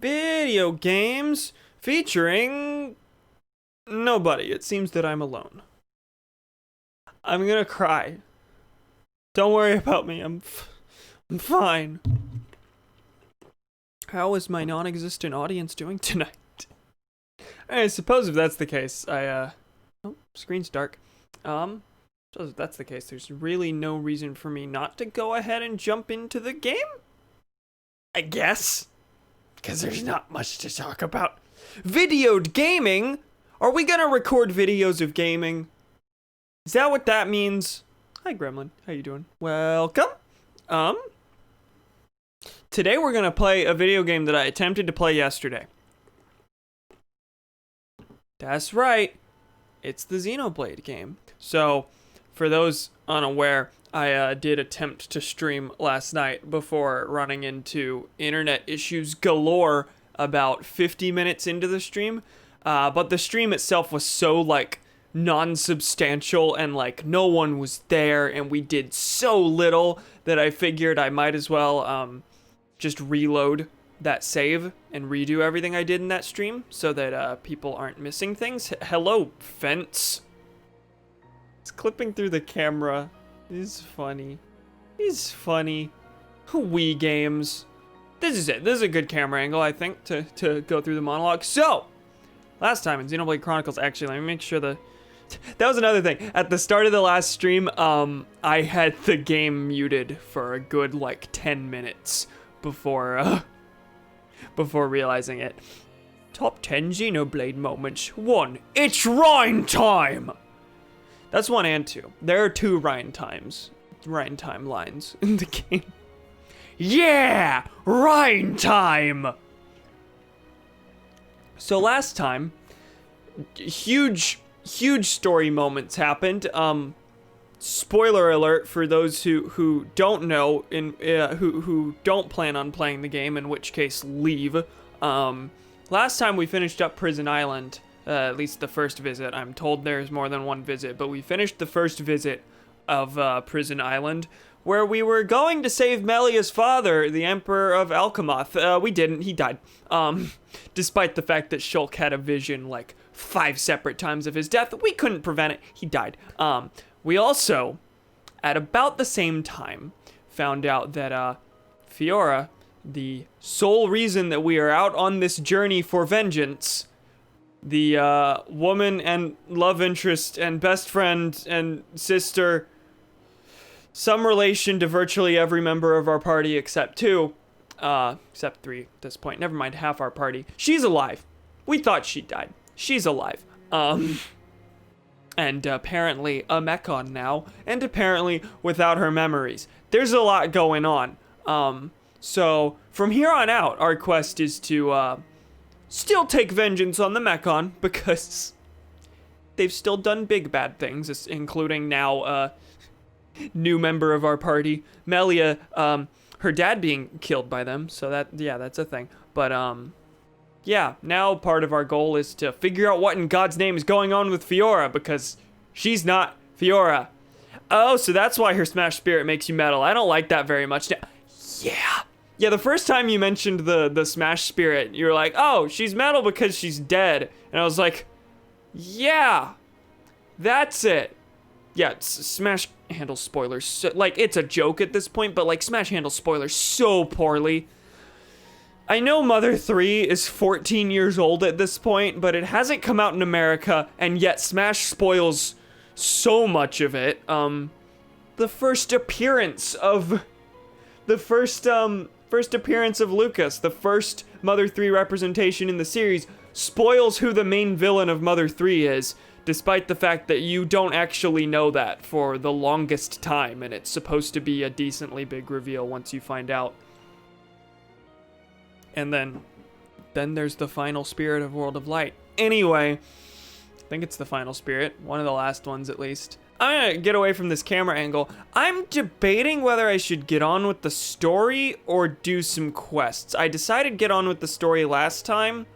Video games featuring nobody. It seems that I'm alone. I'm gonna cry. Don't worry about me. I'm fine. How is my non-existent audience doing tonight? I suppose if that's the case, oh, screen's dark. Suppose if that's the case, there's really no reason for me not to go ahead and jump into the game? I guess. Because there's not much to talk about. Videoed gaming? Are we gonna record videos of gaming? Is that what that means? Hi, Gremlin. How you doing? Welcome. Today we're gonna play a video game that I attempted to play yesterday. That's right. It's the Xenoblade game. So, for those unaware, I did attempt to stream last night before running into internet issues galore about 50 minutes into the stream. But the stream itself was so, non-substantial and, no one was there and we did so little that I figured I might as well just reload that save and redo everything I did in that stream so that people aren't missing things. Hello, Fence. It's clipping through the camera. He's funny. He's funny. Wii games. This is it. This is a good camera angle, I think, to go through the monologue. So, last time in Xenoblade Chronicles, actually, let me make sure that was another thing. At the start of the last stream, I had the game muted for a good, 10 minutes before realizing it. Top 10 Xenoblade moments. 1. It's Rhine time! That's 1 and 2. There are 2 Rhine time lines in the game. Yeah! Rhine time! So last time, huge story moments happened. Spoiler alert for those who don't know, who don't plan on playing the game, in which case leave. Last time we finished up Prison Island. At least the first visit. I'm told there's more than 1 visit, but we finished the first visit of Prison Island, where we were going to save Melia's father, the Emperor of Alchemoth. We didn't. He died. Despite the fact that Shulk had a vision 5 separate times of his death, we couldn't prevent it. He died. We also, at about the same time, found out that Fiora, the sole reason that we are out on this journey for vengeance, the woman and love interest and best friend and sister, some relation to virtually every member of our party except 2, except 3 at this point. Never mind, half our party. She's alive. We thought she died. She's alive. And apparently a Mechon now, and apparently without her memories. There's a lot going on. So from here on out, our quest is to still take vengeance on the Mechon, because they've still done big bad things, including now a new member of our party, Melia, her dad being killed by them, so that's a thing. But yeah, now part of our goal is to figure out what in God's name is going on with Fiora, because she's not Fiora. Oh, so that's why her Smash Spirit makes you metal. I don't like that very much. Yeah, the first time you mentioned the Smash Spirit, you were like, oh, she's metal because she's dead. And I was like, yeah, that's it. Yeah, Smash handles spoilers. So, it's a joke at this point, but, Smash handles spoilers so poorly. I know Mother 3 is 14 years old at this point, but it hasn't come out in America, and yet Smash spoils so much of it. The first appearance of Lucas, the first Mother 3 representation in the series, spoils who the main villain of Mother 3 is, despite the fact that you don't actually know that for the longest time, and it's supposed to be a decently big reveal once you find out. And then there's the final spirit of World of Light. Anyway, I think it's the final spirit, one of the last ones at least. I'm gonna get away from this camera angle. I'm debating whether I should get on with the story or do some quests. I decided get on with the story last time,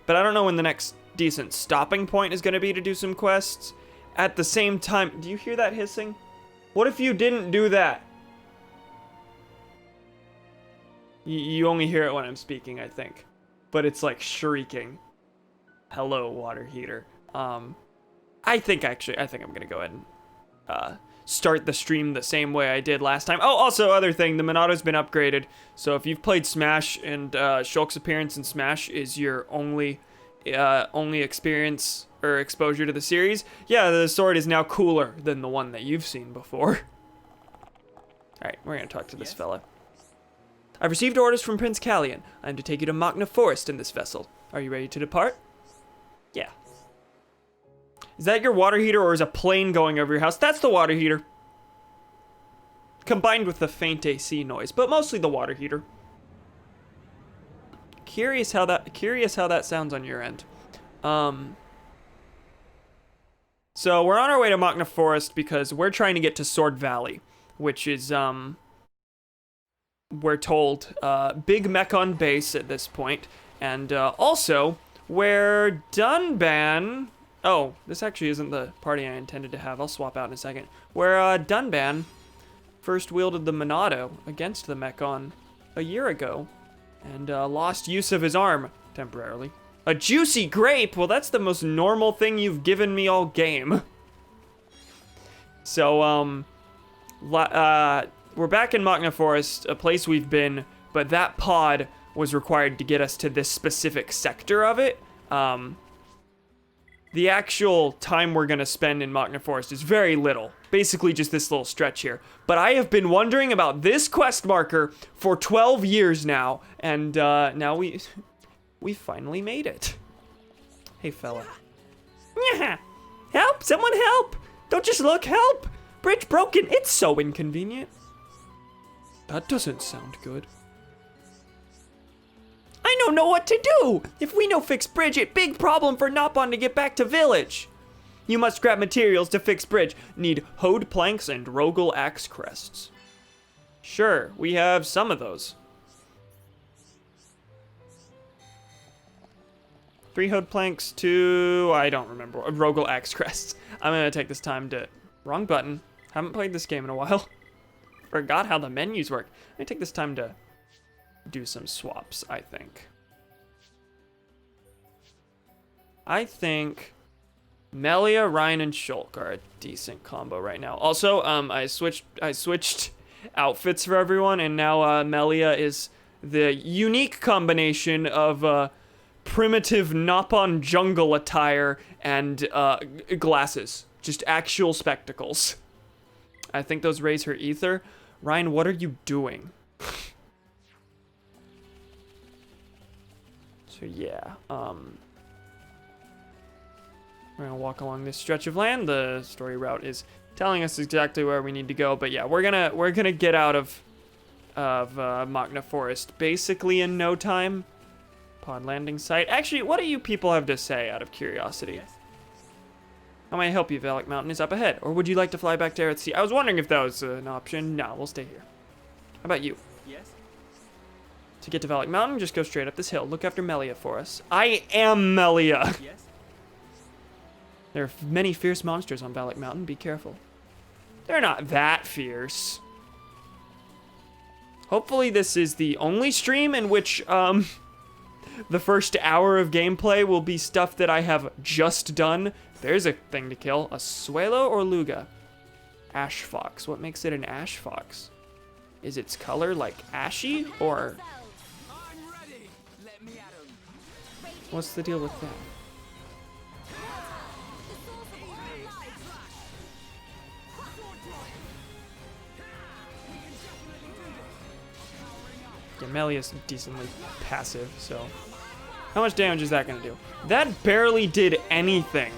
but I don't know when the next decent stopping point is gonna be to do some quests. At the same time, do you hear that hissing? What if you didn't do that? You only hear it when I'm speaking, I think. but it's like shrieking. Hello, water heater. I think I'm gonna go ahead and start the stream the same way I did last time. Oh, also, other thing, the Monado's been upgraded. So if you've played Smash and Shulk's appearance in Smash is your only experience or exposure to the series, yeah, the sword is now cooler than the one that you've seen before. Alright, we're gonna talk to this fella. I've received orders from Prince Callian. I am to take you to Magna Forest in this vessel. Are you ready to depart? Yeah. Is that your water heater or is a plane going over your house? That's the water heater. Combined with the faint AC noise, but mostly the water heater. Curious how that sounds on your end. So we're on our way to Magna Forest because we're trying to get to Sword Valley, which is we're told big Mechon base at this point, and also where Dunban. Oh, this actually isn't the party I intended to have. I'll swap out in a second. Where Dunban first wielded the Monado against the Mechon a year ago, and lost use of his arm temporarily. A juicy grape? Well, that's the most normal thing you've given me all game. So, we're back in Magna Forest, a place we've been, but that pod was required to get us to this specific sector of it. The actual time we're gonna spend in Magna Forest is very little. Basically just this little stretch here. But I have been wondering about this quest marker for 12 years now, and now we finally made it. Hey, fella. Help! Someone help! Don't just look, help! Bridge broken, it's so inconvenient. That doesn't sound good. I don't know what to do! If we no fix bridge, it big problem for Nopon to get back to village. You must grab materials to fix bridge. Need hoed planks and Rogel axe crests. Sure, we have some of those. 3 hoed planks, 2, I don't remember, Rogel axe crests. I'm gonna take this time to, wrong button. Haven't played this game in a while. Forgot how the menus work. I'm gonna take this time to do some swaps, I think. I think Melia, Ryan, and Shulk are a decent combo right now. Also, I switched outfits for everyone, and now Melia is the unique combination of primitive Nopon jungle attire and glasses. Just actual spectacles. I think those raise her ether. Ryan, what are you doing? So yeah, we're gonna walk along this stretch of land. The story route is telling us exactly where we need to go, but yeah, we're gonna get out of Magna Forest basically in no time. Pod landing site. Actually, what do you people have to say out of curiosity? How may I help you? Valak Mountain is up ahead. Or would you like to fly back to Aerith Sea? I was wondering if that was an option. No, we'll stay here. How about you? Yes. To get to Valak Mountain, just go straight up this hill. Look after Melia for us. I am Melia! Yes. There are many fierce monsters on Valak Mountain. Be careful. They're not that fierce. Hopefully this is the only stream in which, the first hour of gameplay will be stuff that I have just done. There's a thing to kill. A Suelo or Luga? Ash Fox. What makes it an Ash Fox? Is its color like ashy or... What's the deal with that? Yeah, Melia's decently passive, so... How much damage is that gonna do? That barely did anything.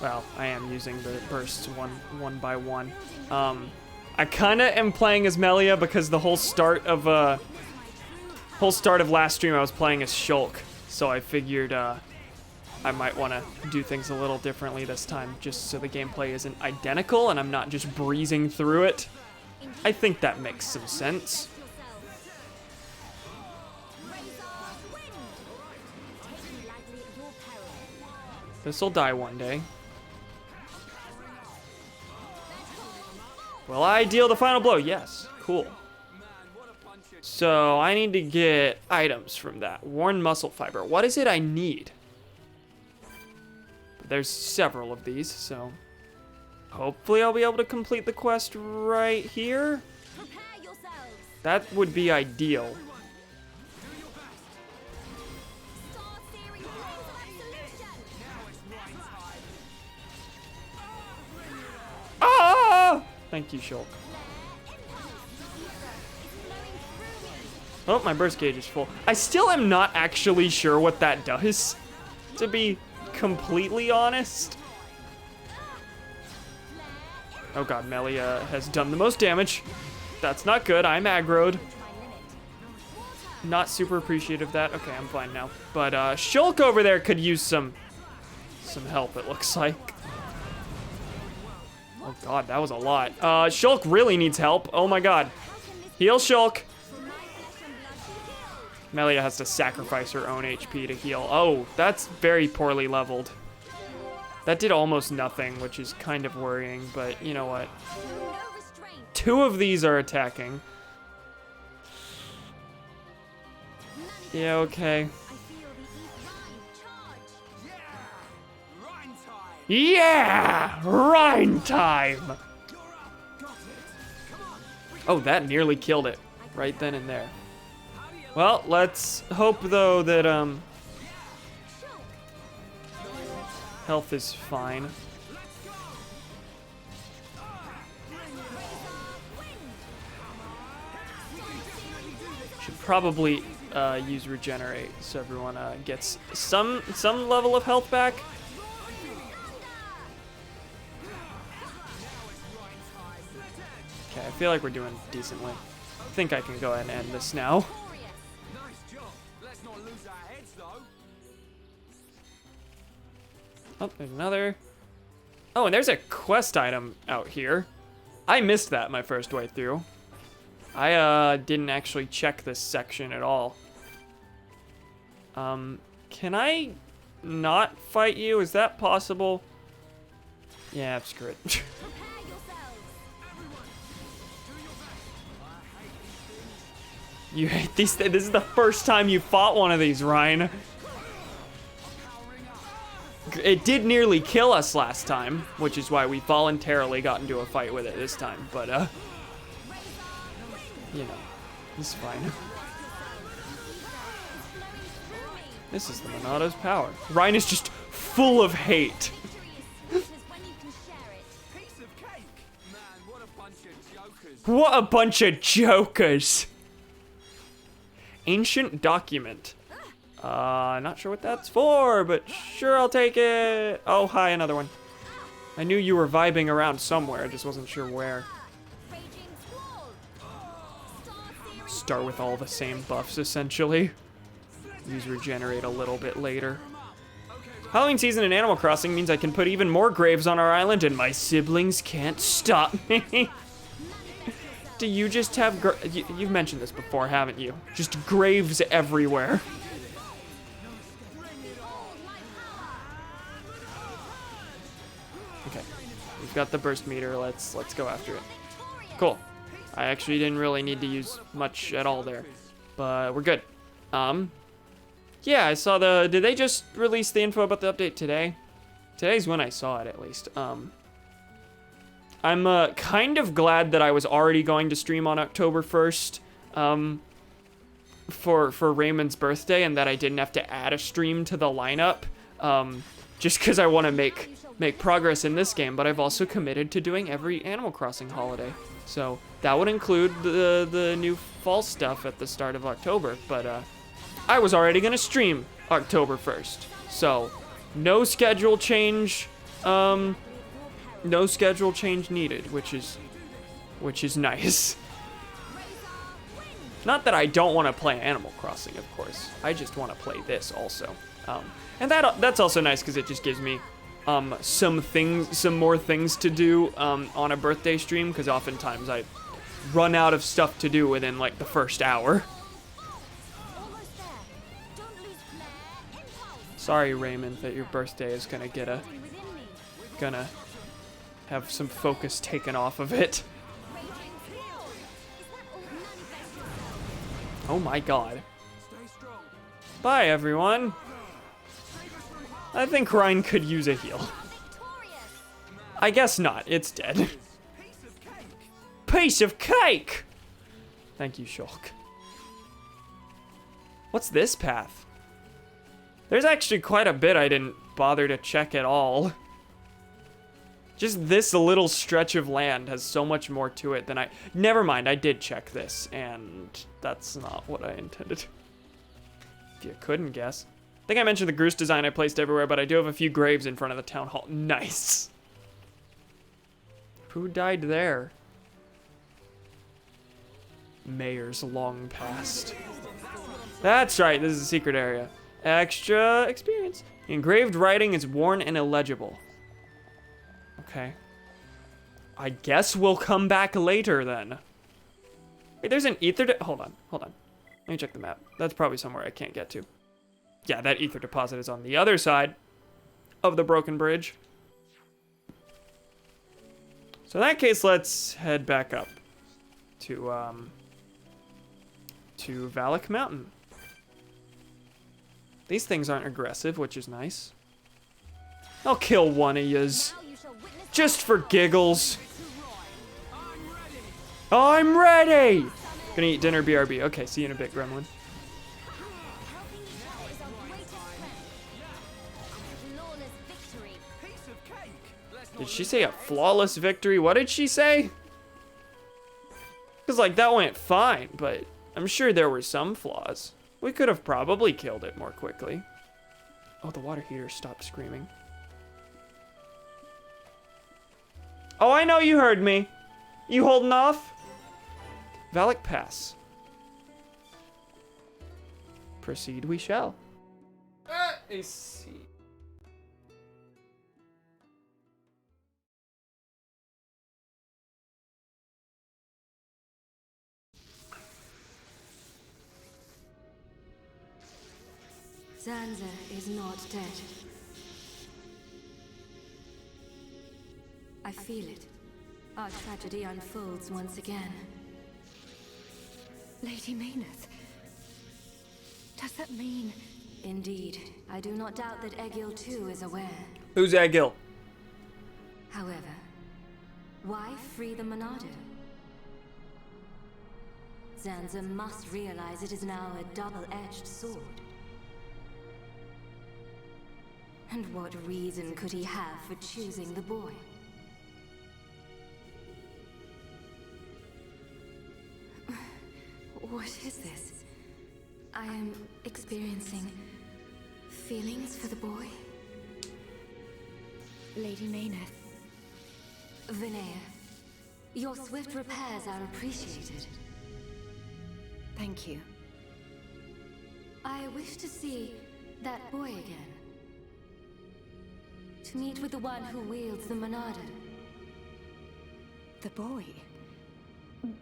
Well, I am using the bursts one by one. I kinda am playing as Melia because the whole start of last stream I was playing as Shulk, so I figured I might want to do things a little differently this time, just so the gameplay isn't identical and I'm not just breezing through it. I think that makes some sense. This'll die one day. Will I deal the final blow? Yes. Cool. So I need to get items from that. Worn muscle fiber. What is it I need? There's several of these, so hopefully I'll be able to complete the quest right here. That would be ideal. Ah! Thank you, Shulk. Oh, my burst gauge is full. I still am not actually sure what that does, to be completely honest. Oh god, Melia has done the most damage. That's not good. I'm aggroed. Not super appreciative of that. Okay, I'm fine now. But Shulk over there could use some help, it looks like. Oh god, that was a lot. Shulk really needs help. Oh my god. Heal, Shulk. Melia has to sacrifice her own HP to heal. Oh, that's very poorly leveled. That did almost nothing, which is kind of worrying, but you know what? 2 of these are attacking. Yeah, okay. Yeah! Rhine time! Oh, that nearly killed it. Right then and there. Well, let's hope, though, that, health is fine. Should probably use regenerate so everyone gets some level of health back. Okay, I feel like we're doing decently. I think I can go ahead and end this now. Oh, there's another. Oh, and there's a quest item out here. I missed that my first way through. I didn't actually check this section at all. Can I not fight you? Is that possible? Yeah, screw it. You hate these things. This is the first time you fought one of these, Ryan. It did nearly kill us last time, which is why we voluntarily got into a fight with it this time, but, you know, it's fine. This is the Monado's power. Ryan is just full of hate. What a bunch of jokers. Ancient document. Not sure what that's for, but sure, I'll take it. Oh, hi, another one. I knew you were vibing around somewhere, I just wasn't sure where. Start with all the same buffs, essentially. Use regenerate a little bit later. Halloween season in Animal Crossing means I can put even more graves on our island, and my siblings can't stop me. Do you just have... You've mentioned this before, haven't you? Just graves everywhere. Okay, we've got the burst meter. Let's go after it. Cool. I actually didn't really need to use much at all there, but we're good. Yeah, I saw the... Did they just release the info about the update today? Today's when I saw it, at least. I'm kind of glad that I was already going to stream on October 1st for Raymond's birthday, and that I didn't have to add a stream to the lineup, just because I want to make progress in this game. But I've also committed to doing every Animal Crossing holiday, so that would include the new fall stuff at the start of October. But I was already gonna stream October 1st, so no schedule change. No schedule change needed, which is nice. Not that I don't want to play Animal Crossing, of course. I just want to play this also. And that's also nice because it just gives me some more things to do on a birthday stream, because oftentimes I run out of stuff to do within like the first hour. Sorry, Raymond, that your birthday is gonna have some focus taken off of it. Oh my god. Bye, everyone. I think Ryan could use a heal. I guess not. It's dead. Piece of cake! Thank you, Shulk. What's this path? There's actually quite a bit I didn't bother to check at all. Just this little stretch of land has so much more to it than I... Never mind, I did check this, and that's not what I intended. If you couldn't guess. I think I mentioned the Groose design I placed everywhere, but I do have a few graves in front of the town hall. Nice. Who died there? Mayor's long past. That's right, this is a secret area. Extra experience. Engraved writing is worn and illegible. Okay. I guess we'll come back later then. Wait, there's an ether hold on. Let me check the map. That's probably somewhere I can't get to. Yeah, that ether deposit is on the other side of the broken bridge. So in that case, let's head back up to Valak Mountain. These things aren't aggressive, which is nice. I'll kill one of yous. Just for giggles. I'm ready! Gonna eat dinner, BRB. Okay, see you in a bit, Gremlin. Did she say a flawless victory? What did she say? Because, like, that went fine, but I'm sure there were some flaws. We could have probably killed it more quickly. Oh, the water heater stopped screaming. Oh, I know you heard me. You holding off? Valak Pass. Proceed we shall. I see. Zanza is not dead. I feel it. Our tragedy unfolds once again. Lady Maynard. Does that mean... Indeed. I do not doubt that Egil too is aware. Who's Egil? However, why free the Monado? Zanza must realize it is now a double-edged sword. And what reason could he have for choosing the boy? What is this? I am experiencing feelings for the boy. Lady Maynard. Vinaya, your swift repairs are appreciated. Thank you. I wish to see that boy again. To meet with the one who wields the Monado. The boy?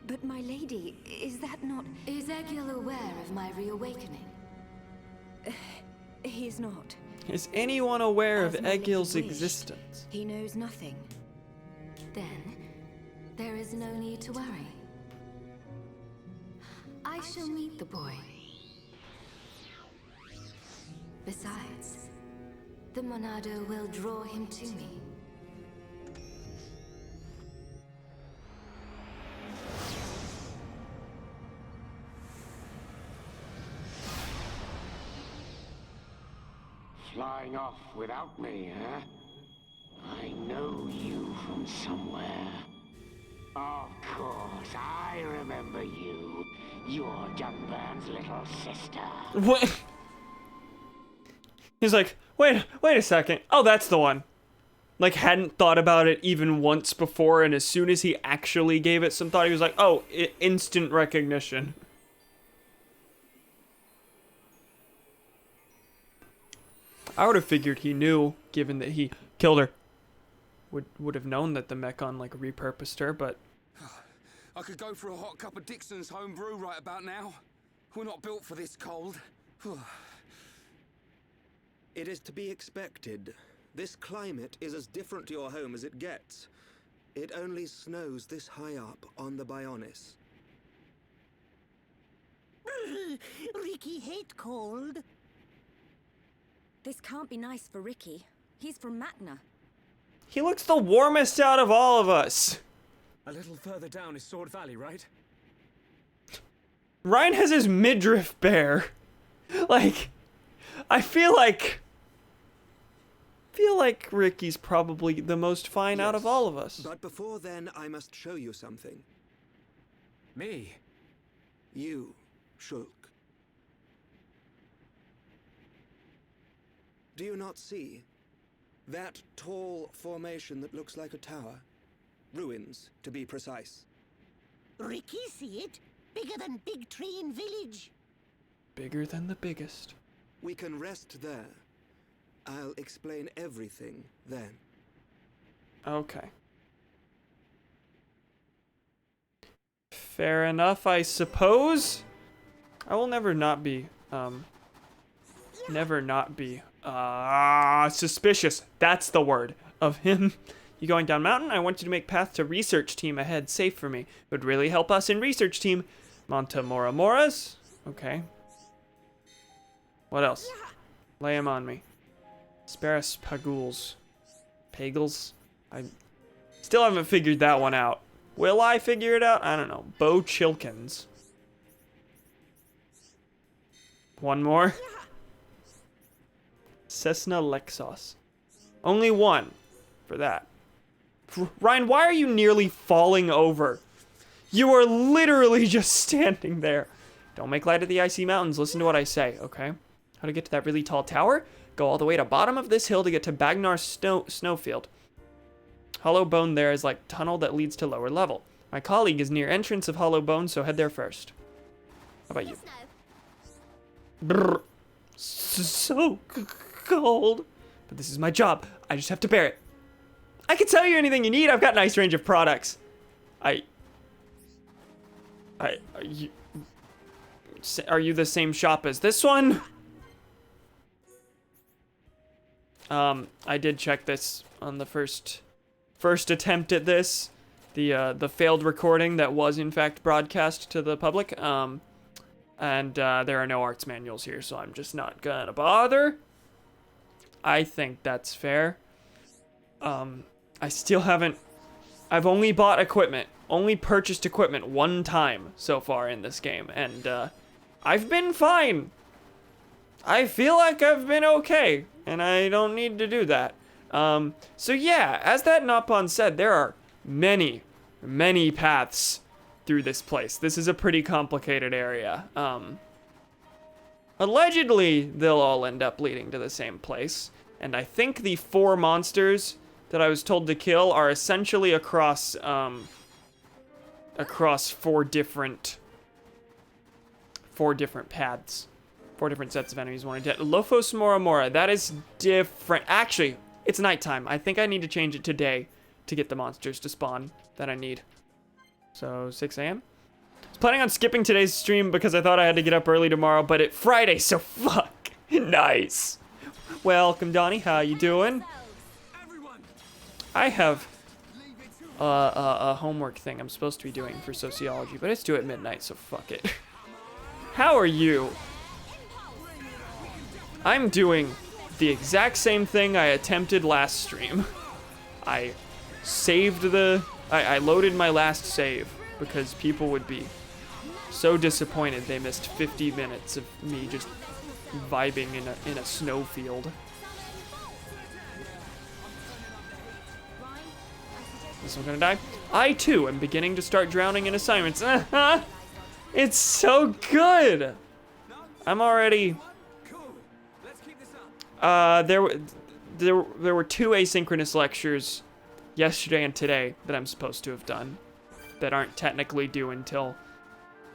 But my lady, is that not... Is Egil aware of my reawakening? He's not. Is anyone aware of Egil's existence? He knows nothing. Then, there is no need to worry. I shall meet the boy. Besides, the Monado will draw him to me. Flying off without me, huh? I know you from somewhere. Of course, I remember you. You're Junburn's little sister. What? He's like, wait a second. Oh, that's the one. Like, hadn't thought about it even once before, and as soon as he actually gave it some thought, he was like, oh, instant recognition. I would have figured he knew, given that he killed her. Would have known that the Mechon, like, repurposed her, but... I could go for a hot cup of Dixon's home brew right about now. We're not built for this cold. It is to be expected. This climate is as different to your home as it gets. It only snows this high up on the Bionis. Ricky hate cold. This can't be nice for Ricky. He's from Matna. He looks the warmest out of all of us. A little further down is Sword Valley, right? Ryan has his midriff bare. Like, I feel like Ricky's probably the most fine out of all of us. But before then, I must show you something. Me? You, Shulk. Do you not see? That tall formation that looks like a tower? Ruins, to be precise. Ricky see it? Bigger than Big Tree in Village. Bigger than the biggest. We can rest there. I'll explain everything then. Okay. Fair enough, I suppose. I will never not be, suspicious. That's the word of him. You going down mountain? I want you to make path to research team ahead safe for me. It would really help us in research team. Monta Mora Moras. Okay. What else? Lay him on me. Sparus Paguls. Pagels? I still haven't figured that one out. Will I figure it out? I don't know. Bo Chilkins. One more. Cessna Lexos. Only one for that. Ryan, why are you nearly falling over? You are literally just standing there. Don't make light of the icy mountains. Listen to what I say, okay? How to get to that really tall tower? Go all the way to bottom of this hill to get to Bagnar Snowfield. Hollow Bone there is like tunnel that leads to lower level. My colleague is near entrance of Hollow Bone, so head there first. How about you? Brr. So cold. But this is my job. I just have to bear it. I can sell you anything you need. I've got a nice range of products. Are you the same shop as this one? I did check this on the first attempt at this, the failed recording that was in fact broadcast to the public. And there are no arts manuals here, so I'm just not gonna bother. I think that's fair. I still haven't. I've only bought equipment, only purchased equipment one time so far in this game, and I've been fine. I feel like I've been okay, and I don't need to do that. So yeah, as that Napon said, there are many paths through this place. This is a pretty complicated area. Allegedly, they'll all end up leading to the same place, and I think the 4 monsters that I was told to kill are essentially across 4 different paths. 4 different sets of enemies wanted to. Lofos Mora Mora, that is different. Actually, it's nighttime. I think I need to change it to day to get the monsters to spawn that I need. So, 6 a.m.? I was planning on skipping today's stream because I thought I had to get up early tomorrow, but it's Friday, so fuck. Nice. Welcome, Donnie. How you doing? I have a homework thing I'm supposed to be doing for sociology, but it's due at midnight, so fuck it. How are you? I'm doing the exact same thing I attempted last stream. I loaded my last save because people would be so disappointed they missed 50 minutes of me just vibing in a snowfield. This one gonna die? I too am beginning to start drowning in assignments. It's so good. I'm already. There were 2 asynchronous lectures yesterday and today that I'm supposed to have done that aren't technically due until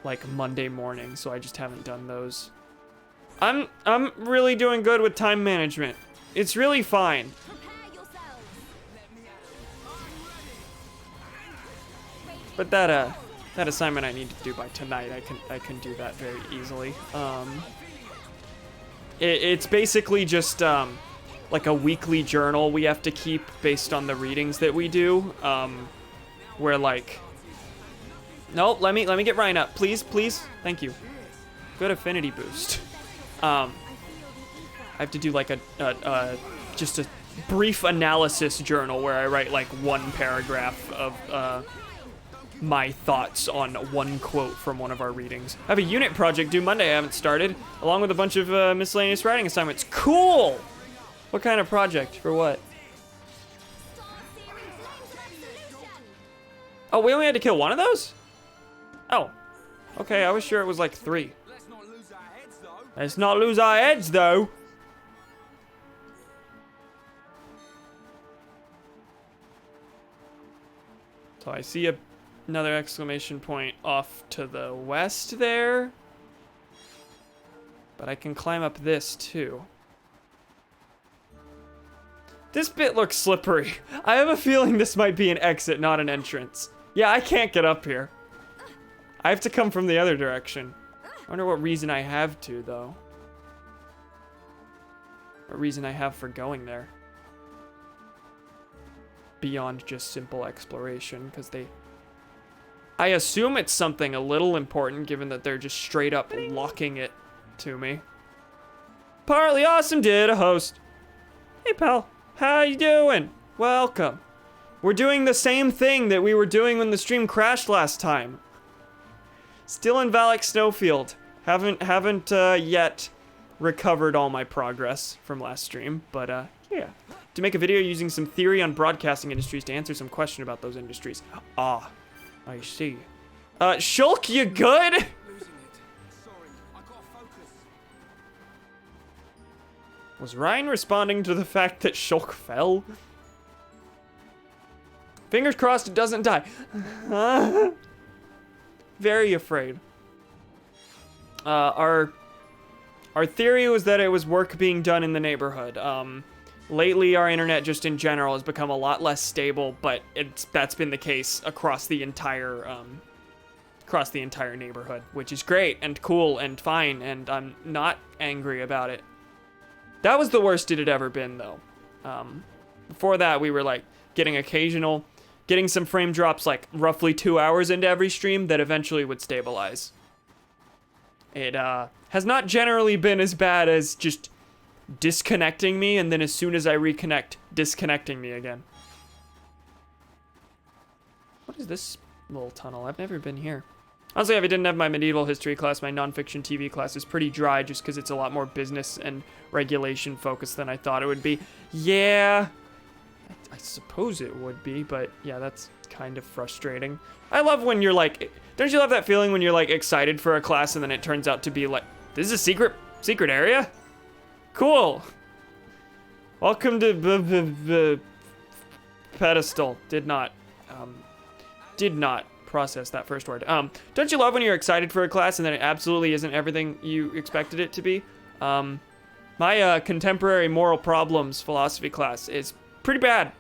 like Monday morning, so I just haven't done those. I'm really doing good with time management. It's really fine. But that assignment I need to do by tonight, I can do that very easily. It's basically just like a weekly journal we have to keep based on the readings that we do. Where like, nope, let me get Ryan up, please, thank you. Good affinity boost. I have to do like just a brief analysis journal where I write like one paragraph of my thoughts on one quote from one of our readings. I have a unit project due Monday I haven't started, along with a bunch of miscellaneous writing assignments. Cool! What kind of project? For what? Oh, we only had to kill one of those? Oh. Okay, I was sure it was like 3. Let's not lose our heads, though. Let's not lose our heads, though. So I see another exclamation point off to the west there. But I can climb up this, too. This bit looks slippery. I have a feeling this might be an exit, not an entrance. Yeah, I can't get up here. I have to come from the other direction. I wonder what reason I have to, though. What reason I have for going there. Beyond just simple exploration, because I assume it's something a little important, given that they're just straight up locking it to me. Partly Awesome did a host. Hey, pal. How you doing? Welcome. We're doing the same thing that we were doing when the stream crashed last time. Still in Valak Snowfield. Haven't yet recovered all my progress from last stream, but yeah. To make a video using some theory on broadcasting industries to answer some question about those industries. Ah, I see. Shulk, you good? Losing it. Sorry, I gotta focus. Was Ryan responding to the fact that Shulk fell? Fingers crossed it doesn't die. Very afraid. Our theory was that it was work being done in the neighborhood. Lately, our internet just in general has become a lot less stable, but that's been the case across the entire neighborhood, which is great and cool and fine, and I'm not angry about it. That was the worst it had ever been, though. Before that, we were like getting some frame drops like roughly 2 hours into every stream that eventually would stabilize. It has not generally been as bad as just disconnecting me, and then as soon as I reconnect, disconnecting me again. What is this little tunnel? I've never been here. Honestly, if I didn't have my medieval history class, my nonfiction TV class is pretty dry just because it's a lot more business and regulation focused than I thought it would be. Yeah, I suppose it would be, but yeah, that's kind of frustrating. I love when you're like, don't you love that feeling when you're like excited for a class and then it turns out to be like, this is a secret area? Cool. Welcome to the pedestal. Did not process that first word. Don't you love when you're excited for a class and then it absolutely isn't everything you expected it to be? My contemporary moral problems philosophy class is pretty bad.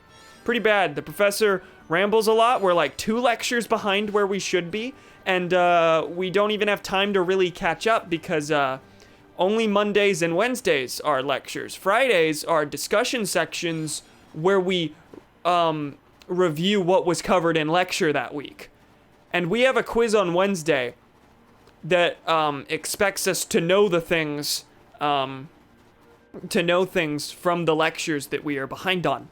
Pretty bad. The professor rambles a lot. We're like 2 lectures behind where we should be, and we don't even have time to really catch up because only Mondays and Wednesdays are lectures. Fridays are discussion sections where we review what was covered in lecture that week. And we have a quiz on Wednesday that expects us to know the things from the lectures that we are behind on.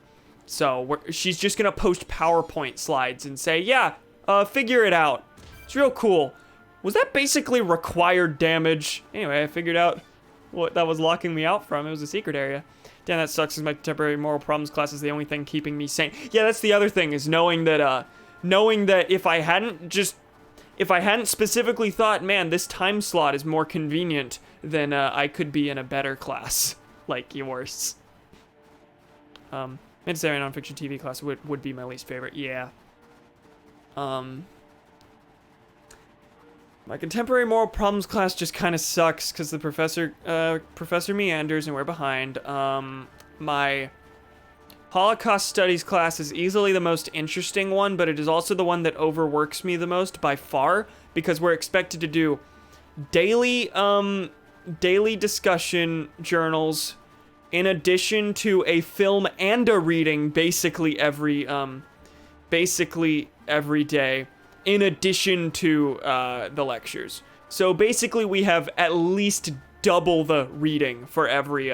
So she's just gonna post PowerPoint slides and say, yeah, figure it out. It's real cool. Was that basically required damage? Anyway, I figured out what that was locking me out from. It was a secret area. Damn, that sucks, because my contemporary moral problems class is the only thing keeping me sane. Yeah, that's the other thing, is knowing that if I hadn't specifically thought, man, this time slot is more convenient, then I could be in a better class like yours. Midday nonfiction TV class would be my least favorite. Yeah. My contemporary moral problems class just kind of sucks because the professor meanders and we're behind. My Holocaust studies class is easily the most interesting one, but it is also the one that overworks me the most by far because we're expected to do daily discussion journals in addition to a film and a reading basically every day. in addition to the lectures. So basically we have at least double the reading for every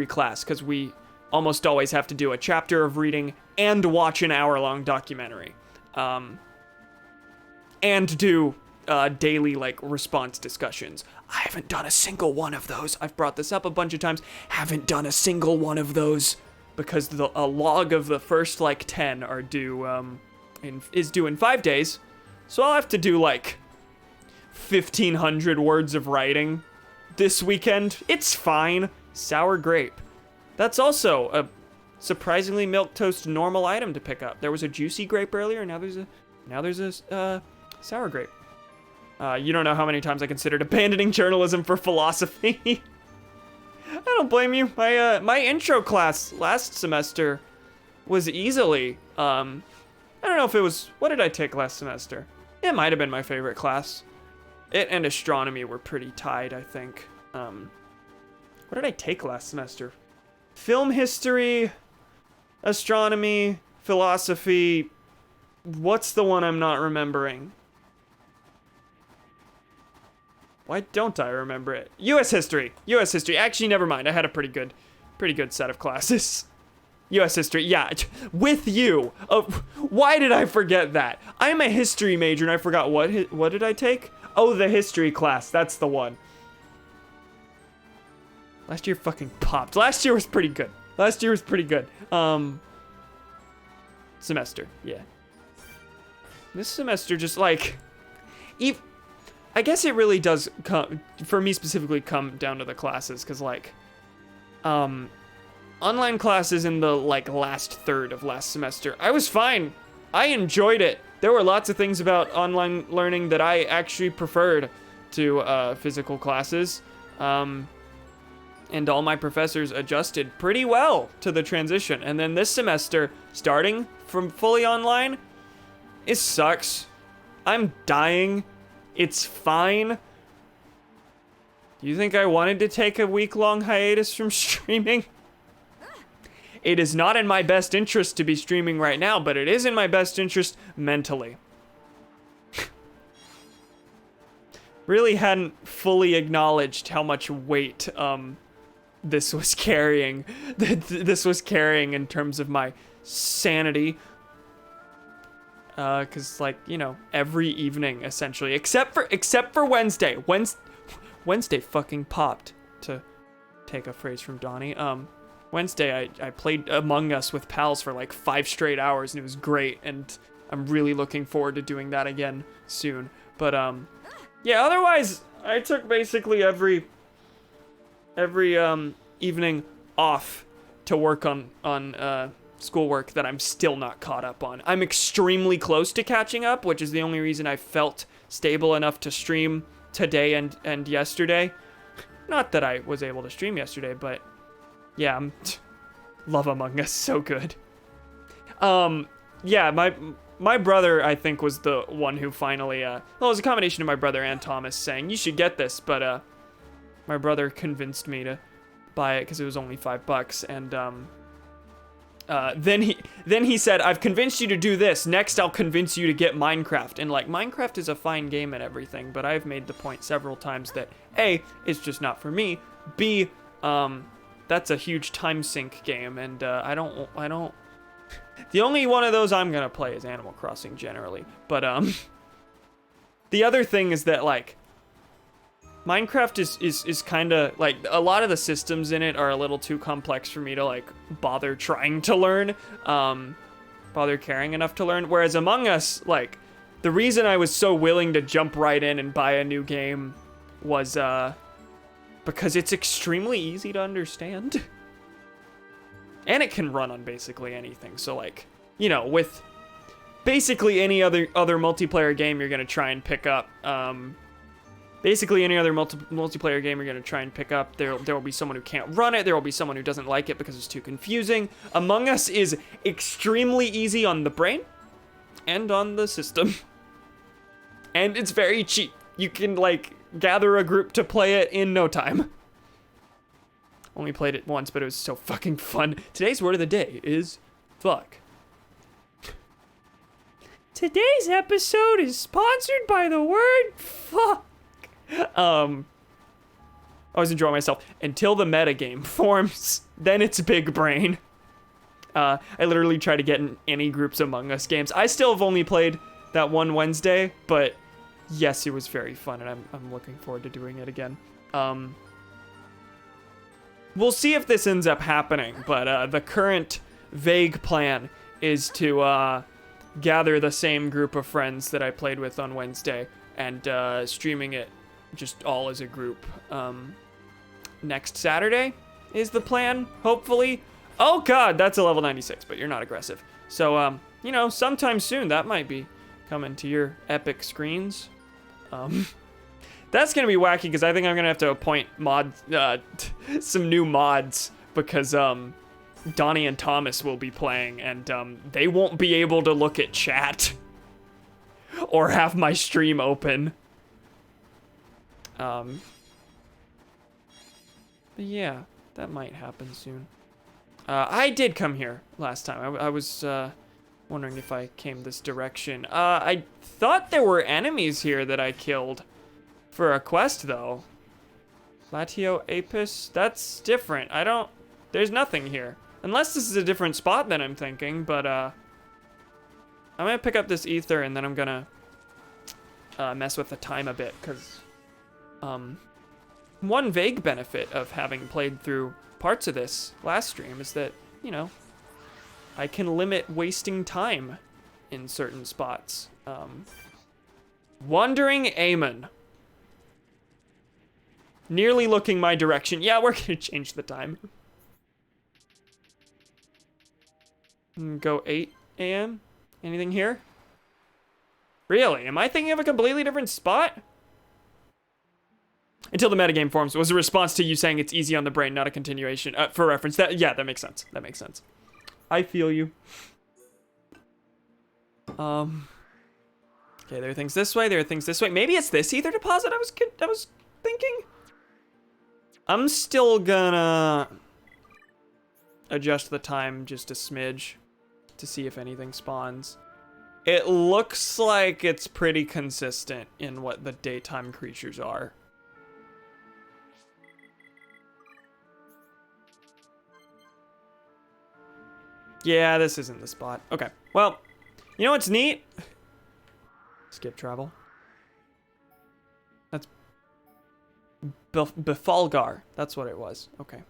class, because we almost always have to do a chapter of reading and watch an hour-long documentary. And do daily, like, response discussions. I haven't done a single one of those. I've brought this up a bunch of times. Haven't done a single one of those because a log of the first, like, 10 are due, is due in 5 days. So I'll have to do, like, 1,500 words of writing this weekend. It's fine. Sour grape. That's also a surprisingly milquetoast normal item to pick up. There was a juicy grape earlier, now there's a sour grape. You don't know how many times I considered abandoning journalism for philosophy. I don't blame you. My intro class last semester was easily, I don't know if it was, what did I take last semester? It might have been my favorite class. It and astronomy were pretty tied, I think. What did I take last semester? Film history, astronomy, philosophy. What's the one I'm not remembering? Why don't I remember it? U.S. history. U.S. history. Actually, never mind. I had a pretty good set of classes. U.S. history. Yeah, with you. Why did I forget that? I'm a history major and I forgot what did I take? Oh, the history class. That's the one. Last year fucking popped. Last year was pretty good. Semester. Yeah. This semester just like, I guess it really does come, for me specifically, come down to the classes, because like, online classes in the like last third of last semester, I was fine. I enjoyed it. There were lots of things about online learning that I actually preferred to physical classes. And all my professors adjusted pretty well to the transition. And then this semester, starting from fully online, it sucks. I'm dying. It's fine. Do you think I wanted to take a week-long hiatus from streaming? It is not in my best interest to be streaming right now, but it is in my best interest mentally. Really hadn't fully acknowledged how much weight, this was carrying in terms of my sanity. Cause like, you know, every evening essentially, except for Wednesday. Wednesday fucking popped, to take a phrase from Donnie. Wednesday I played Among Us with pals for like 5 straight hours and it was great, and I'm really looking forward to doing that again soon. But yeah, otherwise I took basically every evening off to work on schoolwork that I'm still not caught up on. I'm extremely close to catching up, which is the only reason I felt stable enough to stream today and yesterday. Not that I was able to stream yesterday, but yeah, love Among Us, so good. Yeah, my brother, I think, was the one who finally, well, it was a combination of my brother and Thomas saying, you should get this, but my brother convinced me to buy it because it was only $5, and then he said, I've convinced you to do this, next I'll convince you to get Minecraft. And like, Minecraft is a fine game and everything, but I've made the point several times that A, it's just not for me, B, that's a huge time sink game, and I don't the only one of those I'm gonna play is Animal Crossing generally. But the other thing is that like, Minecraft is kind of like, a lot of the systems in it are a little too complex for me to like bother trying to learn, bother caring enough to learn. Whereas Among Us, like, the reason I was so willing to jump right in and buy a new game was because it's extremely easy to understand. And it can run on basically anything. So like, you know, with basically any other multiplayer game you're gonna try and pick up, basically any other multiplayer game you're going to try and pick up, there will be someone who can't run it, there will be someone who doesn't like it because it's too confusing. Among Us is extremely easy on the brain and on the system. And it's very cheap. You can, like, gather a group to play it in no time. Only played it once, but it was so fucking fun. Today's word of the day is fuck. Today's episode is sponsored by the word fuck. I was enjoying myself until the metagame forms. Then it's big brain. I literally try to get in any groups Among Us games. I still have only played that one Wednesday, but yes, it was very fun, and I'm looking forward to doing it again. We'll see if this ends up happening, but the current vague plan is to gather the same group of friends that I played with on Wednesday and streaming it just all as a group. Next Saturday is the plan, hopefully. Oh god, that's a level 96, but you're not aggressive. So, you know, sometime soon that might be coming to your epic screens. That's gonna be wacky because I think I'm gonna have to appoint some new mods because Donnie and Thomas will be playing and they won't be able to look at chat or have my stream open. But yeah, that might happen soon. I did come here last time. I was wondering if I came this direction. I thought there were enemies here that I killed for a quest, though. Latio Apis? That's different. There's nothing here. Unless this is a different spot than I'm thinking, but I'm gonna pick up this ether and then I'm gonna mess with the time a bit, because one vague benefit of having played through parts of this last stream is that, you know, I can limit wasting time in certain spots. Wandering Amon. Nearly looking my direction. Yeah, we're gonna change the time. Go 8 a.m. Anything here? Really? Am I thinking of a completely different spot? Until the metagame forms was a response to you saying it's easy on the brain, not a continuation. For reference, yeah, that makes sense. That makes sense. I feel you. Okay, there are things this way. There are things this way. Maybe it's this ether deposit. I was thinking. I'm still gonna adjust the time just a smidge to see if anything spawns. It looks like it's pretty consistent in what the daytime creatures are. Yeah, this isn't the spot. Okay, well, you know what's neat? Skip travel. That's Befalgar. That's what it was. Okay.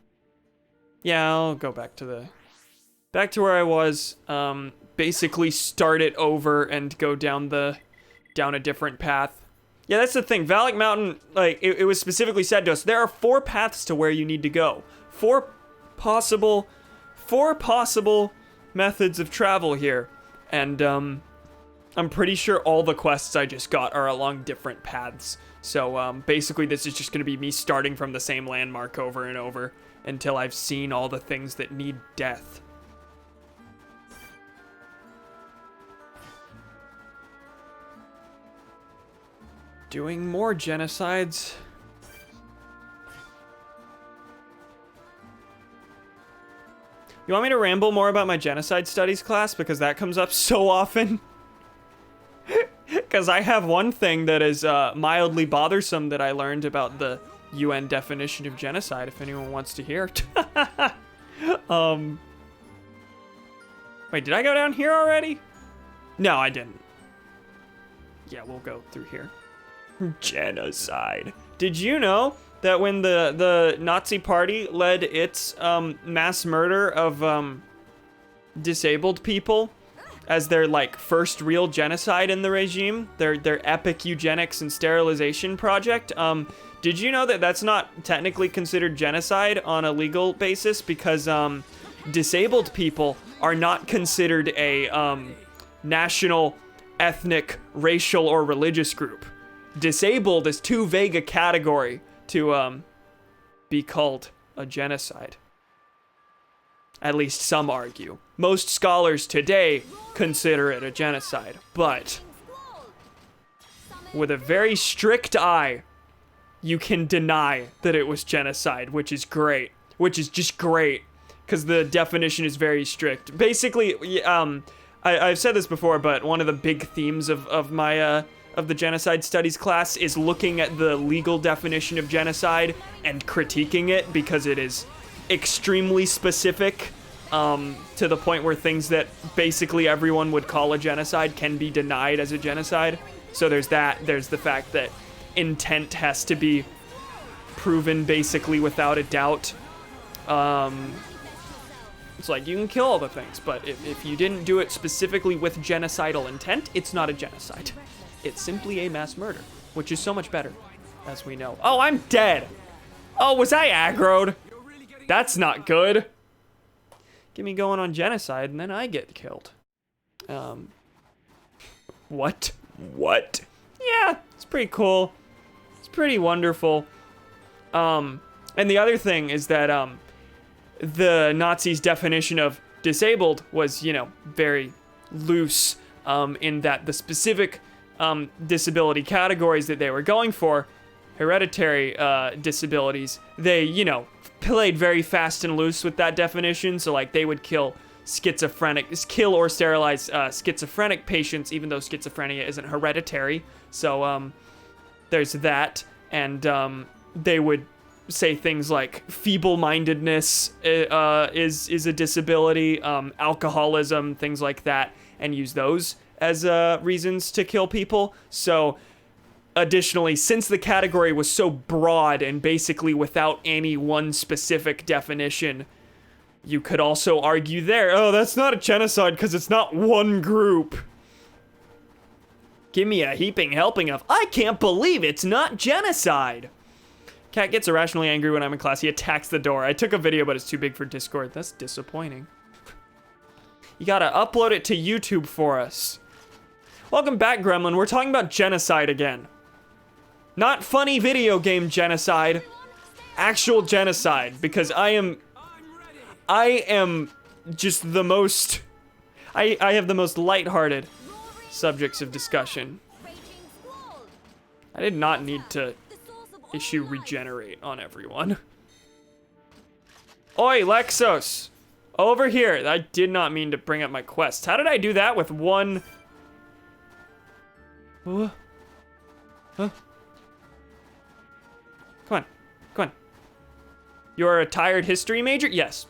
Yeah, I'll go back to where I was. Basically start it over and go down a different path. Yeah, that's the thing. Valak Mountain, like, it was specifically said to us, there are 4 paths to where you need to go. 4 possible methods of travel here. And, I'm pretty sure all the quests I just got are along different paths. So, basically this is just gonna be me starting from the same landmark over and over until I've seen all the things that need death. Doing more genocides. You want me to ramble more about my genocide studies class? Because that comes up so often. Because I have one thing that is mildly bothersome that I learned about the UN definition of genocide, if anyone wants to hear. Wait, did I go down here already? No, I didn't. Yeah, we'll go through here. Genocide. Did you know that when the Nazi party led its mass murder of disabled people as their like first real genocide in the regime, their epic eugenics and sterilization project, did you know that that's not technically considered genocide on a legal basis because disabled people are not considered a national, ethnic, racial, or religious group? Disabled is too vague a category to be called a genocide. At least some argue. Most scholars today consider it a genocide, but with a very strict eye, you can deny that it was genocide, which is great. Which is just great, because the definition is very strict. Basically, I've said this before, but one of the big themes of my of the genocide studies class is looking at the legal definition of genocide and critiquing it, because it is extremely specific, to the point where things that basically everyone would call a genocide can be denied as a genocide. So there's that. There's the fact that intent has to be proven basically without a doubt. It's like, you can kill all the things, but if you didn't do it specifically with genocidal intent, it's not a genocide. It's simply a mass murder, which is so much better, as we know. Oh, I'm dead. Oh, was I aggroed? That's not good. Get me going on genocide, and then I get killed. What? What? Yeah, it's pretty cool. It's pretty wonderful. And the other thing is that, the Nazis' definition of disabled was, you know, very loose, in that the specific disability categories that they were going for, hereditary disabilities, they, you know, played very fast and loose with that definition. So, like, they would kill or sterilize schizophrenic patients, even though schizophrenia isn't hereditary. So, there's that. And they would say things like feeble-mindedness is a disability, alcoholism, things like that, and use those as reasons to kill people. So additionally, since the category was so broad and basically without any one specific definition, you could also argue there, oh, that's not a genocide because it's not one group. Give me a heaping helping of, I can't believe it's not genocide. Cat gets irrationally angry when I'm in class. He attacks the door. I took a video, but it's too big for Discord. That's disappointing. You gotta upload it to YouTube for us. Welcome back, Gremlin. We're talking about genocide again. Not funny video game genocide. Actual genocide. Because I am just the most... I have the most lighthearted subjects of discussion. I did not need to issue regenerate on everyone. Oi, Lexos! Over here. I did not mean to bring up my quests. How did I do that with one... Huh? Come on. Come on. You're a tired history major? Yes.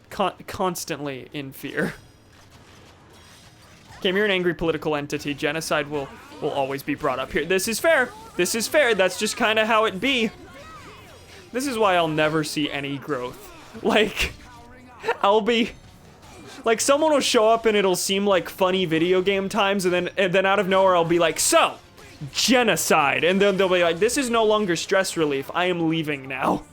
Constantly in fear. Okay, you're an angry political entity. Genocide will always be brought up here. This is fair. This is fair. That's just kind of how it be. This is why I'll never see any growth. Like, I'll be... Like, someone will show up and it'll seem like funny video game times, and then out of nowhere I'll be like, so, genocide. And then they'll be like, this is no longer stress relief. I am leaving now.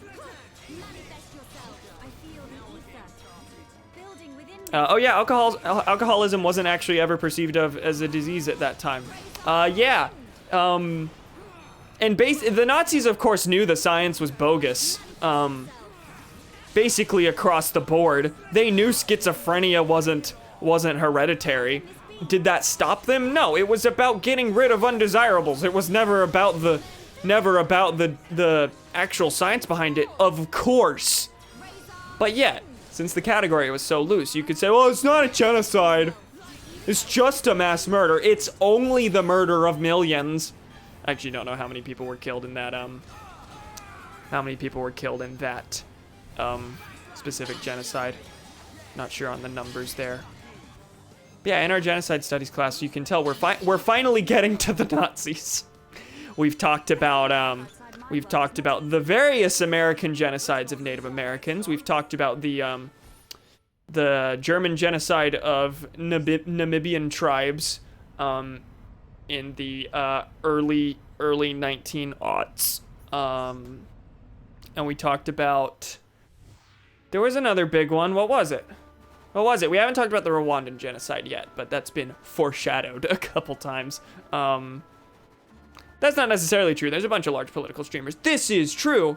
Oh yeah, alcoholism wasn't actually ever perceived of as a disease at that time. Yeah. And the Nazis, of course, knew the science was bogus. Basically across the board. They knew schizophrenia wasn't hereditary. Did that stop them? No, it was about getting rid of undesirables. It was never about the actual science behind it, of course. But yet, since the category was so loose, you could say, well, it's not a genocide. It's just a mass murder. It's only the murder of millions. I actually don't know how many people were killed in that, specific genocide. Not sure on the numbers there. But yeah, in our genocide studies class, you can tell we're finally getting to the Nazis. We've talked about the various American genocides of Native Americans. We've talked about the German genocide of Namibian tribes in the early 1900s. And we talked about... There was another big one. What was it? We haven't talked about the Rwandan genocide yet, but that's been foreshadowed a couple times. That's not necessarily true. There's a bunch of large political streamers. This is true.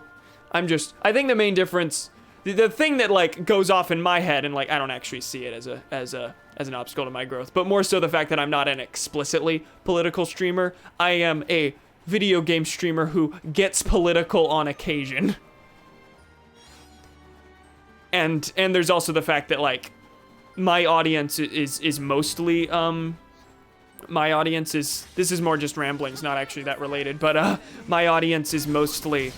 I think the main difference, the thing that like goes off in my head, and like I don't actually see it as an obstacle to my growth, but more so the fact that I'm not an explicitly political streamer. I am a video game streamer who gets political on occasion. and there's also the fact that like my audience is mostly my audience is, this is more just ramblings, not actually that related, but my audience is mostly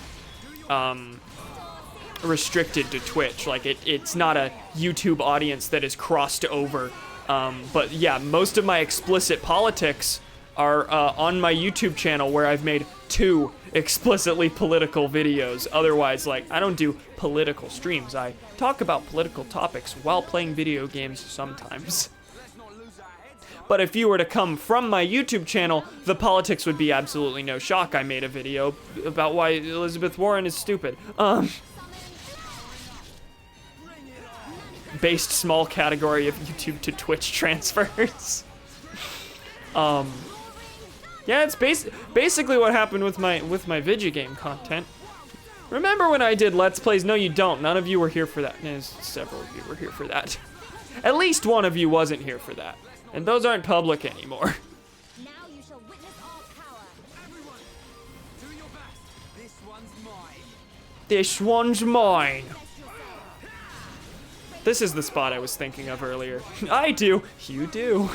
restricted to Twitch. Like it's not a YouTube audience that is crossed over. But yeah, most of my explicit politics are on my YouTube channel, where I've made 2 explicitly political videos. Otherwise, like, I don't do political streams. I talk about political topics while playing video games sometimes. But if you were to come from my YouTube channel, the politics would be absolutely no shock. I made a video about why Elizabeth Warren is stupid. Based small category of YouTube to Twitch transfers. Yeah, it's basically what happened with my video game content. Remember when I did Let's Plays? No, you don't. None of you were here for that. Several of you were here for that. At least one of you wasn't here for that. And those aren't public anymore. Now you shall witness our power. Everyone, do your best. This one's mine. This one's mine. This is the spot I was thinking of earlier. I do. You do.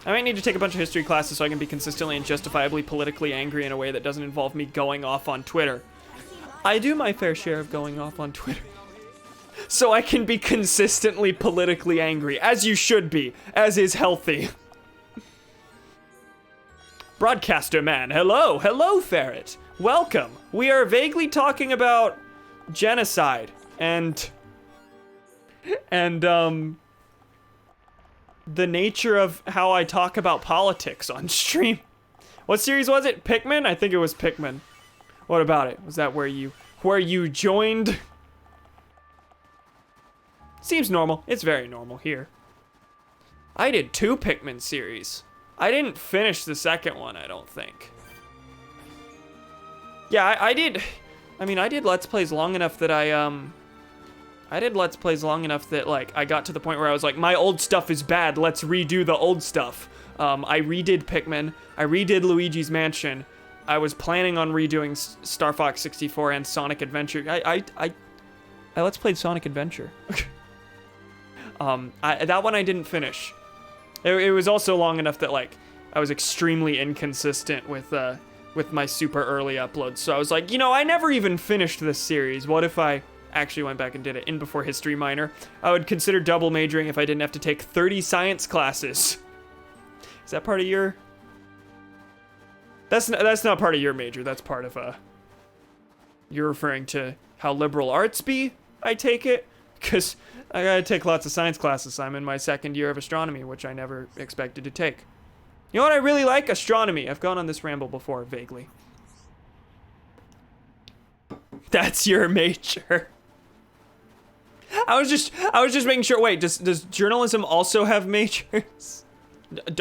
I might need to take a bunch of history classes so I can be consistently and justifiably politically angry in a way that doesn't involve me going off on Twitter. I do my fair share of going off on Twitter. So I can be consistently politically angry, as you should be, as is healthy. Broadcaster man, hello, Ferret. Welcome. We are vaguely talking about genocide and the nature of how I talk about politics on stream. What series was it? Pikmin? I think it was Pikmin. What about it? Was that where you joined? Seems normal. It's very normal here. I did 2 Pikmin series. I didn't finish the second one, I don't think. Yeah, I did Let's Plays long enough that like I got to the point where I was like, my old stuff is bad, let's redo the old stuff. I redid Pikmin, I redid Luigi's Mansion, I was planning on redoing Star Fox 64 and Sonic Adventure. I Let's Played Sonic Adventure. That one I didn't finish. It was also long enough that like I was extremely inconsistent with my super early uploads. So I was like, you know, I never even finished this series. What if I actually went back and did it in before history minor? I would consider double majoring if I didn't have to take 30 science classes. Is that part of your... That's not part of your major. That's part of You're referring to how liberal arts be, I take it? Because I gotta take lots of science classes. I'm in my 2nd year of astronomy, which I never expected to take. You know what I really like? Astronomy. I've gone on this ramble before, vaguely. That's your major. I was just making sure. Wait, does journalism also have majors?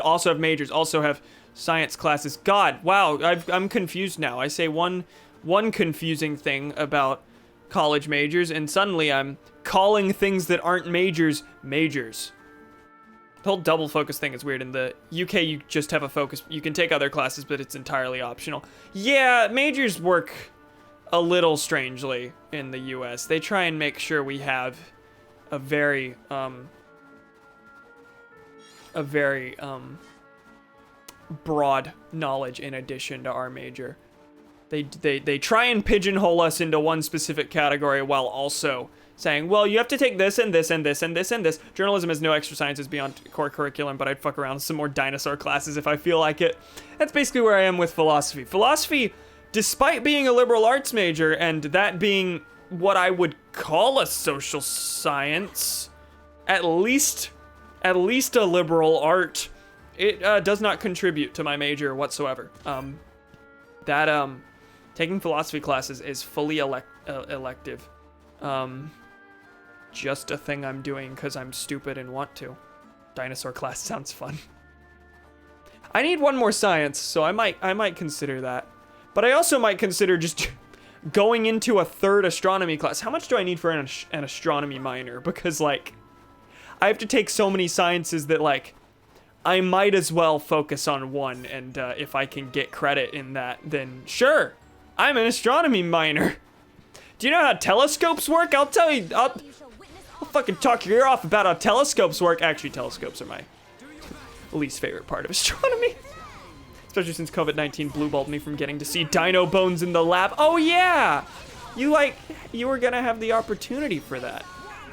Also have majors, also have science classes. God, wow, I'm confused now. I say one confusing thing about college majors, and suddenly I'm calling things that aren't majors. The whole double focus thing is weird. In the UK, you just have a focus. You can take other classes, but it's entirely optional. Yeah, majors work a little strangely in the US. They try and make sure we have a very broad knowledge in addition to our major. They try and pigeonhole us into one specific category while also saying, well, you have to take this and this and this and this and this. Journalism has no extra sciences beyond core curriculum, but I'd fuck around with some more dinosaur classes if I feel like it. That's basically where I am with philosophy. Philosophy, despite being a liberal arts major and that being what I would call a social science, at least a liberal art, it does not contribute to my major whatsoever. Taking philosophy classes is fully elective. Just a thing I'm doing because I'm stupid and want to. Dinosaur class sounds fun. I need one more science, so I might consider that. But I also might consider just going into a 3rd astronomy class. How much do I need for an astronomy minor? Because, like, I have to take so many sciences that, like, I might as well focus on one, and if I can get credit in that, then sure. I'm an astronomy minor. Do you know how telescopes work? I'll tell you. I'll fucking talk your ear off about how telescopes work. Actually, telescopes are my least favorite part of astronomy. Especially since COVID-19 blue-balled me from getting to see dino bones in the lab. Oh yeah! You were gonna have the opportunity for that.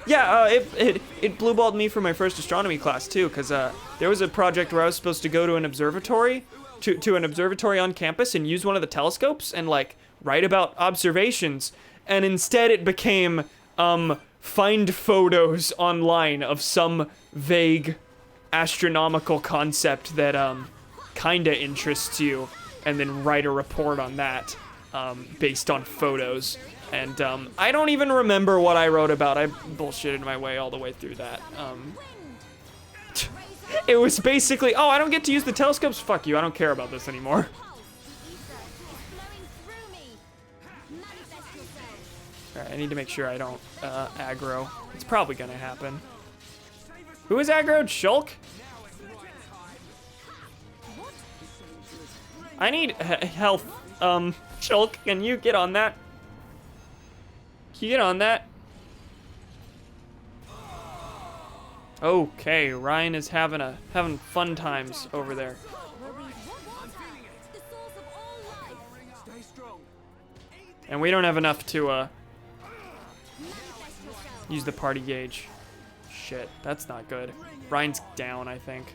Yeah, it blue-balled me for my first astronomy class too, because there was a project where I was supposed to go to an observatory, to an observatory on campus and use one of the telescopes and like write about observations, and instead it became find photos online of some vague astronomical concept that kinda interests you, and then write a report on that based on photos. And I don't even remember what I wrote about. I bullshitted my way all the way through that. It was basically, oh, I don't get to use the telescopes? Fuck you, I don't care about this anymore. Alright, I need to make sure I don't aggro. It's probably gonna happen. Who is aggroed? Shulk? I need health. Shulk, can you get on that? Can you get on that? Okay, Ryan is having fun times over there. And we don't have enough to use the party gauge. Shit, that's not good. Ryan's down, I think.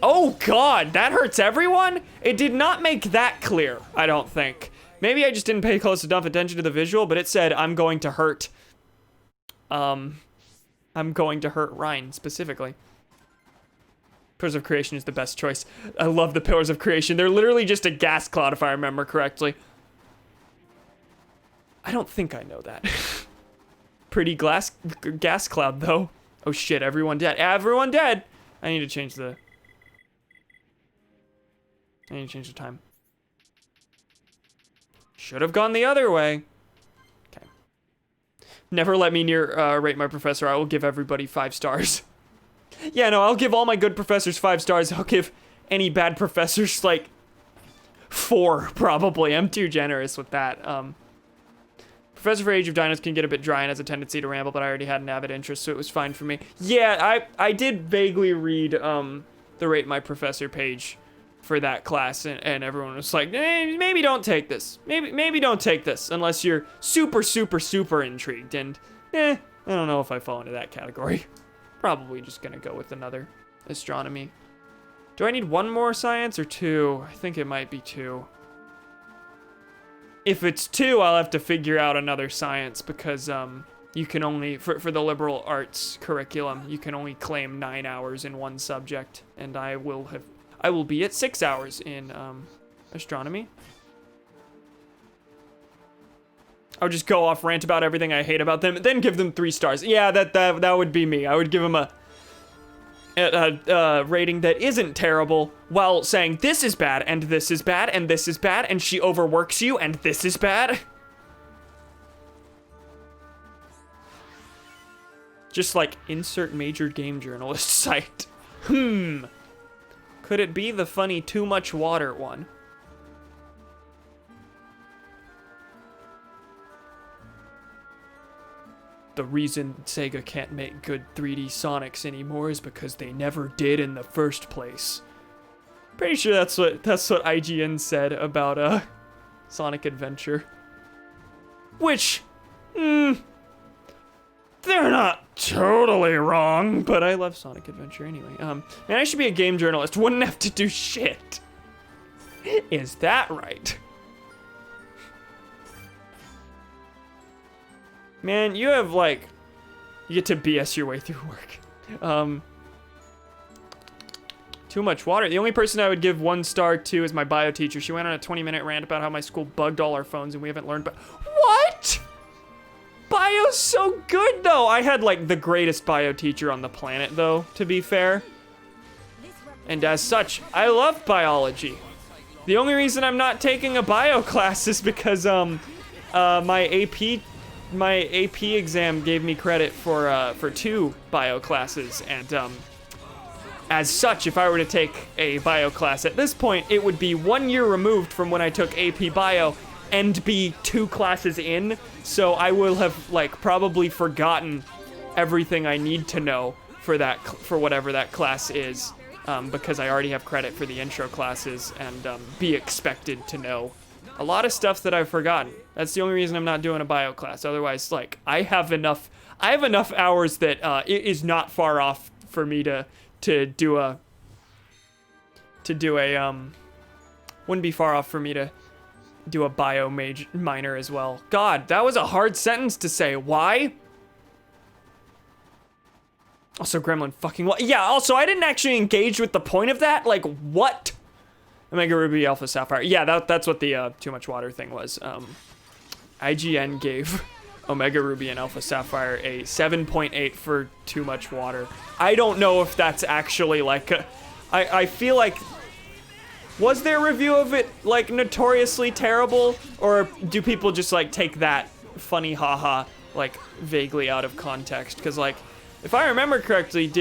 Oh god, that hurts everyone? It did not make that clear, I don't think. Maybe I just didn't pay close enough attention to the visual, but it said I'm going to hurt. I'm going to hurt Ryan specifically. Pillars of Creation is the best choice. I love the Pillars of Creation. They're literally just a gas cloud if I remember correctly. I don't think I know that. Pretty gas cloud though. Oh shit, everyone dead. Everyone dead! I need to change the time. Should have gone the other way. Okay. Never let me near rate my professor. I will give everybody 5 stars. Yeah, no, I'll give all my good professors 5 stars. I'll give any bad professors like 4 probably. I'm too generous with that. Professor for Age of Dinos can get a bit dry and has a tendency to ramble, but I already had an avid interest, so it was fine for me. Yeah, I did vaguely read the Rate My Professor page for that class, and everyone was like, maybe don't take this. Maybe don't take this unless you're super, super, super intrigued. And I don't know if I fall into that category. Probably just gonna go with another astronomy. Do I need 1 more science or 2? I think it might be 2. If it's 2, I'll have to figure out another science because you can only, for the liberal arts curriculum, you can only claim 9 hours in one subject, and I will be at 6 hours in astronomy. I would just go off, rant about everything I hate about them, then give them 3 stars. Yeah, that would be me. I would give them a rating that isn't terrible while saying this is bad and this is bad and this is bad and she overworks you and this is bad. Just like insert major game journalist site. Could it be the funny too much water one? The reason Sega can't make good 3D Sonics anymore is because they never did in the first place. Pretty sure that's what IGN said about Sonic Adventure. Which, they're not totally wrong, but I love Sonic Adventure anyway. Man, I should be a game journalist. Wouldn't have to do shit. Is that right? Man, you have like, you get to BS your way through work. Too much water. The only person I would give 1 star to is my bio teacher. She went on a 20-minute rant about how my school bugged all our phones and we haven't learned, but what? Bio's so good though. I had like the greatest bio teacher on the planet though, to be fair. And as such, I love biology. The only reason I'm not taking a bio class is because my AP exam gave me credit for 2 bio classes, and as such, if I were to take a bio class at this point, it would be 1 year removed from when I took AP Bio and be 2 classes in. So I will have like probably forgotten everything I need to know for for whatever that class is, because I already have credit for the intro classes and be expected to know a lot of stuff that I've forgotten. That's the only reason I'm not doing a bio class. Otherwise, like I have enough hours that it is not far off for me to do a wouldn't be far off for me to do a bio minor as well. God, that was a hard sentence to say. Why? Also, Gremlin fucking what? Yeah, also, I didn't actually engage with the point of that. Like, what? Omega Ruby Alpha Sapphire. Yeah, that's what the too much water thing was. IGN gave Omega Ruby and Alpha Sapphire a 7.8 for too much water. I don't know if that's actually like I feel like, was their review of it like notoriously terrible, or do people just like take that funny haha like vaguely out of context? Because like, if I remember correctly,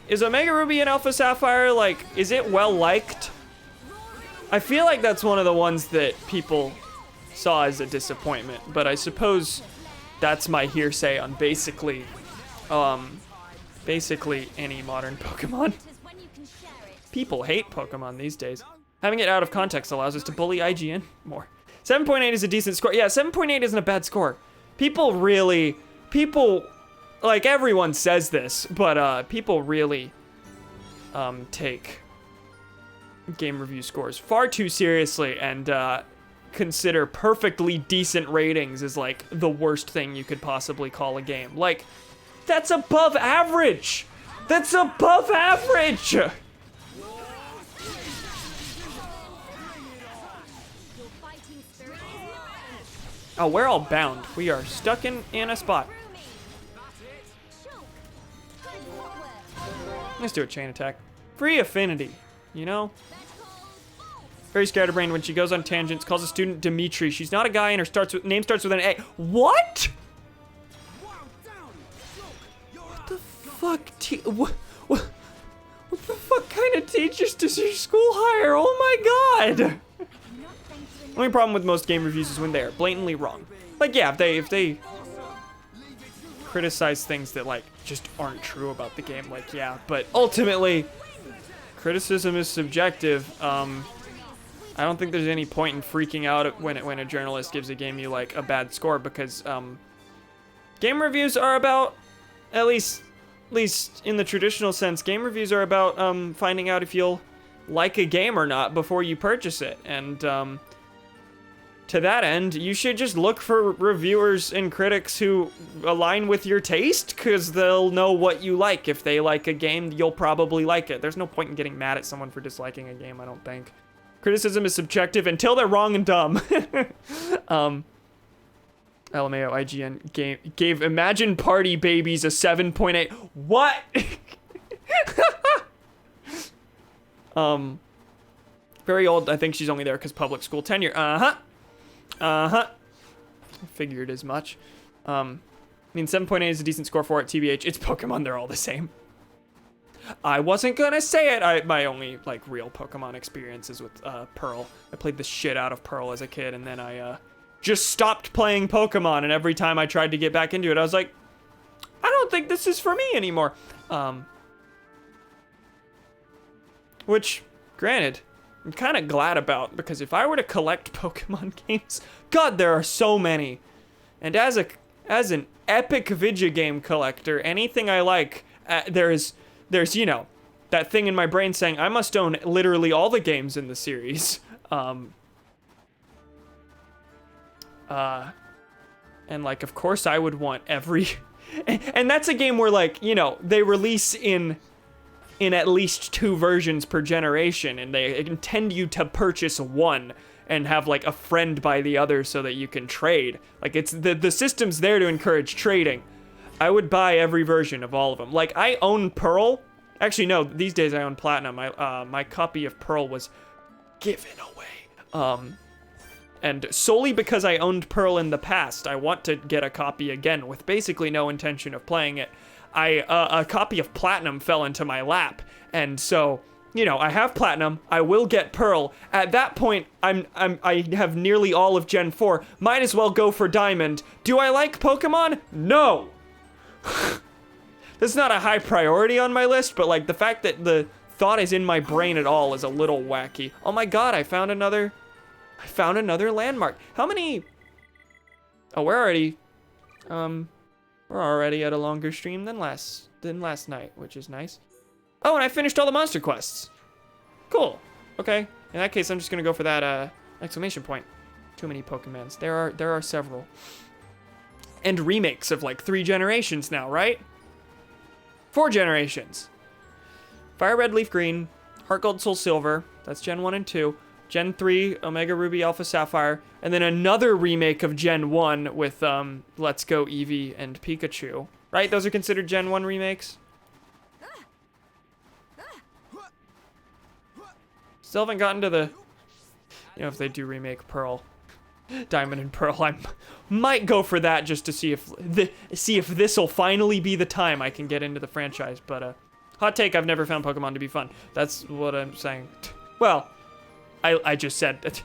is Omega Ruby and Alpha Sapphire like, is it well liked? I feel like that's one of the ones that people saw as a disappointment, but I suppose that's my hearsay on basically any modern Pokemon. People hate Pokemon these days. Having it out of context allows us to bully IGN more. 7.8 is a decent score. Yeah, 7.8 isn't a bad score. People, like everyone says this, but people really take game review scores far too seriously and consider perfectly decent ratings as like the worst thing you could possibly call a game. Like, that's above average. That's above average. Oh, we're all bound. We are stuck in a spot. Let's do a chain attack. Free affinity, you know? Very scatterbrained when she goes on tangents, calls a student Dimitri. She's not a guy and her name starts with an A. What? What the fuck? What the fuck kind of teachers does your school hire? Oh my god! Only problem with most game reviews is when they are blatantly wrong. Like, yeah, if they criticize things that like just aren't true about the game, like, yeah, but ultimately criticism is subjective. I don't think there's any point in freaking out when a journalist gives a game you like a bad score, because game reviews are about, at least in the traditional sense, game reviews are about finding out if you'll like a game or not before you purchase it. And to that end, you should just look for reviewers and critics who align with your taste, because they'll know what you like. If they like a game, you'll probably like it. There's no point in getting mad at someone for disliking a game, I don't think. Criticism is subjective until they're wrong and dumb. LMAO IGN gave Imagine Party Babies a 7.8. What? Very old. I think she's only there because public school tenure. Figured as much. I mean, 7.8 is a decent score for it. TBH, it's Pokemon. They're all the same. I wasn't gonna say it. My only like real Pokemon experience is with Pearl. I played the shit out of Pearl as a kid, and then I just stopped playing Pokemon. And every time I tried to get back into it, I was like, I don't think this is for me anymore. Which, granted, I'm kind of glad about, because if I were to collect Pokemon games, God, there are so many. And as an epic video game collector, anything I like, there's, you know, that thing in my brain saying I must own literally all the games in the series. And like, of course I would want every, and that's a game where, like, you know, they release in at least 2 versions per generation, and they intend you to purchase one and have like a friend buy the other so that you can trade. Like, it's the system's there to encourage trading. I would buy every version of all of them. Like, I own Pearl. Actually, no, these days I own Platinum. My copy of Pearl was given away. And solely because I owned Pearl in the past, I want to get a copy again with basically no intention of playing it. A copy of Platinum fell into my lap, And so, you know, I have Platinum, I will get Pearl. At that point, I have nearly all of Gen 4. Might as well go for Diamond. Do I like Pokemon? No! This is not a high priority on my list, but like the fact that the thought is in my brain at all is a little wacky. Oh my god, I found another landmark. How many? Oh, we're already at a longer stream than last night, which is nice. Oh, and I finished all the monster quests. Cool. Okay. In that case, I'm just gonna go for that exclamation point. Too many Pokemons. There are several. And remakes of like 3 generations now, right? 4 generations. Fire Red, Leaf Green, Heart Gold, Soul Silver. That's Gen 1 and 2. Gen 3, Omega Ruby, Alpha Sapphire. And then another remake of Gen 1 with Let's Go Eevee and Pikachu. Right? Those are considered Gen 1 remakes? Still haven't gotten to the... You know, if they do remake Pearl. Diamond and Pearl, I might go for that just to see if this will finally be the time I can get into the franchise. But hot take, I've never found Pokemon to be fun. That's what I'm saying. Well, I just said that.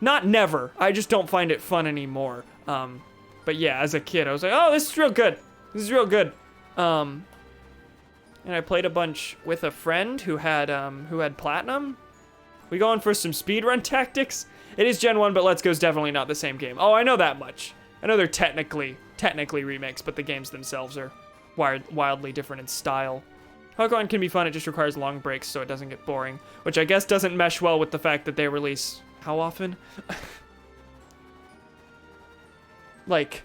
Not never. I just don't find it fun anymore. But yeah, as a kid, I was like, oh, this is real good. This is real good. And I played a bunch with a friend who had Platinum. We going for some speedrun tactics? It is Gen 1, but Let's Go's definitely not the same game. Oh, I know that much. I know they're technically remakes, but the games themselves are wildly different in style. Pokemon can be fun, it just requires long breaks so it doesn't get boring, which I guess doesn't mesh well with the fact that they release how often? Like,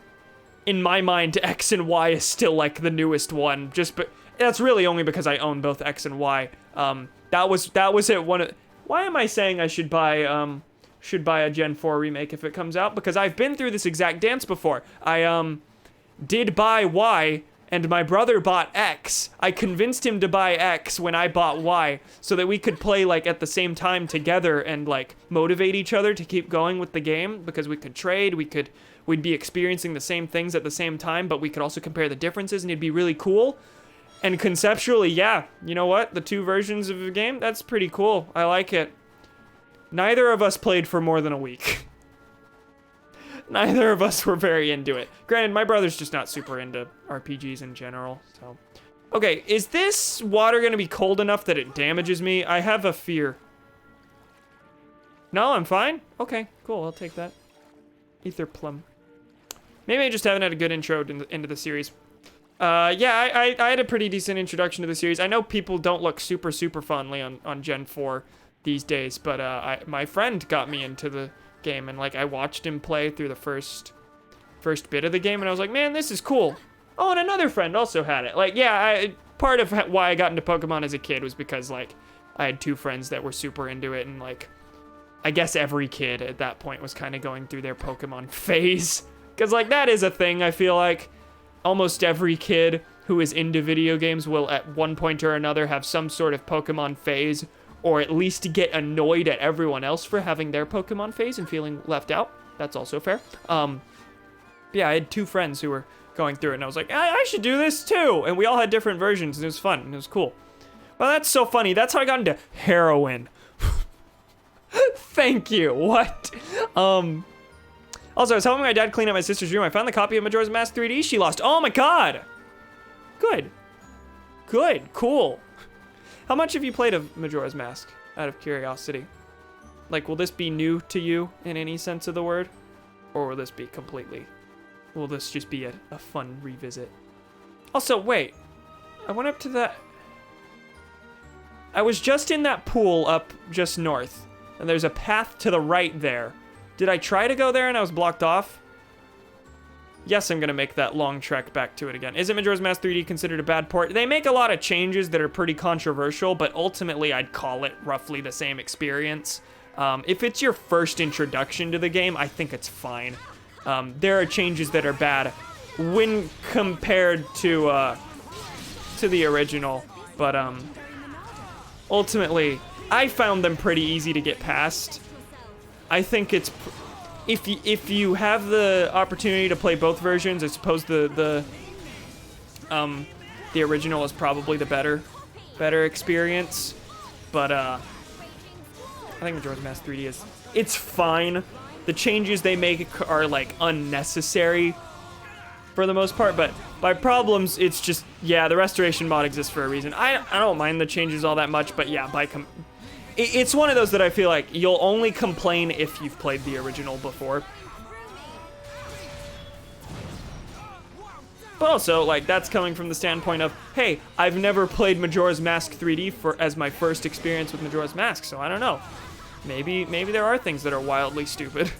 in my mind, X and Y is still like the newest one, but that's really only because I own both X and Y. That was it. Why am I saying I should buy a Gen 4 remake if it comes out? Because I've been through this exact dance before. I did buy Y, and my brother bought X. I convinced him to buy X when I bought Y, so that we could play like at the same time together and like motivate each other to keep going with the game, because we could trade, we'd be experiencing the same things at the same time, but we could also compare the differences, and it'd be really cool. And conceptually, yeah, you know what? The 2 versions of the game, that's pretty cool. I like it. Neither of us played for more than a week. Neither of us were very into it. Granted, my brother's just not super into RPGs in general, so. Okay, is this water gonna be cold enough that it damages me? I have a fear. No, I'm fine? Okay, cool, I'll take that. Ether Plum. Maybe I just haven't had a good intro into the series. Yeah, I had a pretty decent introduction to the series. I know people don't look super fondly on Gen 4 these days, but my friend got me into the game, and like I watched him play through the first bit of the game, and I was like, man, this is cool. Oh, and another friend also had it. Like, yeah, part of why I got into Pokemon as a kid was because like I had 2 friends that were super into it, and like I guess every kid at that point was kind of going through their Pokemon phase, because like that is a thing. I feel like almost every kid who is into video games will at one point or another have some sort of Pokemon phase, or at least get annoyed at everyone else for having their Pokemon phase and feeling left out. That's also fair. Yeah, I had 2 friends who were going through it, and I was like, I should do this too. And we all had different versions, and it was fun, and it was cool. Well, that's so funny. That's how I got into heroin. Thank you. What? Also, I was helping my dad clean up my sister's room. I found the copy of Majora's Mask 3D she lost. Oh my god! Good. Good. Cool. How much have you played of Majora's Mask, out of curiosity? Like, will this be new to you in any sense of the word? Or will this be will this just be a fun revisit? Also, wait. I went up to that... I was just in that pool up just north, and there's a path to the right there. Did I try to go there and I was blocked off? Yes, I'm gonna make that long trek back to it again. Isn't Majora's Mask 3D considered a bad port? They make a lot of changes that are pretty controversial, but ultimately I'd call it roughly the same experience. If it's your first introduction to the game, I think it's fine. There are changes that are bad when compared to the original, but ultimately, I found them pretty easy to get past. I think it's if you have the opportunity to play both versions, I suppose the original is probably the better better experience. But I think Majora's Mask 3D is, it's fine. The changes they make are like unnecessary for the most part, but by problems, it's just, yeah, the restoration mod exists for a reason. I don't mind the changes all that much, but yeah, it's one of those that I feel like you'll only complain if you've played the original before. But also, like, that's coming from the standpoint of, hey, I've never played Majora's Mask 3D as my first experience with Majora's Mask, so I don't know. Maybe there are things that are wildly stupid.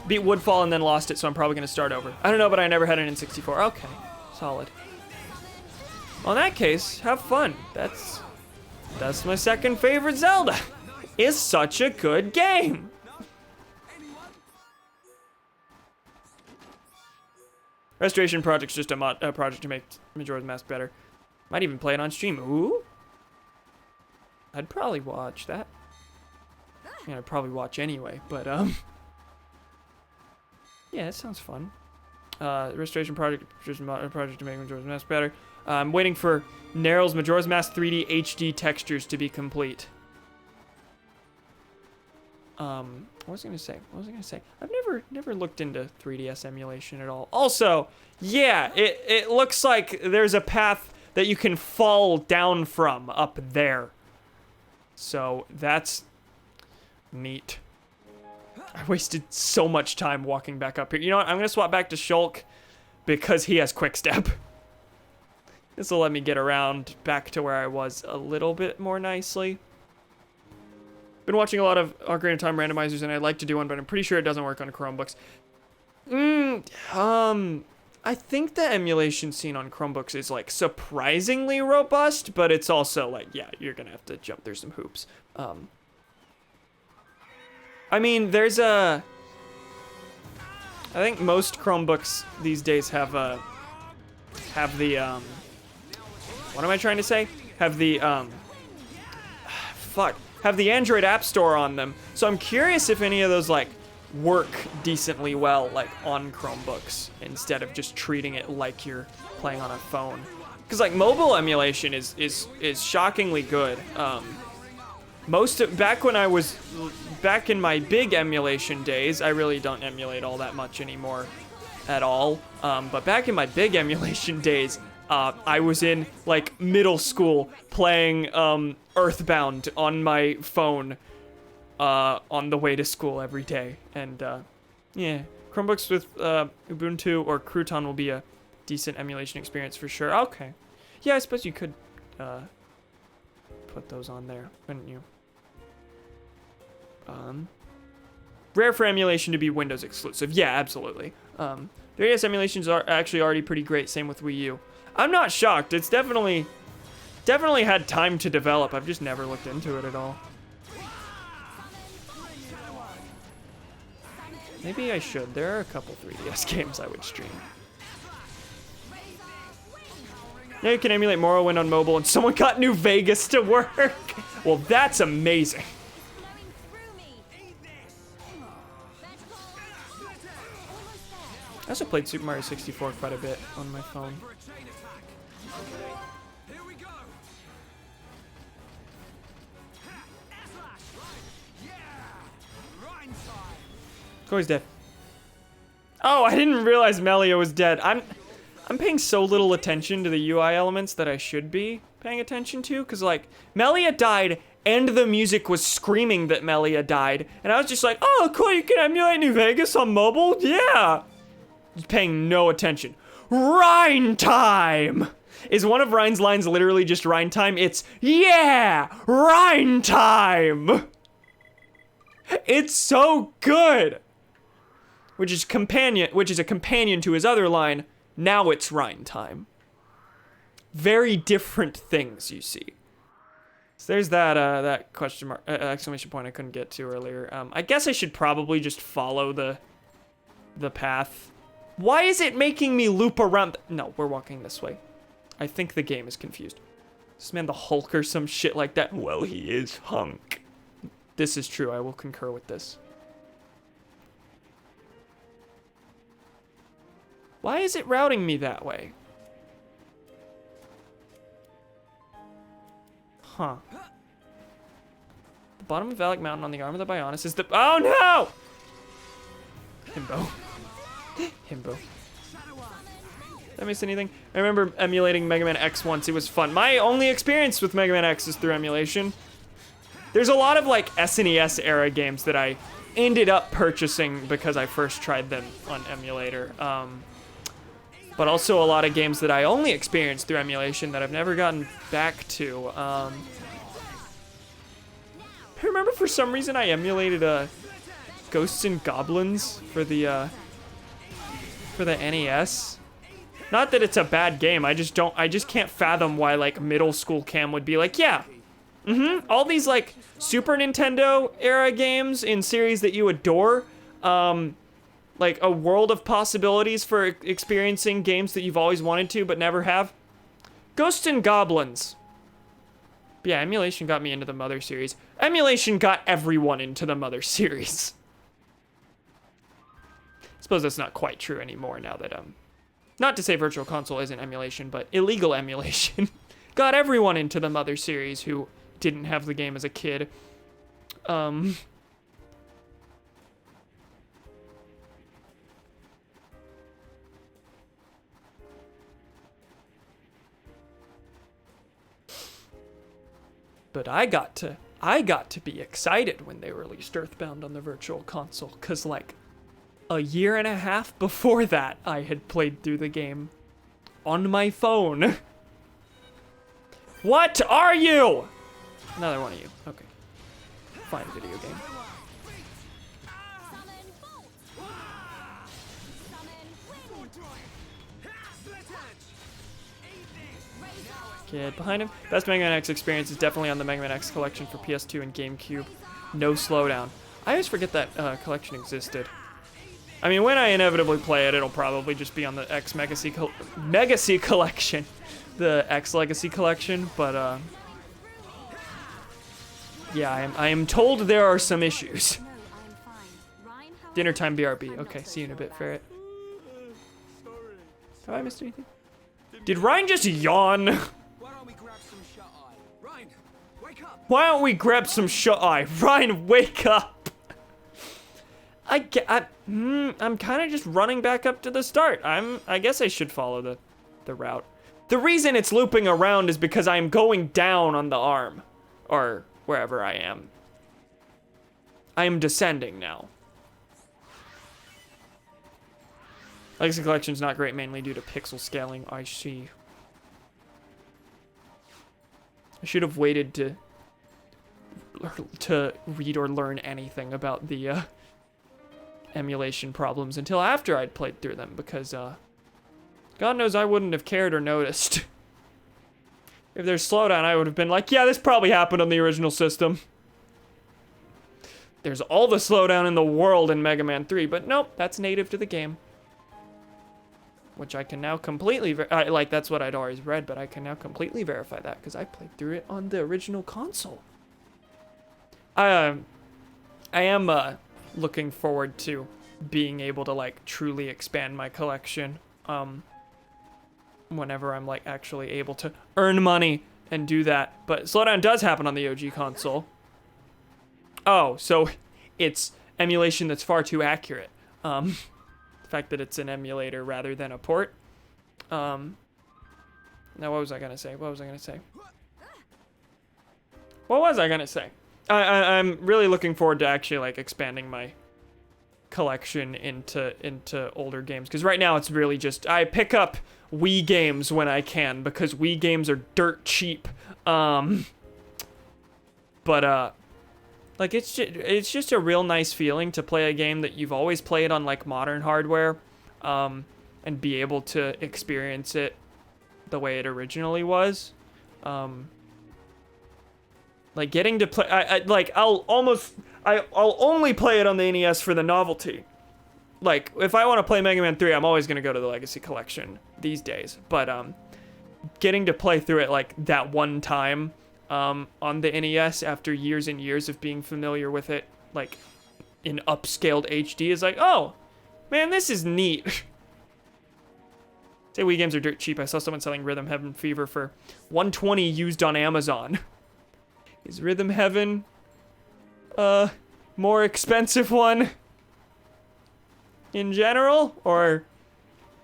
Beat Woodfall and then lost it, so I'm probably gonna start over. I don't know, but I never had an N64. Okay, solid. Well, in that case, have fun. That's my second favorite Zelda. It's such a good game. Restoration Project's just a project to make Majora's Mask better. Might even play it on stream. Ooh. I'd probably watch that. I mean, I'd probably watch anyway, but yeah, it sounds fun. Restoration project to make Majora's Mask better. I'm waiting for Neryl's Majora's Mask 3D HD textures to be complete. What was I gonna say? I've never looked into 3DS emulation at all. Also, yeah, it looks like there's a path that you can fall down from up there. So that's neat. I wasted so much time walking back up here. You know what? I'm gonna swap back to Shulk because he has quick step. This will let me get around back to where I was a little bit more nicely. Been watching a lot of Ocarina of Time randomizers, and I'd like to do one, but I'm pretty sure it doesn't work on Chromebooks. I think the emulation scene on Chromebooks is like surprisingly robust, but it's also like, yeah, you're gonna have to jump through some hoops. I mean, I think most Chromebooks these days have the, what am I trying to say? Have the Android App Store on them. So I'm curious if any of those like work decently well like on Chromebooks instead of just treating it like you're playing on a phone. Because like mobile emulation is shockingly good. Back in my big emulation days, I really don't emulate all that much anymore at all. But back in my big emulation days, I was in like middle school playing Earthbound on my phone on the way to school every day. And yeah, Chromebooks with Ubuntu or Crouton will be a decent emulation experience for sure. Okay. Yeah, I suppose you could put those on there, couldn't you? Rare for emulation to be Windows exclusive. Yeah, absolutely. The 3DS emulations are actually already pretty great. Same with Wii U. I'm not shocked. It's definitely had time to develop. I've just never looked into it at all. Maybe I should. There are a couple 3DS games I would stream. Now you can emulate Morrowind on mobile, and someone got New Vegas to work. Well, that's amazing. I also played Super Mario 64 quite a bit on my phone. Corey's dead. Oh, I didn't realize Melia was dead. I'm paying so little attention to the UI elements that I should be paying attention to, because like Melia died and the music was screaming that Melia died, and I was just like, oh cool, you can emulate New Vegas on mobile? Yeah. Paying no attention. Rhine time! Is one of Rhine's lines literally just Rhine time? It's, yeah, Rhine time! It's so good! Which is a companion to his other line, now it's Rhine time. Very different things, you see. So there's that question mark, exclamation point I couldn't get to earlier. I guess I should probably just follow the path. Why is it making me loop around? No, we're walking this way. I think the game is confused. Is this man the Hulk or some shit like that? Well, he is hunk. This is true. I will concur with this. Why is it routing me that way? Huh. The bottom of Valak Mountain on the arm of the Bionis is the... Oh no! Himbo. Himbo. Did I miss anything? I remember emulating Mega Man X once. It was fun. My only experience with Mega Man X is through emulation. There's a lot of like SNES era games that I ended up purchasing because I first tried them on emulator. But also a lot of games that I only experienced through emulation that I've never gotten back to. I remember for some reason I emulated Ghosts and Goblins for the NES. Not that it's a bad game, I just can't fathom why like middle school Cam would be like, yeah, all these like Super Nintendo era games in series that you adore, like a world of possibilities for experiencing games that you've always wanted to but never have. Ghosts and Goblins. But yeah, emulation got me into the Mother series. Emulation got everyone into the Mother series. I suppose that's not quite true anymore now that not to say Virtual Console isn't emulation, but illegal emulation got everyone into the Mother series who didn't have the game as a kid. But I got to be excited when they released Earthbound on the Virtual Console, 'cause like a year and a half before that, I had played through the game on my phone. What are you? Another one of you. Okay. Fine video game. Kid behind him. Best Mega Man X experience is definitely on the Mega Man X collection for PS2 and GameCube. No slowdown. I always forget that collection existed. I mean, when I inevitably play it, it'll probably just be on the X Legacy collection, the X Legacy collection. But yeah, I am told there are some issues. Dinner time, BRB. Okay, see you in a bit, Ferret. Have I missed anything? Did Ryan just yawn? Why don't we grab some shut-eye? Ryan, wake up! Why don't we grab some shut-eye? Ryan, wake up! I'm kind of just running back up to the start. I guess I should follow the route. The reason it's looping around is because I'm going down on the arm, or wherever I am. I am descending now. Legacy Collection's not great, mainly due to pixel scaling. I see. I should have waited to read or learn anything about the emulation problems until after I'd played through them, because God knows I wouldn't have cared or noticed. If there's slowdown, I would have been like, yeah, this probably happened on the original system. There's all the slowdown in the world in Mega Man 3, but nope, that's native to the game. Which I can now completely, like that's what I'd always read, but I can now completely verify that because I played through it on the original console. I am looking forward to being able to like truly expand my collection whenever I'm like actually able to earn money and do that. But slowdown does happen on the OG console. Oh, so it's emulation that's far too accurate. The fact that it's an emulator rather than a port. Now what was I gonna say? I'm really looking forward to actually like expanding my collection into older games, because right now it's really just I pick up Wii games when I can because Wii games are dirt cheap. Like it's just a real nice feeling to play a game that you've always played on like modern hardware, and be able to experience it the way it originally was. Like getting to play, I'll only play it on the NES for the novelty. Like if I want to play Mega Man 3, I'm always gonna go to the Legacy Collection these days. But getting to play through it like that one time on the NES after years and years of being familiar with it, like in upscaled HD, is like, oh man, this is neat. Say Wii games are dirt cheap. I saw someone selling Rhythm Heaven Fever for 120 used on Amazon. Is Rhythm Heaven a more expensive one in general, or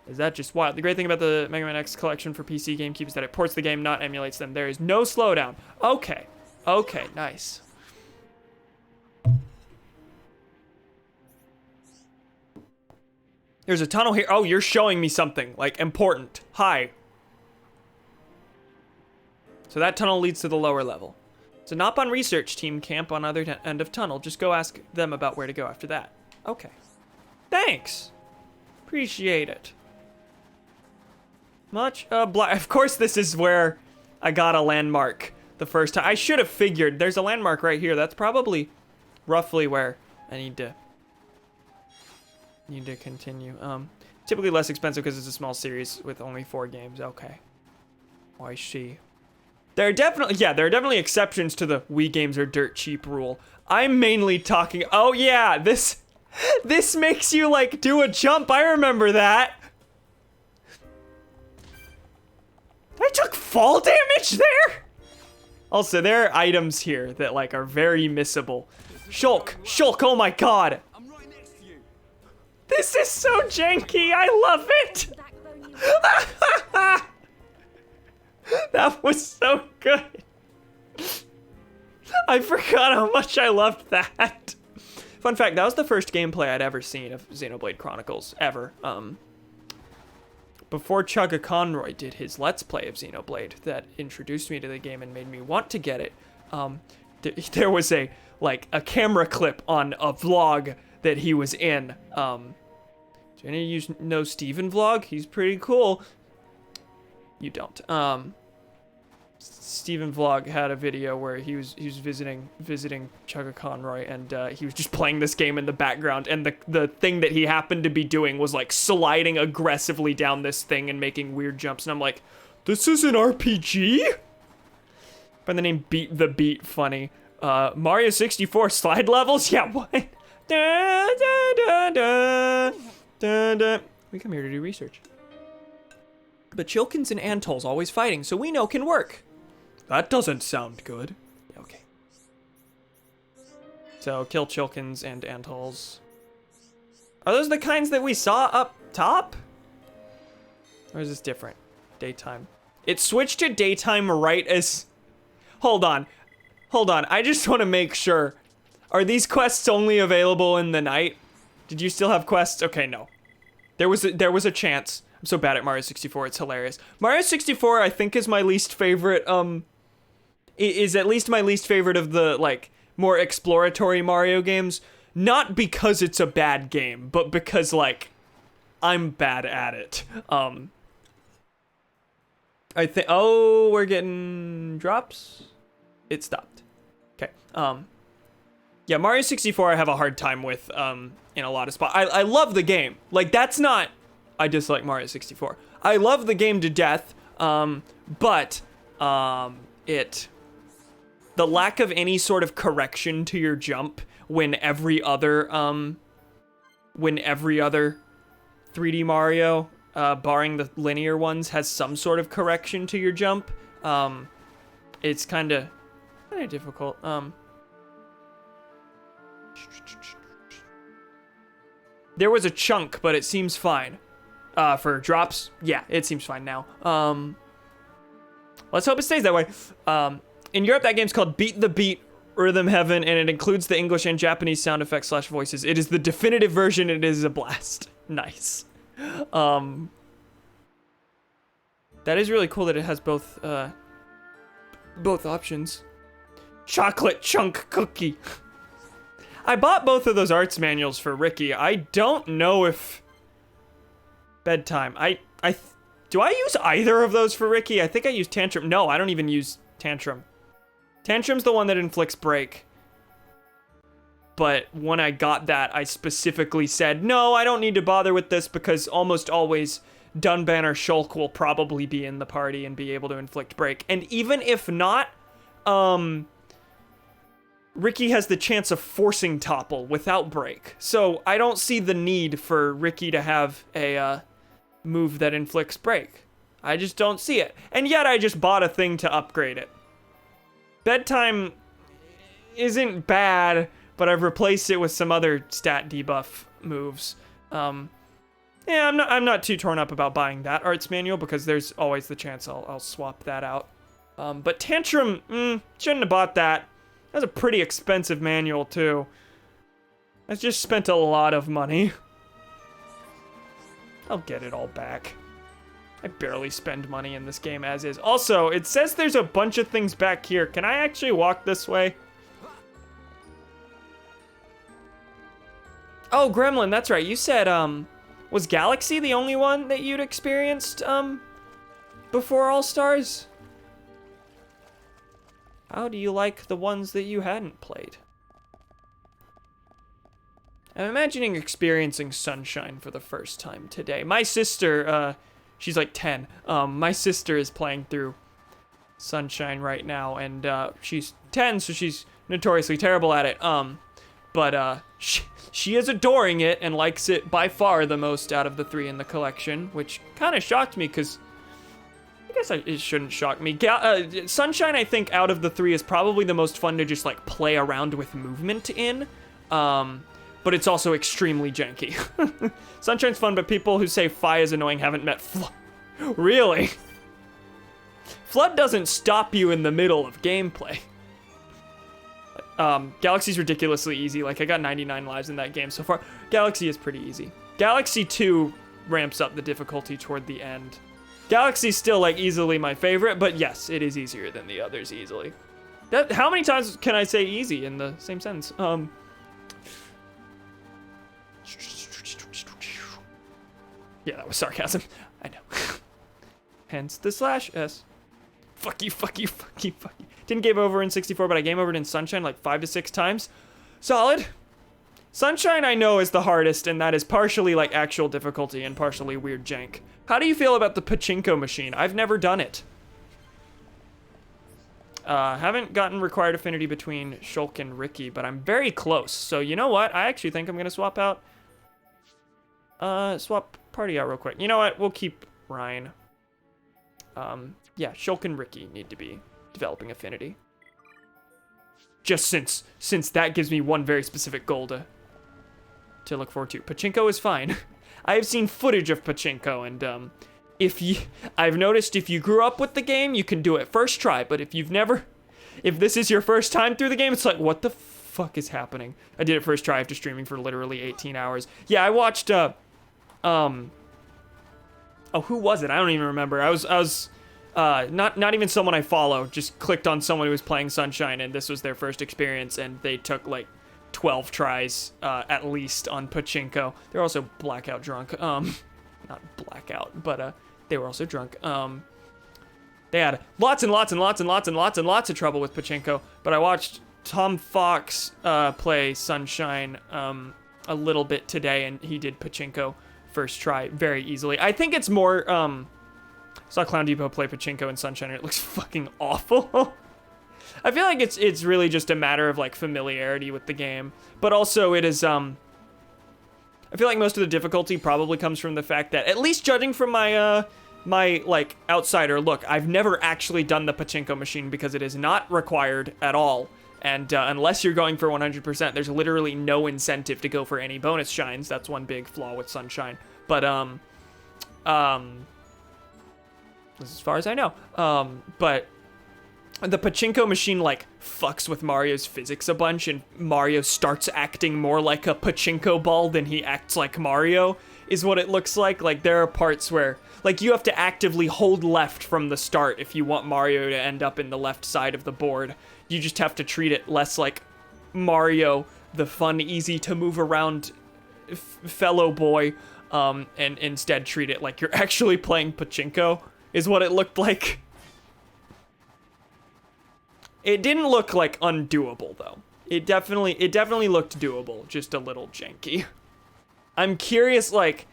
is that just wild? The great thing about the Mega Man X collection for PC, GameCube is that it ports the game, not emulates them. There is no slowdown. Okay. Okay, nice. There's a tunnel here. Oh, you're showing me something, like, important. Hi. So that tunnel leads to the lower level. So Nopon research team camp on other end of tunnel. Just go ask them about where to go after that. Okay. Thanks. Appreciate it. Much of course this is where I got a landmark the first time. I should have figured. There's a landmark right here. That's probably roughly where I need to continue. Typically less expensive because it's a small series with only 4 games. Okay. Oh, I see. There are definitely exceptions to the Wii games are dirt cheap rule. I'm mainly talking, oh yeah, this makes you like do a jump. I remember that. I took fall damage there? Also, there are items here that like are very missable. Shulk, oh my god. I'm right next to you. This is so janky, I love it. That was so good. I forgot how much I loved that. Fun fact, that was the first gameplay I'd ever seen of Xenoblade Chronicles, ever. Before Chugga Conroy did his Let's Play of Xenoblade that introduced me to the game and made me want to get it, there was a camera clip on a vlog that he was in. Do any of you know Steven Vlog? He's pretty cool. You don't. Steven Vlog had a video where he was visiting Chugga Conroy, and he was just playing this game in the background, and the thing that he happened to be doing was like sliding aggressively down this thing and making weird jumps, and I'm like, this is an RPG? By the name Beat the Beat funny. Mario 64 slide levels? Yeah, what? Da, da, da, da, da, da. We come here to do research. But Chilkins and Antol's always fighting, so we know can work. That doesn't sound good. Okay. So, kill Chilkins and Antol's. Are those the kinds that we saw up top? Or is this different? Daytime. It switched to daytime right as... Hold on. I just want to make sure. Are these quests only available in the night? Did you still have quests? Okay, no. There was a chance. I'm so bad at Mario 64, it's hilarious. Mario 64, I think, is my least favorite, is at least my least favorite of the, like, more exploratory Mario games. Not because it's a bad game, but because, like, I'm bad at it. I think, oh, we're getting drops? It stopped. Okay, yeah, Mario 64 I have a hard time with, in a lot of spots. I love the game. Like, that's not... I dislike Mario 64. I love the game to death, but the lack of any sort of correction to your jump when every other 3D Mario, barring the linear ones, has some sort of correction to your jump, it's kind of difficult. There was a chunk, but it seems fine. For drops, yeah, it seems fine now. Let's hope it stays that way. In Europe, that game's called Beat the Beat Rhythm Heaven, and it includes the English and Japanese sound effects / voices. It is the definitive version, and it is a blast. Nice. That is really cool that it has both options. Chocolate chunk cookie. I bought both of those arts manuals for Ricky. I don't know if... Bedtime. Do I use either of those for Ricky? I think I use Tantrum. No, I don't even use Tantrum. Tantrum's the one that inflicts break. But when I got that, I specifically said, no, I don't need to bother with this because almost always Dunban or Shulk will probably be in the party and be able to inflict break. And even if not, Ricky has the chance of forcing topple without break. So I don't see the need for Ricky to have a move that inflicts break. I just don't see it. And yet I just bought a thing to upgrade it. Bedtime isn't bad, but I've replaced it with some other stat debuff moves. Yeah, I'm not too torn up about buying that arts manual because there's always the chance I'll swap that out. But Tantrum, shouldn't have bought that. That's a pretty expensive manual too. I just spent a lot of money. I'll get it all back. I barely spend money in this game as is. Also, it says there's a bunch of things back here. Can I actually walk this way? Oh, Gremlin, that's right. You said, was Galaxy the only one that you'd experienced, before All-Stars? How do you like the ones that you hadn't played? I'm imagining experiencing Sunshine for the first time today. My sister, she's like 10. My sister is playing through Sunshine right now, and she's 10, so she's notoriously terrible at it. But she is adoring it and likes it by far the most out of the 3 in the collection, which kind of shocked me because I guess it shouldn't shock me. Sunshine, I think, out of the 3 is probably the most fun to just like play around with movement in. But it's also extremely janky. Sunshine's fun, but people who say Fi is annoying haven't met Flood. Really? Flood doesn't stop you in the middle of gameplay. Galaxy's ridiculously easy. Like, I got 99 lives in that game so far. Galaxy is pretty easy. Galaxy 2 ramps up the difficulty toward the end. Galaxy's still, like, easily my favorite, but yes, it is easier than the others easily. How many times can I say easy in the same sentence? Yeah, that was sarcasm. I know. Hence the /S. Fuck you, fuck you, fuck you, fuck you. Didn't game over in 64, but I game overed in Sunshine like 5 to 6 times. Solid. Sunshine I know is the hardest, and that is partially like actual difficulty and partially weird jank. How do you feel about the pachinko machine? I've never done it. Haven't gotten required affinity between Shulk and Ricky, but I'm very close. So you know what? I actually think I'm gonna swap out. Swap party out real quick. You know what? We'll keep Ryan. Yeah, Shulk and Ricky need to be developing affinity. Just since that gives me one very specific goal to look forward to. Pachinko is fine. I have seen footage of Pachinko, and I've noticed if you grew up with the game, you can do it first try, but if this is your first time through the game, it's like, what the fuck is happening? I did it first try after streaming for literally 18 hours. Yeah, I watched, oh, who was it? I don't even remember. I was not even someone I follow, just clicked on someone who was playing Sunshine, and this was their first experience, and they took, like, 12 tries, at least, on Pachinko. They're also blackout drunk. Not blackout, but, they were also drunk. They had lots and lots and lots and lots and lots and lots of trouble with Pachinko, but I watched Tom Fox, play Sunshine, a little bit today, and he did Pachinko first try very easily. I think it's more, saw Clown Depot play Pachinko in Sunshine, and it looks fucking awful. I feel like it's really just a matter of, like, familiarity with the game, but also it is, I feel like most of the difficulty probably comes from the fact that, at least judging from my, like, outsider look, I've never actually done the Pachinko machine because it is not required at all, and unless you're going for 100%, there's literally no incentive to go for any bonus shines. That's one big flaw with Sunshine, but, as far as I know, but the Pachinko machine, like, fucks with Mario's physics a bunch, and Mario starts acting more like a Pachinko ball than he acts like Mario, is what it looks like. Like, there are parts where, like, you have to actively hold left from the start if you want Mario to end up in the left side of the board. You just have to treat it less like Mario, the fun, easy to move around fellow boy, and instead treat it like you're actually playing Pachinko, is what it looked like. It didn't look, like, undoable, though. It definitely looked doable, just a little janky. I'm curious, like,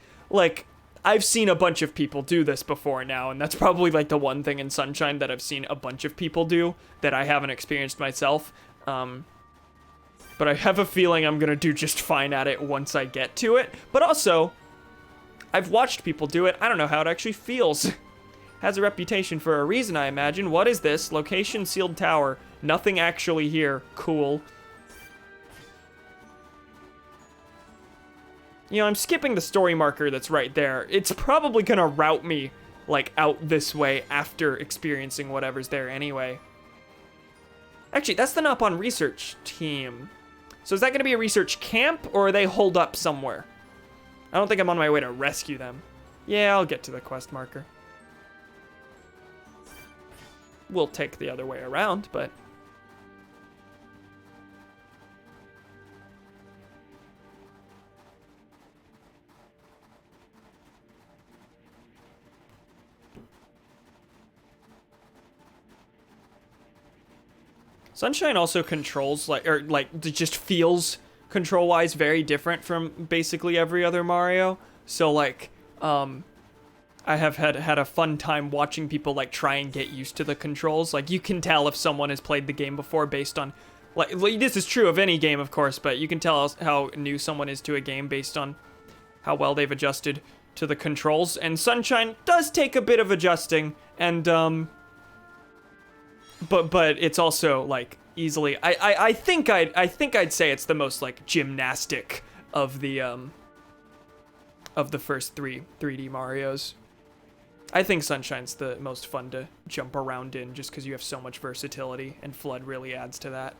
I've seen a bunch of people do this before now, and that's probably, like, the one thing in Sunshine that I've seen a bunch of people do that I haven't experienced myself. But I have a feeling I'm gonna do just fine at it once I get to it. But also, I've watched people do it. I don't know how it actually feels. Has a reputation for a reason, I imagine. What is this? Location sealed tower. Nothing actually here. Cool. You know, I'm skipping the story marker that's right there. It's probably gonna route me, like, out this way after experiencing whatever's there anyway. Actually, that's the Nopon research team. So is that gonna be a research camp, or are they holed up somewhere? I don't think I'm on my way to rescue them. Yeah, I'll get to the quest marker. We'll take the other way around, but... Sunshine also controls, just feels control-wise very different from basically every other Mario. So, like, I have had a fun time watching people, like, try and get used to the controls. Like, you can tell if someone has played the game before based on, like this is true of any game, of course, but you can tell how new someone is to a game based on how well they've adjusted to the controls. And Sunshine does take a bit of adjusting, and, but it's also, like, easily, I think I'd say it's the most, like, gymnastic of the first three 3D Marios. I think Sunshine's the most fun to jump around in just because you have so much versatility, and Flood really adds to that.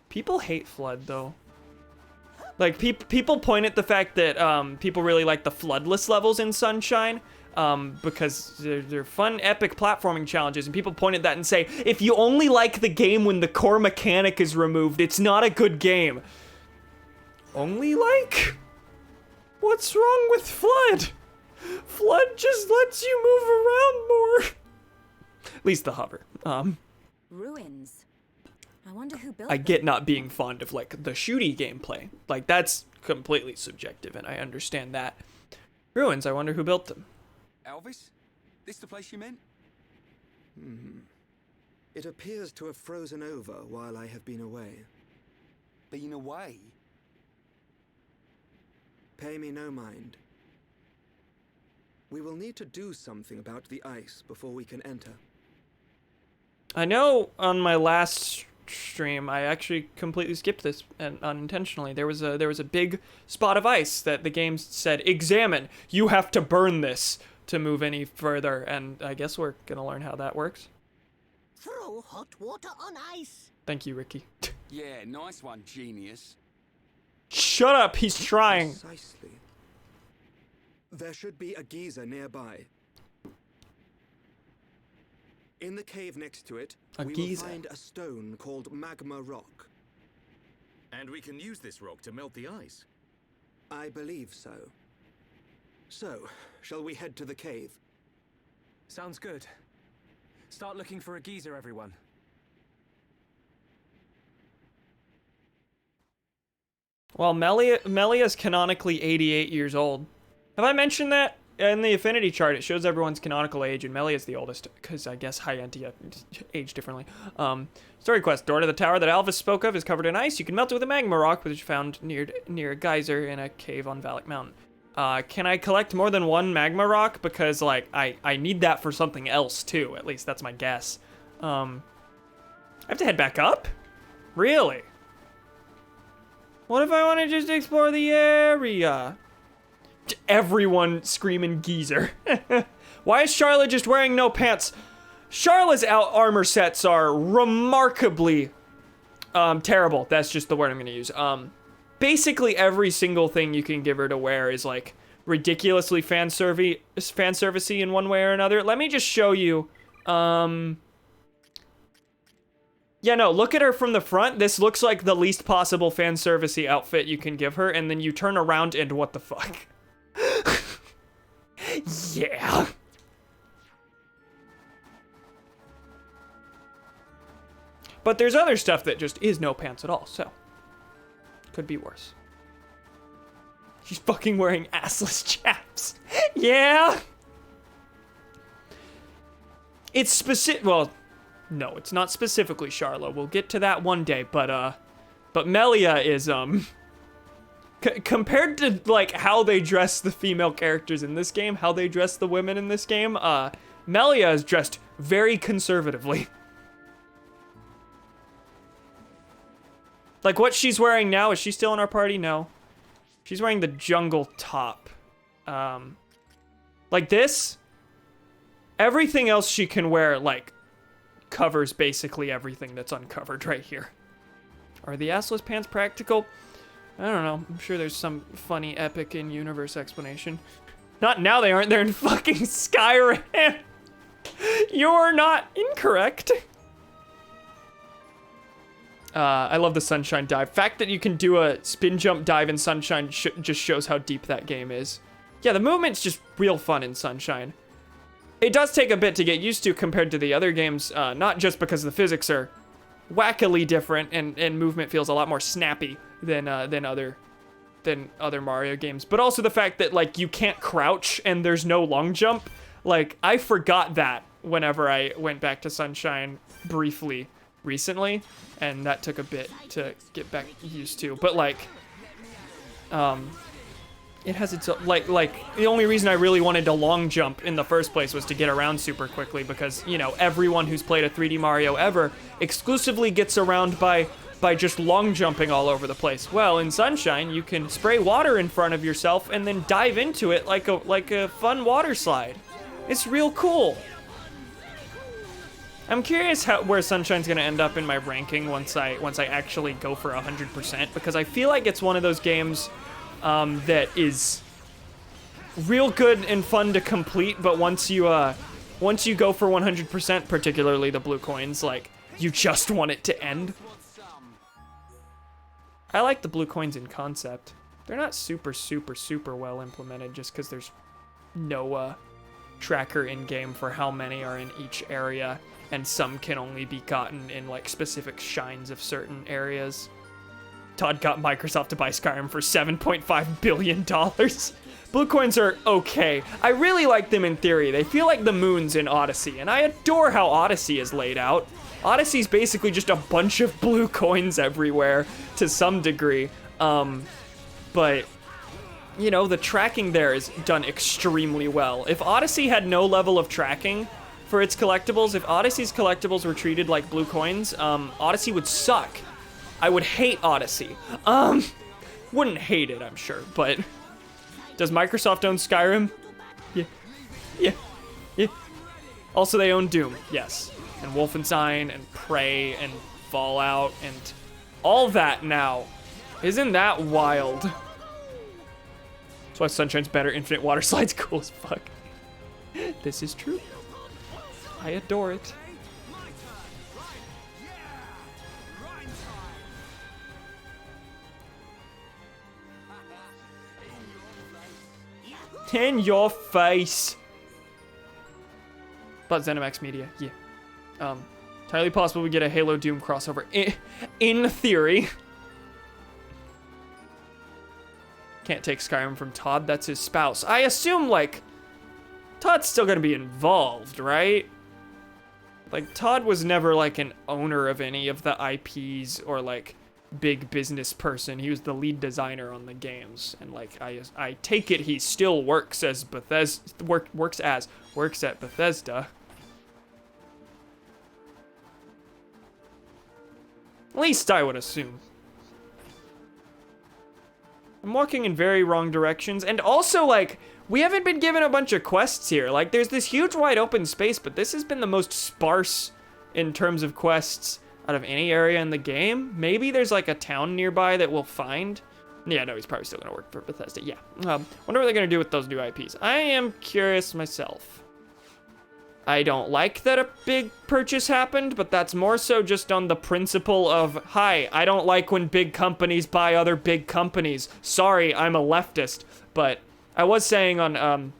People hate Flood, though. Like, people point at the fact that people really like the Floodless levels in Sunshine, because they're fun, epic platforming challenges, and people point at that and say, if you only like the game when the core mechanic is removed, it's not a good game. Only like? What's wrong with Flood? Flood just lets you move around more. At least the hover. Ruins. I wonder who built I get not being fond of, like, the shooty gameplay. Like, that's completely subjective, and I understand that. Ruins, I wonder who built them. Elvis? This the place you meant? It appears to have frozen over while I have been away. Been away? Pay me no mind. We will need to do something about the ice before we can enter. I know on my last stream, I actually completely skipped this and unintentionally. There was a big spot of ice that the game said, examine, you have to burn this to move any further, and I guess we're gonna learn how that works. Throw hot water on ice. Thank you, Ricky. Yeah, nice one, genius. Shut up, he's trying. Precisely. There should be a geyser nearby. In the cave next to it, we will find a stone called magma rock. And we can use this rock to melt the ice. I believe so. So, shall we head to the cave? Sounds good. Start looking for a geyser, everyone. Well, Melia's canonically 88 years old. Have I mentioned that? In the affinity chart, it shows everyone's canonical age, and Melia's the oldest, because I guess Hyantia age differently. Story quest. Door to the tower that Alvis spoke of is covered in ice. You can melt it with a magma rock, which is found near a geyser in a cave on Valak Mountain. Can I collect more than one magma rock? Because, like, I need that for something else, too. At least that's my guess. I have to head back up? Really? What if I want to just explore the area? Everyone screaming geyser. Why is Charlotte just wearing no pants? Charlotte's armor sets are remarkably terrible. That's just the word I'm gonna use. Basically every single thing you can give her to wear is like ridiculously fan servicey in one way or another. Let me just show you. Yeah, no, look at her from the front. This looks like the least possible fan servicey outfit you can give her, and then you turn around and what the fuck? Yeah. But there's other stuff that just is no pants at all, so could be worse. She's fucking wearing assless chaps. Yeah. It's specific. Well, no, it's not specifically Charlotte. We'll get to that one day, but Melia is compared to like how they dress the female characters in this game, how they dress the women in this game, Melia is dressed very conservatively. Like what she's wearing now, is she still in our party? No. She's wearing the jungle top. Like this, everything else she can wear, like, covers basically everything that's uncovered right here. Are the assless pants practical? I don't know. I'm sure there's some funny epic in-universe explanation. Not now they aren't. They're in fucking Skyrim. You're not incorrect. I love the Sunshine dive. Fact that you can do a spin jump dive in Sunshine just shows how deep that game is. Yeah, the movement's just real fun in Sunshine. It does take a bit to get used to compared to the other games, not just because the physics are wackily different and movement feels a lot more snappy than other Mario games, but also the fact that like you can't crouch and there's no long jump. Like I forgot that whenever I went back to Sunshine briefly recently, and that took a bit to get back used to. But like, it has its like the only reason I really wanted to long jump in the first place was to get around super quickly, because you know everyone who's played a 3D Mario ever exclusively gets around by just long jumping all over the place. Well, in Sunshine, you can spray water in front of yourself and then dive into it like a fun water slide. It's real cool. I'm curious where Sunshine's gonna end up in my ranking once I actually go for 100%, because I feel like it's one of those games that is real good and fun to complete, but once you go for 100%, particularly the blue coins, like you just want it to end. I like the blue coins in concept. They're not super well implemented just because there's no tracker in game for how many are in each area, and some can only be gotten in like specific shines of certain areas. Todd got Microsoft to buy Skyrim for $7.5 billion. Blue coins are okay. I really like them in theory. They feel like the moons in Odyssey, and I adore how Odyssey is laid out. Odyssey's basically just a bunch of blue coins everywhere to some degree. But, you know, the tracking there is done extremely well. If Odyssey had no level of tracking for its collectibles, if Odyssey's collectibles were treated like blue coins, Odyssey would suck. I would hate Odyssey. Wouldn't hate it, I'm sure, but does Microsoft own Skyrim? Yeah. Also, they own Doom, yes. And Wolfenstein, and Prey, and Fallout, and all that now. Isn't that wild? That's why Sunshine's better. Infinite water slide's cool as fuck. This is true. I adore it. In your face. But ZeniMax Media, yeah. Entirely possible we get a Halo Doom crossover. In theory. Can't take Skyrim from Todd, that's his spouse. I assume, like, Todd's still gonna be involved, right? Like, Todd was never, like, an owner of any of the IPs or, like, big business person. He was the lead designer on the games. And, like, I take it he still works as works at Bethesda. At least I would assume. I'm walking in very wrong directions, and also, like, we haven't been given a bunch of quests here. Like, there's this huge wide open space, but this has been the most sparse in terms of quests out of any area in the game. Maybe there's, like, a town nearby that we'll find. Yeah, no, he's probably still gonna work for Bethesda, yeah. Wonder what they're gonna do with those new IPs. I am curious myself. I don't like that a big purchase happened, but that's more so just on the principle of, hi, I don't like when big companies buy other big companies. Sorry, I'm a leftist. But I was saying on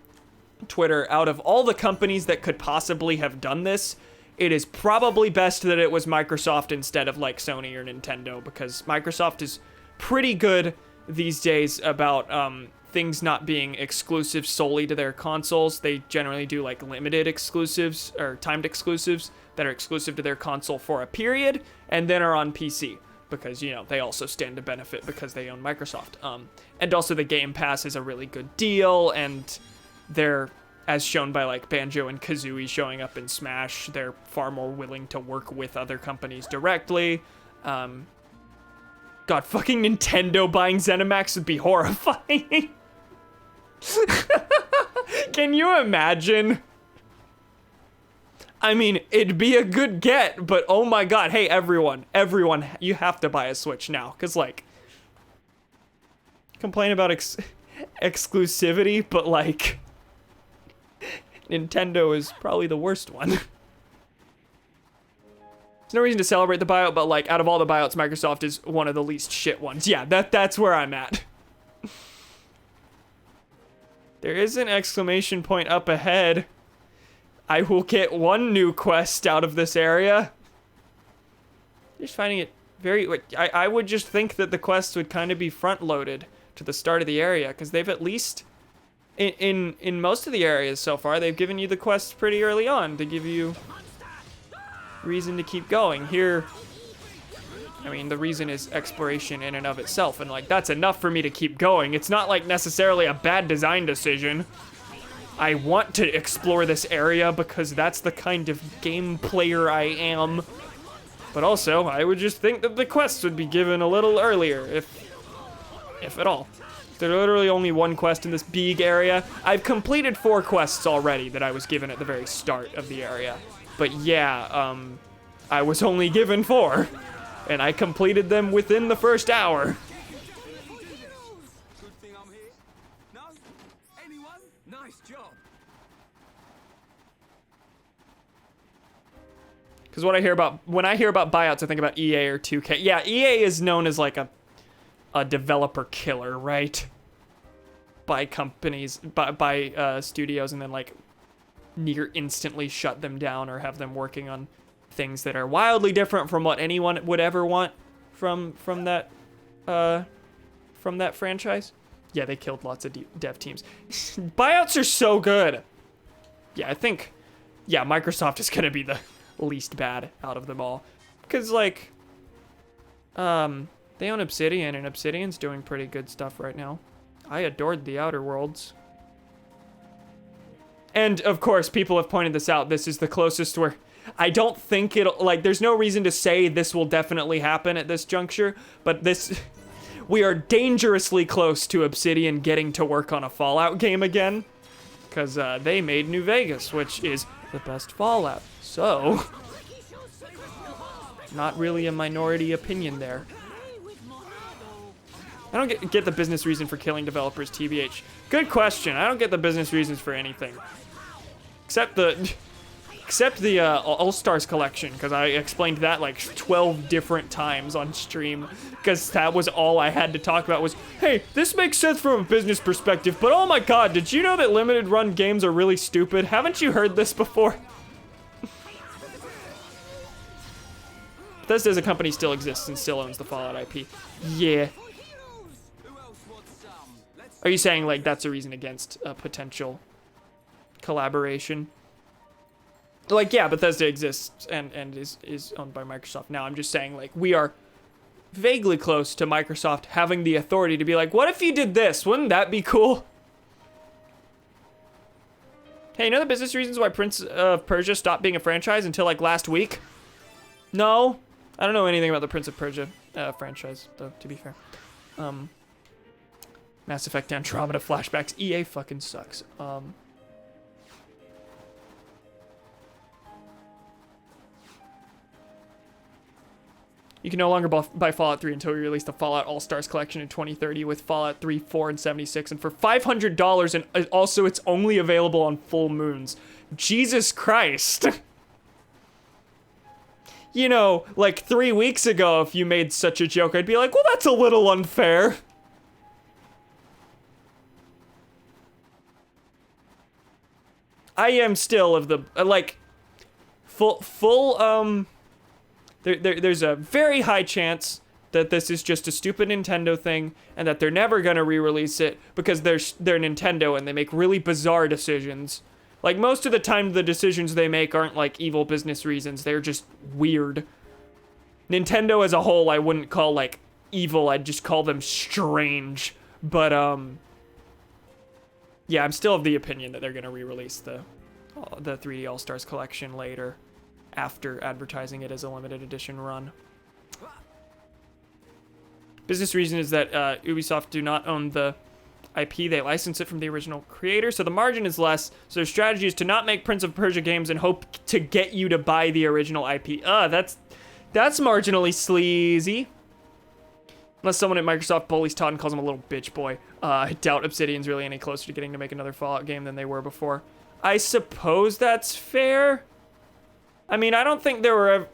Twitter, out of all the companies that could possibly have done this, it is probably best that it was Microsoft instead of like Sony or Nintendo, because Microsoft is pretty good these days about things not being exclusive solely to their consoles. They generally do like limited exclusives or timed exclusives that are exclusive to their console for a period and then are on PC. because, you know, they also stand to benefit because they own Microsoft. And also the Game Pass is a really good deal, and they're, as shown by like Banjo and Kazooie showing up in Smash, they're far more willing to work with other companies directly. God, fucking Nintendo buying ZeniMax would be horrifying. Can you imagine? I mean, it'd be a good get, but oh my god, hey everyone, you have to buy a Switch now, because like, complain about exclusivity, but like, Nintendo is probably the worst one. There's no reason to celebrate the buyout, but like, out of all the buyouts, Microsoft is one of the least shit ones. Yeah, that's where I'm at. There is an exclamation point up ahead. I will get one new quest out of this area. Just finding it very... I would just think that the quests would kind of be front-loaded to the start of the area, because they've at least... In most of the areas so far, they've given you the quests pretty early on to give you reason to keep going. Here, I mean, the reason is exploration in and of itself, and like, that's enough for me to keep going. It's not like necessarily a bad design decision. I want to explore this area because that's the kind of game player I am. But also, I would just think that the quests would be given a little earlier, if at all. There's literally only one quest in this big area. I've completed 4 quests already that I was given at the very start of the area. But yeah, I was only given 4, and I completed them within the first hour. Good thing I'm here. No? Anyone? Nice job. Because when I hear about buyouts, I think about EA or 2K. Yeah, EA is known as like a developer killer, right? By companies, by studios, and then like near instantly shut them down or have them working on things that are wildly different from what anyone would ever want from that franchise. Yeah, they killed lots of dev teams. Buyouts are so good. Yeah, I think, yeah, Microsoft is gonna be the least bad out of them all, because like, they own Obsidian, and Obsidian's doing pretty good stuff right now. I adored the Outer Worlds. And, of course, people have pointed this out. This is the closest where I don't think it'll... Like, there's no reason to say this will definitely happen at this juncture, but this... We are dangerously close to Obsidian getting to work on a Fallout game again. Because they made New Vegas, which is the best Fallout. So... Not really a minority opinion there. I don't get the business reason for killing developers, TBH. Good question. I don't get the business reasons for anything. Except the All-Stars collection, because I explained that like 12 different times on stream, because that was all I had to talk about was, hey, this makes sense from a business perspective, but oh my god, did you know that limited run games are really stupid? Haven't you heard this before? Bethesda as a company still exists and still owns the Fallout IP. Yeah. Are you saying, like, that's a reason against a potential collaboration? Like, yeah, Bethesda exists and is owned by Microsoft now. I'm just saying, like, we are vaguely close to Microsoft having the authority to be like, what if you did this? Wouldn't that be cool? Hey, you know the business reasons why Prince of Persia stopped being a franchise until, like, last week? No? I don't know anything about the Prince of Persia franchise, though, to be fair. Mass Effect Andromeda flashbacks. EA fucking sucks. You can no longer buy Fallout 3 until we release the Fallout All-Stars collection in 2030 with Fallout 3, 4, and 76, and for $500, and also it's only available on full moons. Jesus Christ. You know, like 3 weeks ago, if you made such a joke, I'd be like, well, that's a little unfair. I am still of the, like, there's a very high chance that this is just a stupid Nintendo thing and that they're never gonna re-release it because they're Nintendo and they make really bizarre decisions. Like, most of the time the decisions they make aren't like evil business reasons, they're just weird. Nintendo as a whole, I wouldn't call, like, evil. I'd just call them strange. But, yeah, I'm still of the opinion that they're going to re-release the 3D All-Stars collection later, after advertising it as a limited edition run. Business reason is that Ubisoft do not own the IP. They license it from the original creator, so the margin is less. So their strategy is to not make Prince of Persia games and hope to get you to buy the original IP. That's marginally sleazy. Unless someone at Microsoft bullies Todd and calls him a little bitch boy. I doubt Obsidian's really any closer to getting to make another Fallout game than they were before. I suppose that's fair. I mean, I don't think there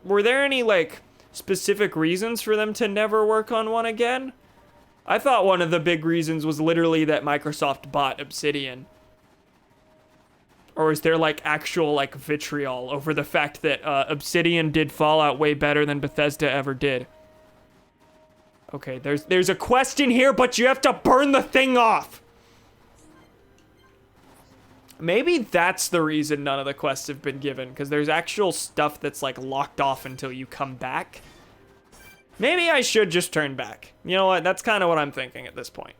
were there any, like, specific reasons for them to never work on one again? I thought one of the big reasons was literally that Microsoft bought Obsidian. Or is there, like, actual, like, vitriol over the fact that Obsidian did Fallout way better than Bethesda ever did? Okay, there's a quest in here, but you have to burn the thing off! Maybe that's the reason none of the quests have been given, because there's actual stuff that's, like, locked off until you come back. Maybe I should just turn back. You know what? That's kind of what I'm thinking at this point.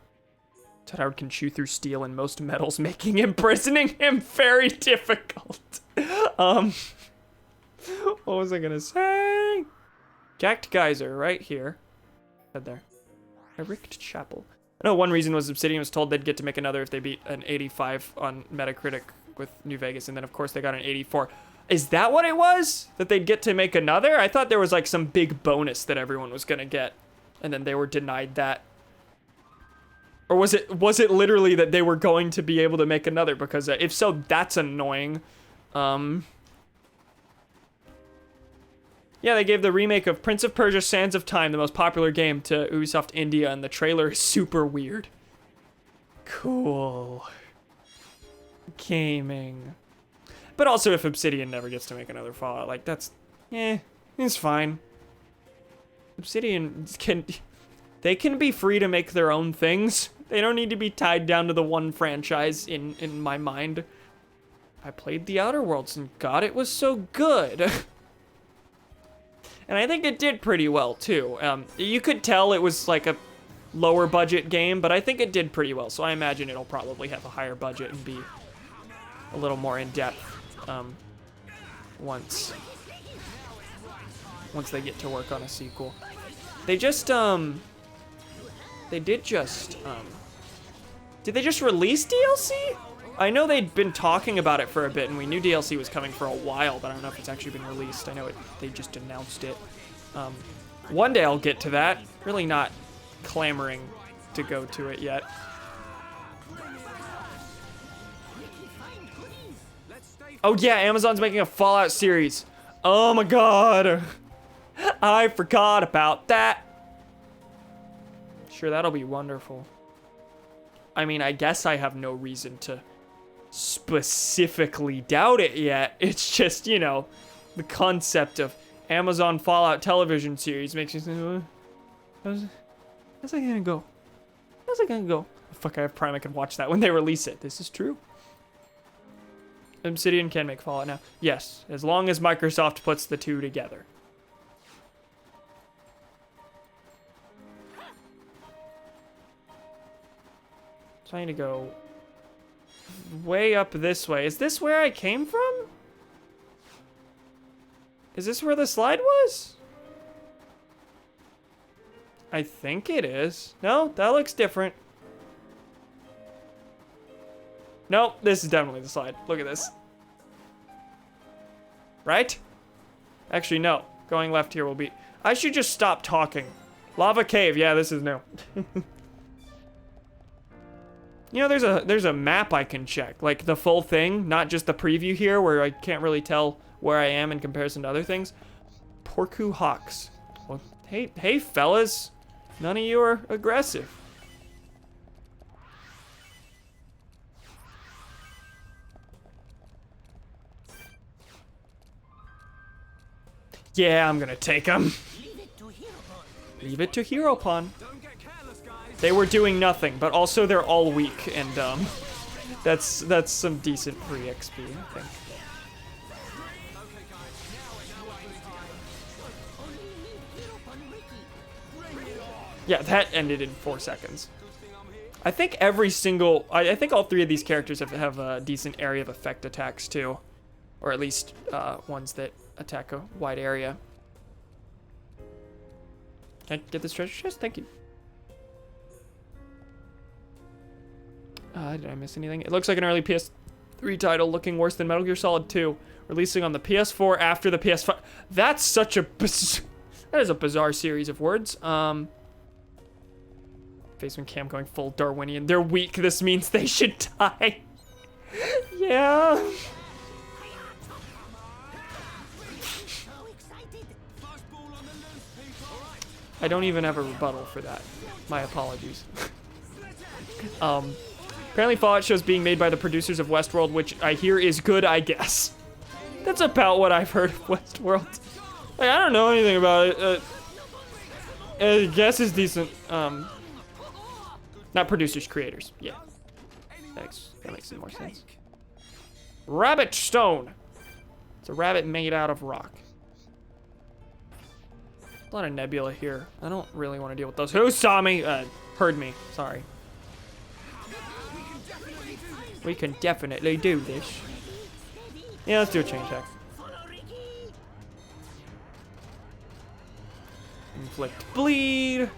Todd Howard can chew through steel and most metals, making imprisoning him very difficult. What was I gonna say? Jacked Geyser, right here. Right there. Erect Chapel. I know one reason was Obsidian was told they'd get to make another if they beat an 85 on Metacritic with New Vegas, and then of course they got an 84. Is that what it was? That they'd get to make another? I thought there was like some big bonus that everyone was gonna get, and then they were denied that. Or was it literally that they were going to be able to make another? Because if so, that's annoying. Yeah, they gave the remake of Prince of Persia: Sands of Time, the most popular game, to Ubisoft India, and the trailer is super weird. Cool. Gaming. But also, if Obsidian never gets to make another Fallout, like, that's... it's fine. Obsidian they can be free to make their own things. They don't need to be tied down to the one franchise in my mind. I played The Outer Worlds, and God, it was so good. And I think it did pretty well, too. You could tell it was, like, a lower budget game, but I think it did pretty well, so I imagine it'll probably have a higher budget and be a little more in-depth once they get to work on a sequel. They just, did they just release DLC? I know they'd been talking about it for a bit, and we knew DLC was coming for a while, but I don't know if it's actually been released. I know they just announced it. One day I'll get to that. Really not clamoring to go to it yet. Oh yeah, Amazon's making a Fallout series. Oh my god. I forgot about that. Sure, that'll be wonderful. I mean, I guess I have no reason to specifically doubt it yet. It's just, you know, the concept of Amazon Fallout television series makes me think, how's it gonna go? How's it gonna go? Oh, fuck, I have Prime. I can watch that when they release it. This is true. Obsidian can make Fallout now. Yes, as long as Microsoft puts the two together. So I need to go way up this way. Is this where I came from? Is this where the slide was? I think it is. No, that looks different. Nope, this is definitely the slide. Look at this. Right? Actually, no. Going left here will be... I should just stop talking. Lava cave. Yeah, this is new. You know, there's a map I can check. Like, the full thing, not just the preview here, where I can't really tell where I am in comparison to other things. Porku Hawks. Well, hey, fellas. None of you are aggressive. Yeah, I'm gonna take them. Leave it to Heropon. They were doing nothing, but also they're all weak, and that's some decent free XP, I think. Yeah, that ended in 4 seconds. I think every single... I think all 3 of these characters have a decent area of effect attacks, too. Or at least ones that attack a wide area. Can I get this treasure chest? Thank you. Did I miss anything? It looks like an early PS3 title looking worse than Metal Gear Solid 2. Releasing on the PS4 after the PS5. That's such a... That is a bizarre series of words. Faceman Cam going full Darwinian. They're weak. This means they should die. Yeah. I don't even have a rebuttal for that. My apologies. Apparently Fallout shows being made by the producers of Westworld, which I hear is good, I guess. That's about what I've heard of Westworld. Like, I don't know anything about it. I guess it's decent. Not producers, creators. Yeah. That makes some more sense. Rabbit stone. It's a rabbit made out of rock. A lot of nebula here. I don't really want to deal with those. Who saw me? Heard me. Sorry. We can definitely do this. Yeah, let's do a chain attack. Inflict bleed.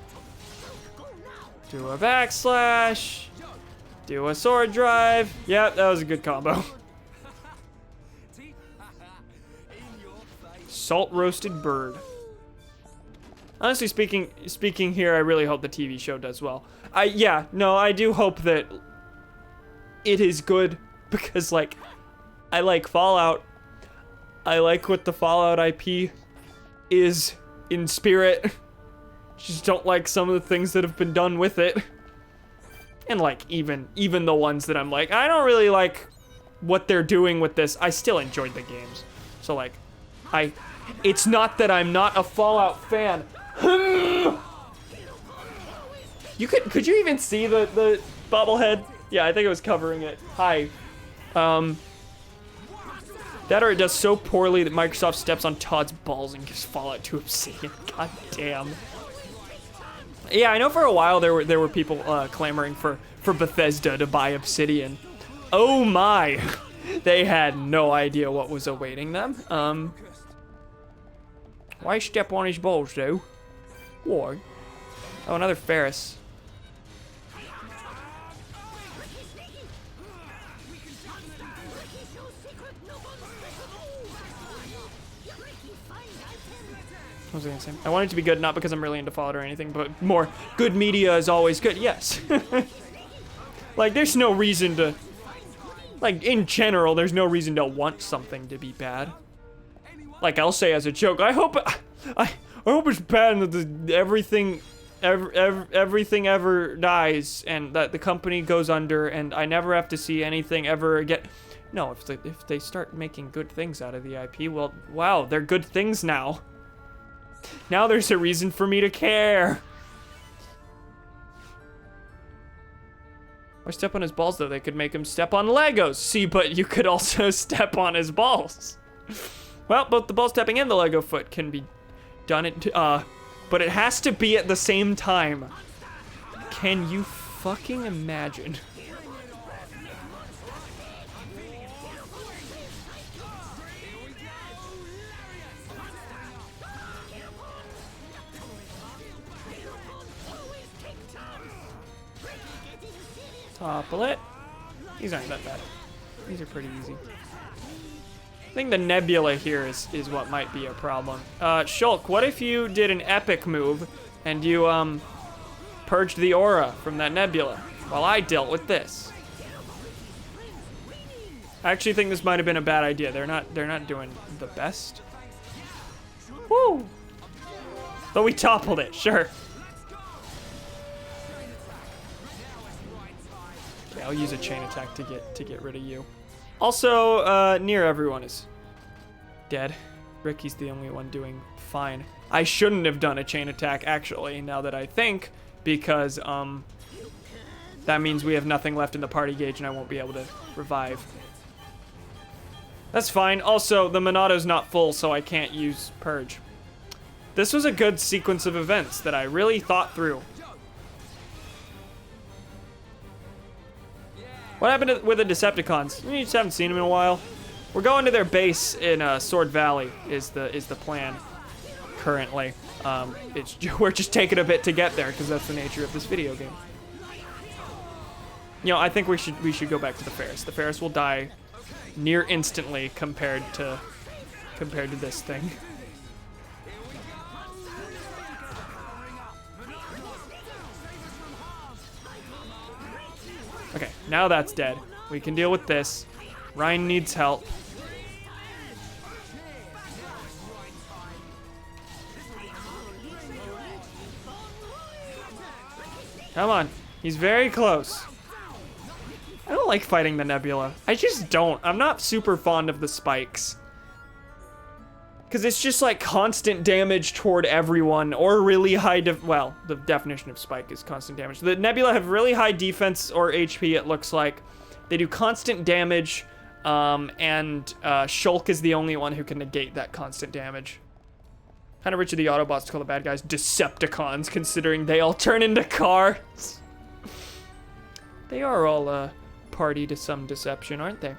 Do a backslash. Do a sword drive. Yep, that was a good combo. Salt roasted bird. Honestly speaking here, I really hope the TV show does well. I do hope that it is good because, like, I like Fallout. I like what the Fallout IP is in spirit. Just don't like some of the things that have been done with it. And, like, even the ones that I'm like, I don't really like what they're doing with this. I still enjoyed the games. So, like, it's not that I'm not a Fallout fan. Could you even see the bobblehead? Yeah, I think it was covering it. Hi. That or it does so poorly that Microsoft steps on Todd's balls and gives Fallout 2 Obsidian. God damn. Yeah, I know for a while there were people clamoring for Bethesda to buy Obsidian. Oh my. They had no idea what was awaiting them. Why step on his balls, though? Why? Oh, another Ferris. What was I gonna say? I want it to be good, not because I'm really into Fallout or anything, but more good media is always good. Yes. Like, there's no reason to... Like, in general, there's no reason to want something to be bad. Like, I'll say as a joke, I hope it's bad that everything ever dies and that the company goes under and I never have to see anything ever again. No, if they start making good things out of the IP, well, wow, they're good things now. Now there's a reason for me to care. Or step on his balls, though. They could make him step on Legos. See, but you could also step on his balls. Well, both the ball stepping and the Lego foot can be done, but it has to be at the same time. Can you fucking imagine? Topple it. These aren't that bad. These are pretty easy. I think the nebula here is what might be a problem. Shulk, what if you did an epic move and you purged the aura from that nebula while I dealt with this? I actually think this might have been a bad idea. They're not doing the best. Woo! But we toppled it, sure. Okay, I'll use a chain attack to get rid of you. Also, near everyone is dead. Ricky's the only one doing fine. I shouldn't have done a chain attack, actually, now that I think, because that means we have nothing left in the party gauge and I won't be able to revive. That's fine. Also, the Monado's not full, so I can't use Purge. This was a good sequence of events that I really thought through. What happened with the Decepticons? We just haven't seen them in a while. We're going to their base in Sword Valley is the plan currently. We're just taking a bit to get there because that's the nature of this video game. You know, I think we should go back to the Ferris. The Ferris will die near instantly compared to this thing. Okay, now that's dead. We can deal with this. Ryan needs help. Come on. He's very close. I don't like fighting the Nebula. I just don't. I'm not super fond of the spikes. Because it's just like constant damage toward everyone or really high well, the definition of spike is constant damage. The Nebula have really high defense or HP, it looks like. They do constant damage, and Shulk is the only one who can negate that constant damage. Kind of rich of the Autobots to call the bad guys Decepticons, considering they all turn into cars. They are all party to some deception, aren't they?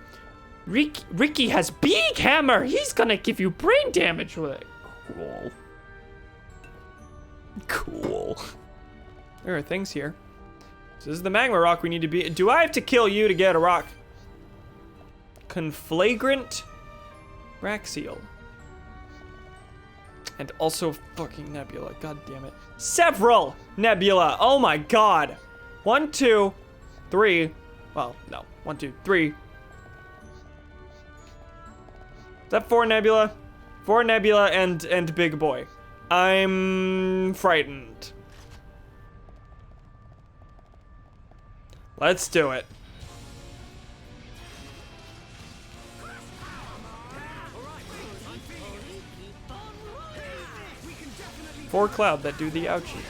Ricky has big hammer. He's gonna give you brain damage with it. Cool. Cool. There are things here. So this is the magma rock we need to be. Do I have to kill you to get a rock? Conflagrant Braxial. And also fucking Nebula. God damn it. Several Nebula. Oh my god. 1, 2, 3. Well, no. 1, 2, 3. Is that 4 Nebula? 4 Nebula and Big Boy. I'm frightened. Let's do it. Four Cloud that do the ouchie.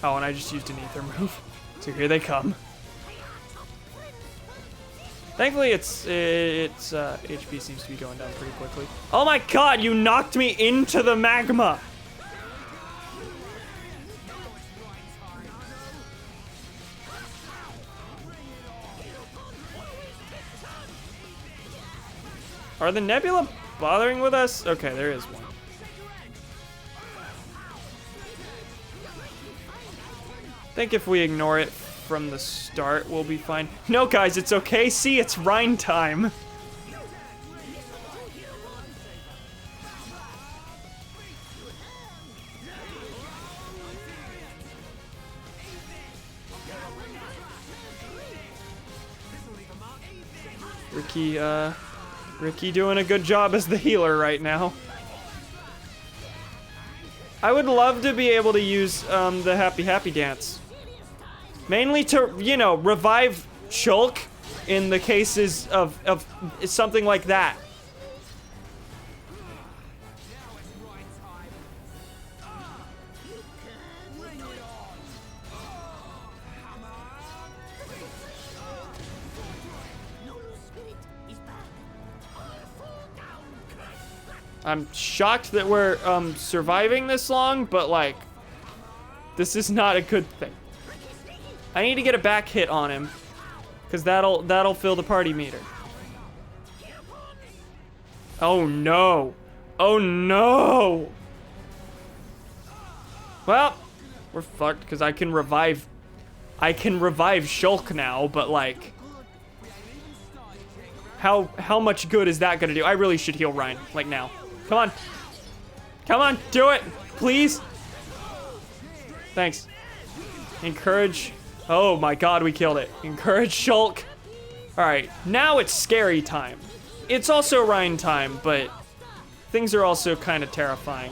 Oh, and I just used an ether move. So here they come. Thankfully, its HP seems to be going down pretty quickly. Oh my god, you knocked me into the magma! Are the Nebula bothering with us? Okay, there is one. I think if we ignore it from the start, we'll be fine. No, guys, it's okay. See, it's Rhine time. Ricky doing a good job as the healer right now. I would love to be able to use the Happy Dance. Mainly to, you know, revive Shulk in the cases of something like that. I'm shocked that we're surviving this long, but like, this is not a good thing. I need to get a back hit on him, because that'll fill the party meter. Oh no. Oh no. Well, we're fucked because I can revive Shulk now, but like, how much good is that gonna do? I really should heal Ryan, like now. Come on. Come on, do it, please. Thanks. Encourage. Oh my god, we killed it. Encourage Shulk. Alright, now it's scary time. It's also Rhine time, but things are also kind of terrifying.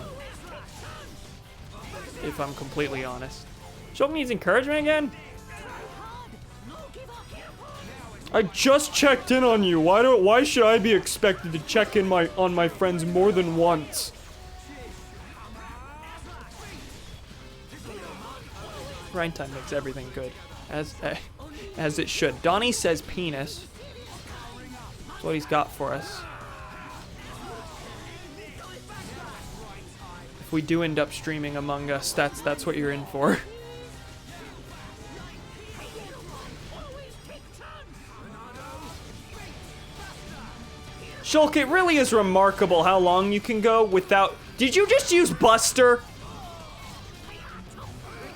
If I'm completely honest. Shulk needs encouragement again? I just checked in on you. Why should I be expected to check in on my friends more than once? Rhine time makes everything good. As it should. Donnie says penis. That's what he's got for us. If we do end up streaming Among Us, that's what you're in for. Shulk, it really is remarkable how long you can go without... Did you just use Buster?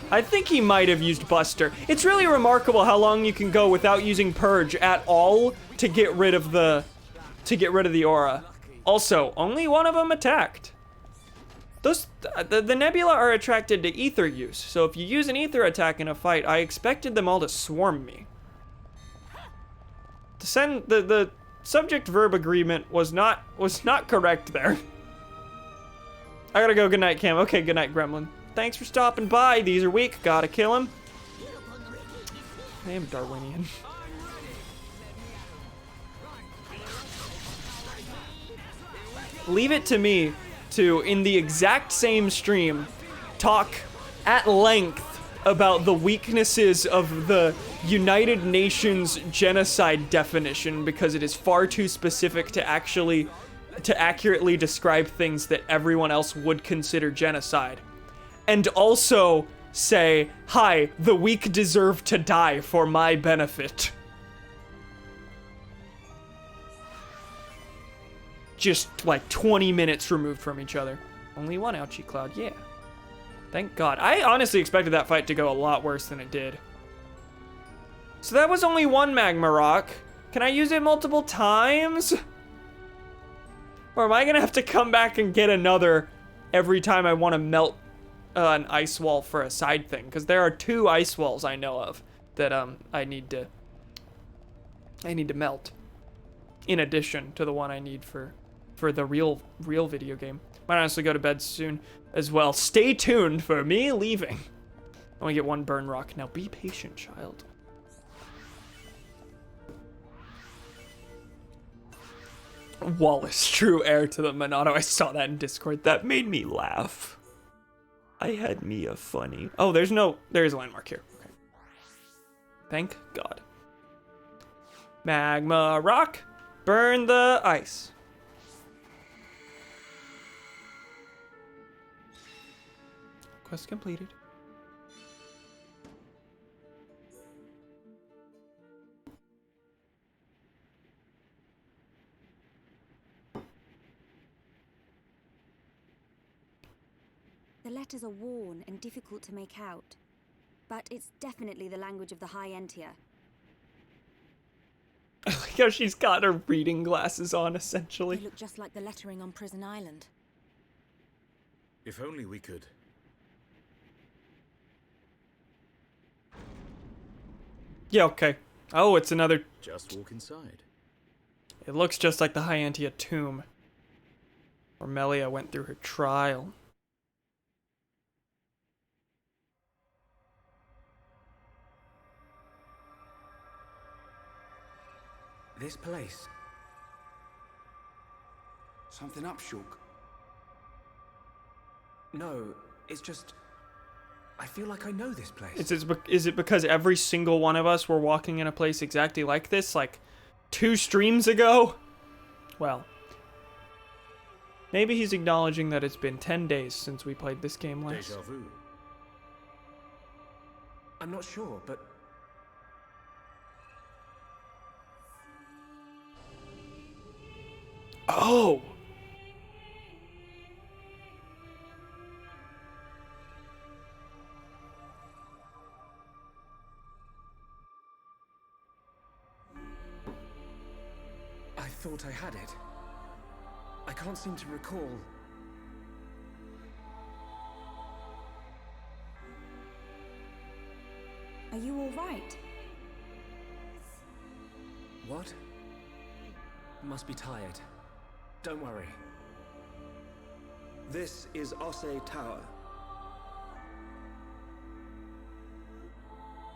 I think he might have used Buster. It's really remarkable how long you can go without using Purge at all to get rid of the aura. Also, only one of them attacked. The nebula are attracted to ether use, so if you use an ether attack in a fight, I expected them all to swarm me. The subject verb agreement was not correct there. I gotta go. Good night, Cam. Okay, good night, Gremlin. Thanks for stopping by. These are weak. Gotta kill him. I am Darwinian. Leave it to me to, in the exact same stream, talk at length about the weaknesses of the United Nations genocide definition, because it is far too specific to accurately describe things that everyone else would consider genocide. And also say, hi, the weak deserve to die for my benefit. Just like 20 minutes removed from each other. Only one ouchie cloud, yeah. Thank God. I honestly expected that fight to go a lot worse than it did. So that was only one magma rock. Can I use it multiple times? Or am I gonna have to come back and get another every time I want to melt an ice wall for a side thing? Because there are 2 ice walls I know of that I need to melt. In addition to the one I need for the real video game. Might honestly go to bed soon as well. Stay tuned for me leaving. I only get 1 burn rock. Now be patient, child. Wallace, true heir to the Monado. I saw that in Discord. That made me laugh. I had me a funny. Oh, there is a landmark here. Okay. Thank God. Magma rock. Burn the ice. Quest completed. The letters are worn and difficult to make out, but it's definitely the language of the High Entia. I like how she's got her reading glasses on, essentially. They look just like the lettering on Prison Island. If only we could. Yeah, okay. Oh, it's another... Just walk inside. It looks just like the Hyantia tomb, where Melia went through her trial. This place. Something up, Shulk? No, it's just... I feel like I know this place. Is it because every single one of us were walking in a place exactly like this, like 2 streams ago? Well, maybe he's acknowledging that it's been 10 days since we played this game last. Deja vu. I'm not sure, but... Oh! I thought I had it. I can't seem to recall. Are you all right? What? Must be tired. Don't worry. This is Osse Tower.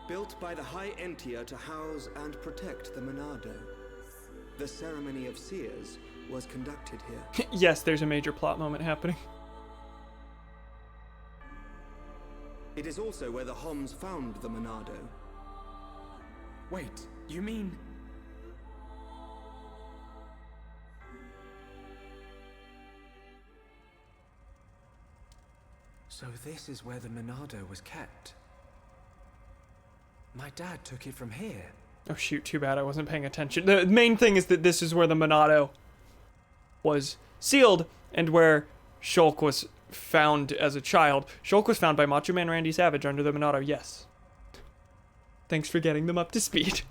Built by the High Entia to house and protect the Monado. The ceremony of seers was conducted here. Yes, there's a major plot moment happening. It is also where the Homs found the Monado. Wait, you mean... So this is where the Monado was kept. My dad took it from here. Oh shoot, too bad I wasn't paying attention. The main thing is that this is where the Monado was sealed and where Shulk was found as a child. Shulk was found by Macho Man Randy Savage under the Monado, yes. Thanks for getting them up to speed.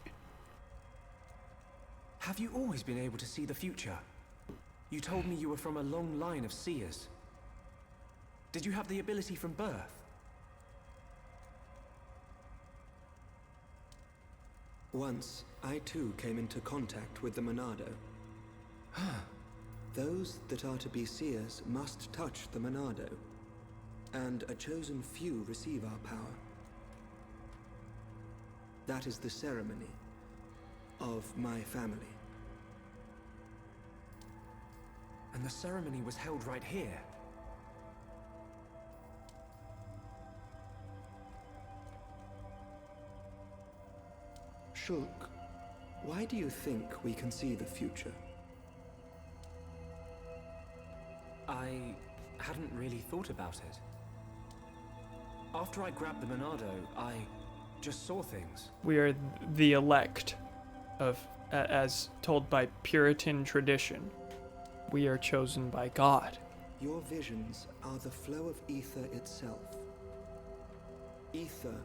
Have you always been able to see the future? You told me you were from a long line of seers. Did you have the ability from birth? Once, I too came into contact with the Monado. Those that are to be seers must touch the Monado, and a chosen few receive our power. That is the ceremony of my family. And the ceremony was held right here. Shulk, why do you think we can see the future? I hadn't really thought about it. After I grabbed the Monado, I just saw things. We are the elect of, as told by Puritan tradition. We are chosen by God. Your visions are the flow of ether itself. Ether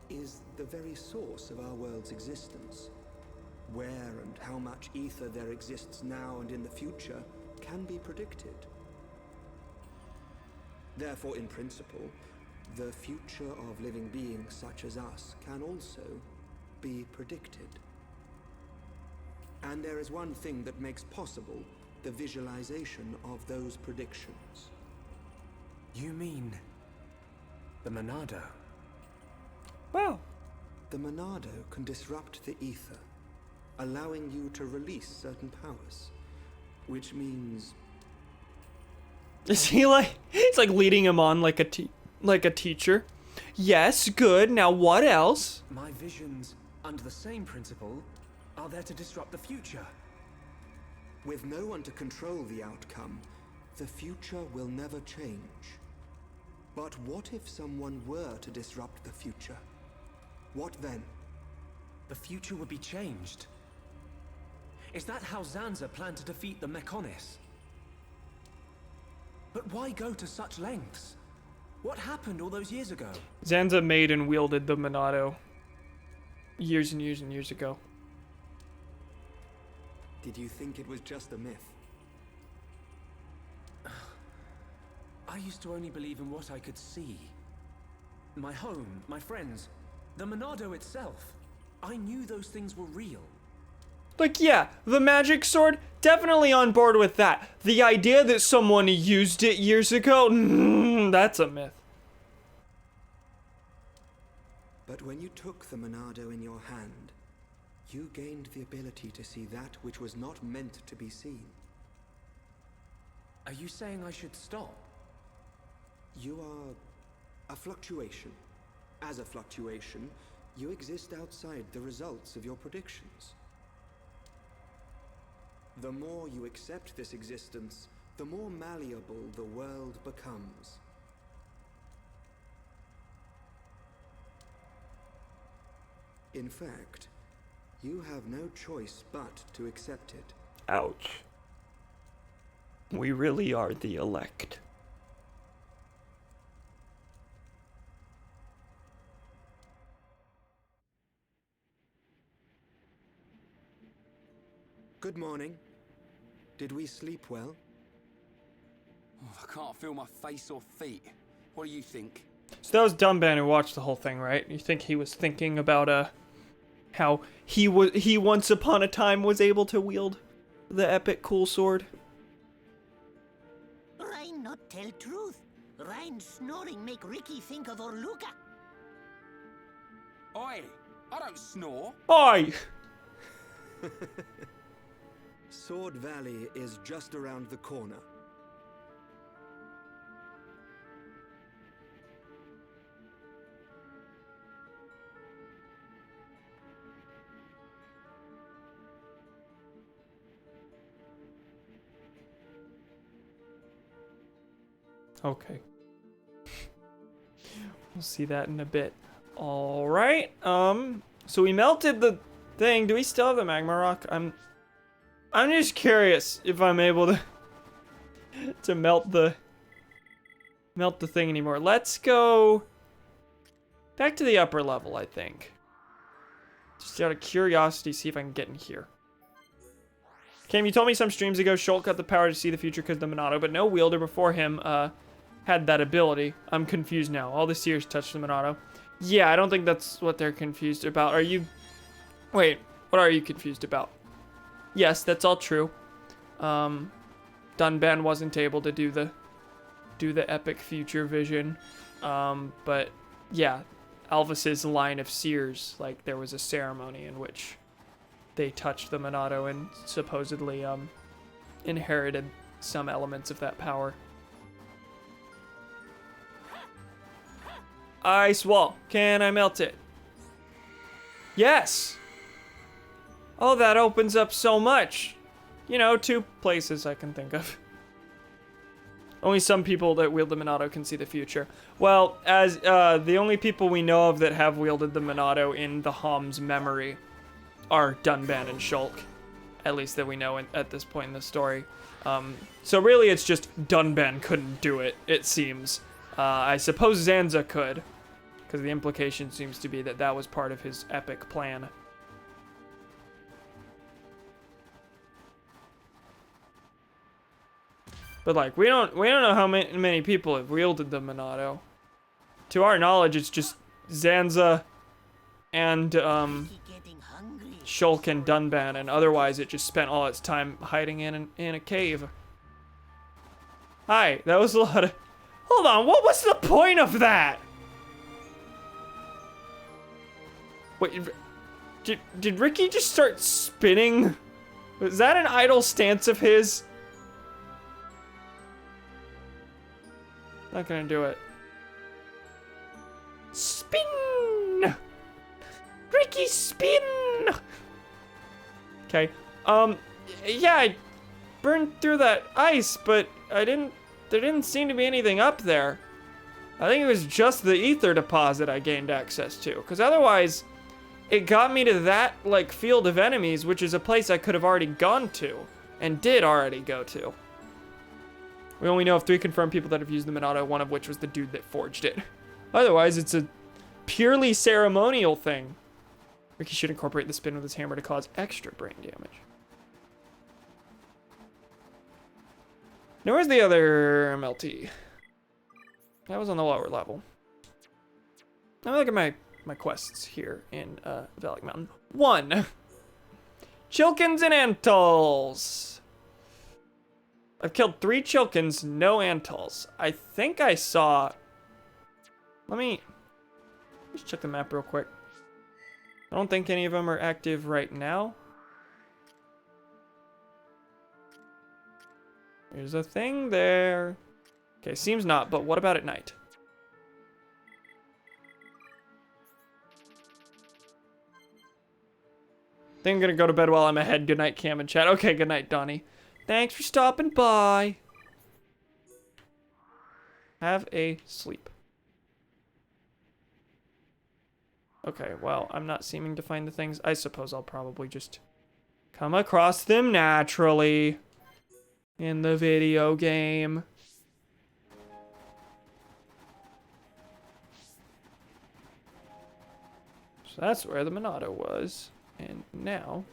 is the very source of our world's existence. Where and how much ether there exists now and in the future can be predicted. Therefore, in principle, the future of living beings such as us can also be predicted. And there is one thing that makes possible the visualization of those predictions. You mean the Monado? Wow. The Monado can disrupt the ether, allowing you to release certain powers, which means... Is he like, it's like leading him on like a teacher? Yes, good. Now what else? My visions, under the same principle, are there to disrupt the future. With no one to control the outcome, the future will never change. But what if someone were to disrupt the future? What then? The future would be changed. Is that how Zanza planned to defeat the Mechonis? But why go to such lengths? What happened all those years ago? Zanza made and wielded the Monado years and years and years ago. Did you think it was just a myth? I used to only believe in what I could see. My home, my friends, the Monado itself. I knew those things were real. Like, yeah, the magic sword, definitely on board with that. The idea that someone used it years ago, that's a myth. But when you took the Monado in your hand, you gained the ability to see that which was not meant to be seen. Are you saying I should stop? You are a fluctuation. As a fluctuation, you exist outside the results of your predictions. The more you accept this existence, the more malleable the world becomes. In fact, you have no choice but to accept it. Ouch. We really are the elect. Good morning. Did we sleep well? Oh, I can't feel my face or feet. What do you think? So that was Dumban who watched the whole thing, right? You think he was thinking about how he once upon a time was able to wield the epic cool sword? Rhine not tell truth. Rhine snoring make Ricky think of Orluka. Oi! I don't snore. Oi! Sword Valley is just around the corner. Okay. We'll see that in a bit. All right. So we melted the thing. Do we still have the magma rock? I'm just curious if I'm able to to melt the thing anymore. Let's go back to the upper level, I think. Just out of curiosity, see if I can get in here. Cam, you told me some streams ago Shulk got the power to see the future because of the Monado, but no wielder before him had that ability. I'm confused now. All the seers touched the Monado. Yeah, I don't think that's what they're confused about. Are you... Wait, what are you confused about? Yes, that's all true. Dunban wasn't able to do the epic future vision. But yeah, Alvis's line of seers, like there was a ceremony in which they touched the Monado and supposedly inherited some elements of that power. Ice wall. Can I melt it? Yes! Oh, that opens up so much. You know, 2 places I can think of. Only some people that wield the Monado can see the future. Well, as the only people we know of that have wielded the Monado in the Hom's memory are Dunban and Shulk. At least that we know at this point in the story. So really it's just Dunban couldn't do it, it seems. I suppose Zanza could, because the implication seems to be that that was part of his epic plan. But like, we don't know how many people have wielded the Monado. To our knowledge, it's just Zanza and Shulk and Dunban, and otherwise it just spent all its time hiding in a cave. Hi, that was a lot of... Hold on, what was the point of that? Wait, did Ricky just start spinning? Was that an idle stance of his? Not gonna do it. Spin! Ricky, spin! Okay. Yeah, I burned through that ice, but there didn't seem to be anything up there. I think it was just the ether deposit I gained access to, because otherwise it got me to that, like, field of enemies, which is a place I could have already gone to, and did already go to. We only know of 3 confirmed people that have used the Monado, one of which was the dude that forged it. Otherwise, it's a purely ceremonial thing. Ricky should incorporate the spin with his hammer to cause extra brain damage. Now, where's the other melty? That was on the lower level. Now look at my quests here in Valley Mountain. 1. Chilkins and Antals. I've killed 3 Chilkins, no Antals. I think I saw... Let me just check the map real quick. I don't think any of them are active right now. There's a thing there. Okay, seems not, but what about at night? I think I'm gonna go to bed while I'm ahead. Good night, Cam and chat. Okay, good night, Donnie. Thanks for stopping by. Have a sleep. Okay, well, I'm not seeming to find the things. I suppose I'll probably just come across them naturally in the video game. So that's where the Monado was. And now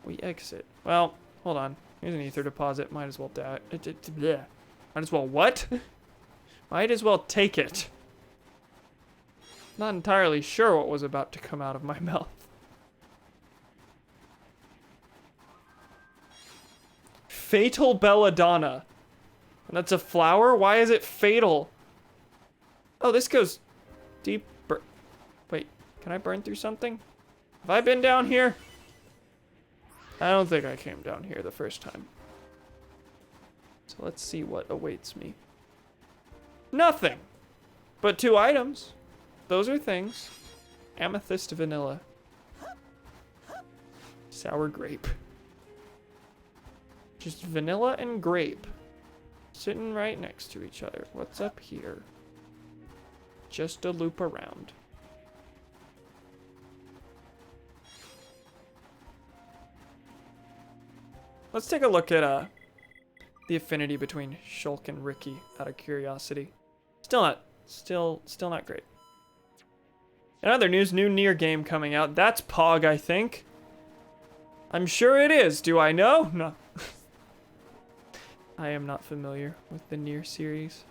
we exit. Well, hold on. Here's an ether deposit. Might as well die. Might as well what? Might as well take it. Not entirely sure what was about to come out of my mouth. Fatal belladonna. And that's a flower? Why is it fatal? Oh, this goes deeper. Wait, can I burn through something? Have I been down here? I don't think I came down here the first time. So let's see what awaits me. Nothing. But 2 items. Those are things. Amethyst vanilla. Sour grape. Just vanilla and grape. Sitting right next to each other. What's up here? Just a loop around. Let's take a look at the affinity between Shulk and Ricky out of curiosity. Still not great. In other news, new Nier game coming out. That's Pog, I think. I'm sure it is. Do I know? No. I am not familiar with the Nier series.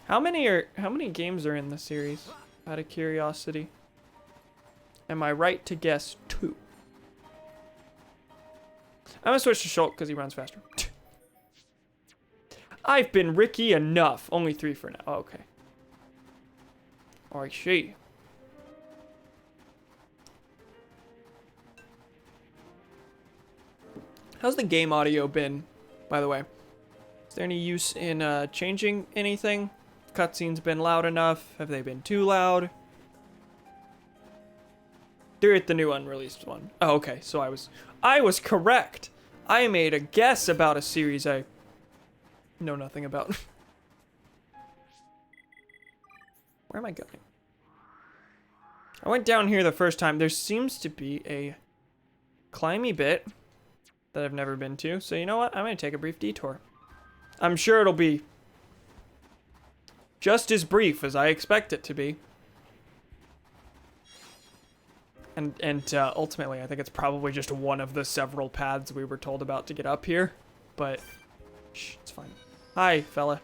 How many games are in the series? Out of curiosity. Am I right to guess 2? I'm gonna switch to Shulk because he runs faster. I've been Ricky enough. Only 3 for now. Oh, okay. I see. How's the game audio been, by the way? Is there any use in changing anything? Cutscenes been loud enough? Have they been too loud? They're at the new unreleased one. Oh, okay. So I was correct. I made a guess about a series I know nothing about. Where am I going? I went down here the first time. There seems to be a climby bit that I've never been to. So you know what? I'm going to take a brief detour. I'm sure it'll be just as brief as I expect it to be. And ultimately, I think it's probably just one of the several paths we were told about to get up here. But, shh, it's fine. Hi, fella.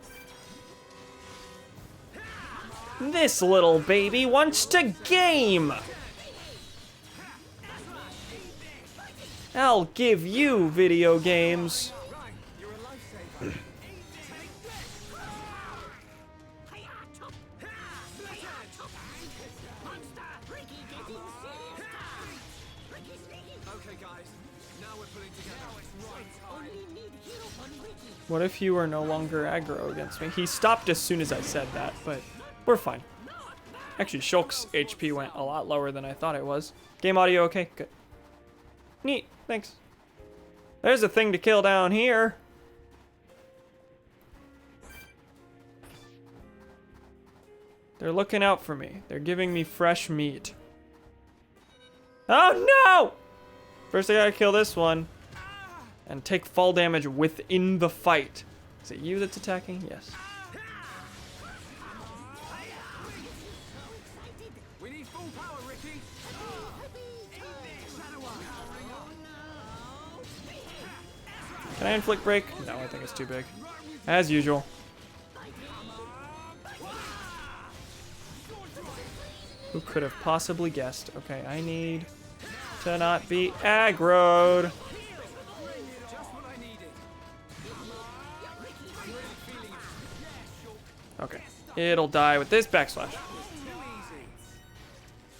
This little baby wants to game! I'll give you video games. What if you were no longer aggro against me? He stopped as soon as I said that, but we're fine. Actually, Shulk's HP went a lot lower than I thought it was. Game audio okay? Good. Neat, thanks. There's a thing to kill down here. They're looking out for me. They're giving me fresh meat. Oh no! First I gotta kill this one. And take fall damage within the fight. Is it you that's attacking? Yes. We need full power, Ricky. Can I inflict break? No, I think it's too big. As usual. Who could have possibly guessed? Okay, I need to not be aggroed. Okay, it'll die with this backslash.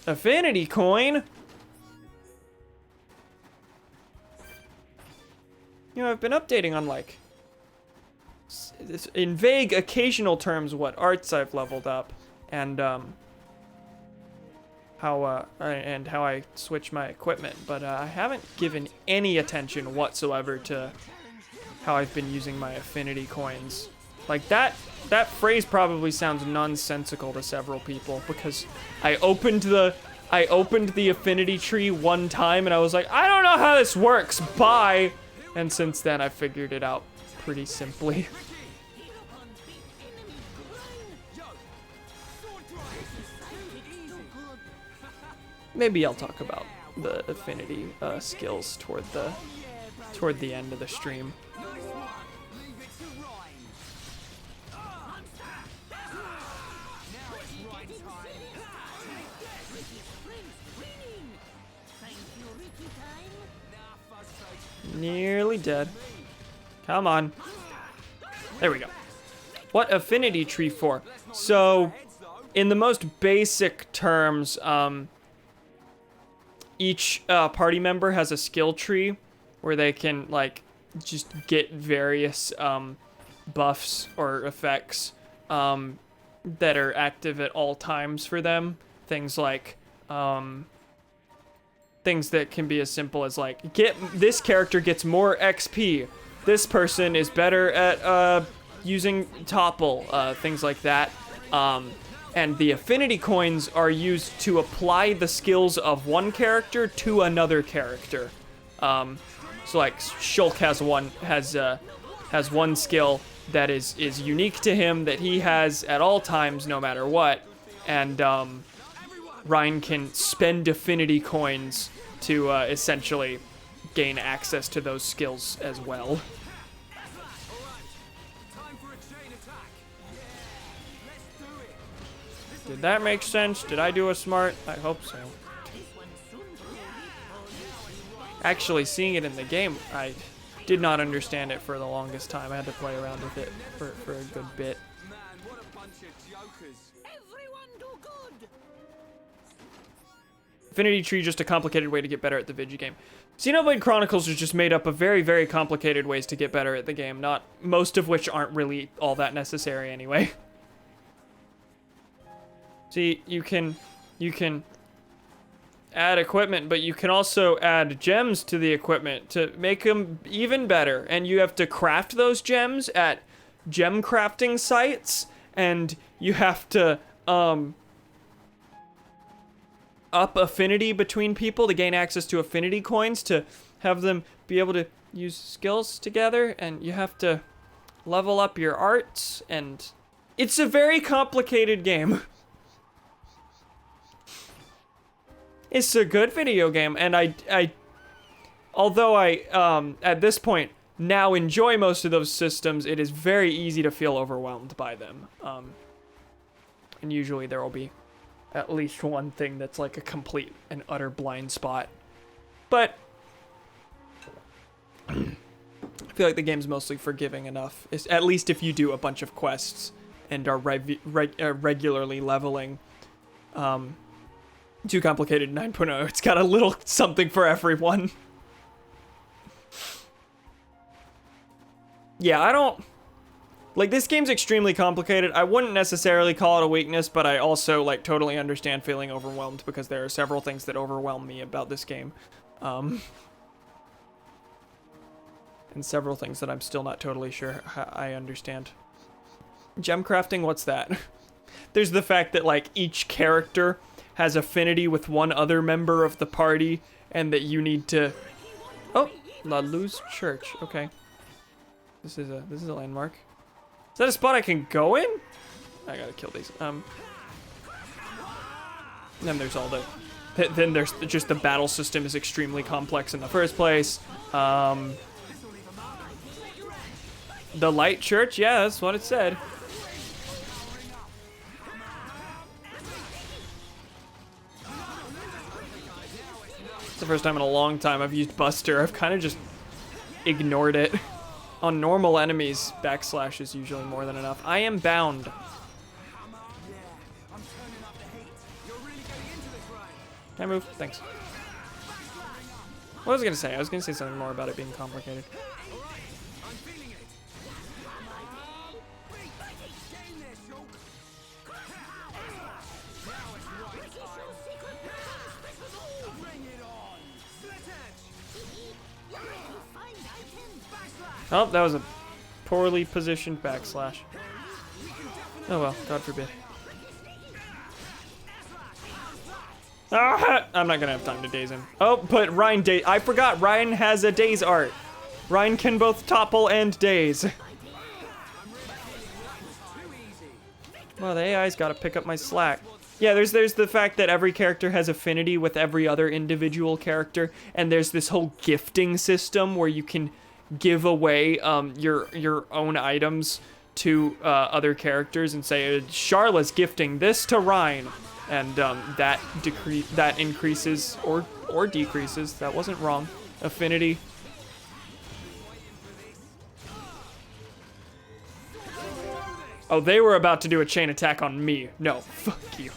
Affinity coin? You know, I've been updating on, like, in vague, occasional terms, what arts I've leveled up, and, how I switch my equipment, but I haven't given any attention whatsoever to how I've been using my affinity coins. Like, that phrase probably sounds nonsensical to several people, because I opened the affinity tree one time and I was like, I don't know how this works, bye! And since then I figured it out pretty simply. Maybe I'll talk about the affinity skills toward the end of the stream. Nearly dead. Come on. There we go. What affinity tree for? So, in the most basic terms, each party member has a skill tree where they can, like, just get various buffs or effects that are active at all times for them. Things like things that can be as simple as, like, this character gets more XP. This person is better at using topple, things like that. and the affinity coins are used to apply the skills of one character to another character. So like Shulk has one skill that is unique to him that he has at all times, no matter what, and Ryan can spend affinity coins to essentially gain access to those skills as well. Did that make sense? Did I do a smart? I hope so. Actually, seeing it in the game, I did not understand it for the longest time. I had to play around with it for a good bit. Man, what a bunch of jokers. Everyone do good. Affinity Tree, just a complicated way to get better at the video game. Xenoblade Chronicles is just made up of very, very complicated ways to get better at the game, not most of which aren't really all that necessary anyway. See, you can add equipment, but you can also add gems to the equipment to make them even better. And you have to craft those gems at gem crafting sites, and you have to up affinity between people to gain access to affinity coins to have them be able to use skills together, and you have to level up your arts, and it's a very complicated game. It's a good video game, and although I at this point now enjoy most of those systems, it is very easy to feel overwhelmed by them. And usually there will be at least one thing that's like a complete and utter blind spot. But I feel like the game's mostly forgiving enough, at least if you do a bunch of quests and are regularly leveling. Too Complicated 9.0. It's got a little something for everyone. Yeah, I don't... Like, this game's extremely complicated. I wouldn't necessarily call it a weakness, but I also, like, totally understand feeling overwhelmed because there are several things that overwhelm me about this game. And several things that I'm still not totally sure I understand. Gem crafting, what's that? There's the fact that, like, each character has affinity with one other member of the party, and that you need to... Oh, La Luz Church. Okay. This is a landmark. Is that a spot I can go in? I gotta kill these. Then there's all the... Then there's just the battle system is extremely complex in the first place. The Light Church? Yeah, that's what it said. It's the first time in a long time I've used Buster. I've kind of just ignored it. On normal enemies, backslash is usually more than enough. I am bound. Can I move? Thanks. What was I gonna say? I was gonna say something more about it being complicated. Oh, that was a poorly positioned backslash. Oh well, God forbid. Ah, I'm not gonna have time to daze him. Oh, but Ryan I forgot, Ryan has a daze art. Ryan can both topple and daze. Well, the AI's gotta pick up my slack. Yeah, there's the fact that every character has affinity with every other individual character, and there's this whole gifting system where you can give away your own items to other characters and say, Charla's gifting this to Ryan, and that increases or decreases, that wasn't wrong, affinity. Oh, they were about to do a chain attack on me. No, fuck you.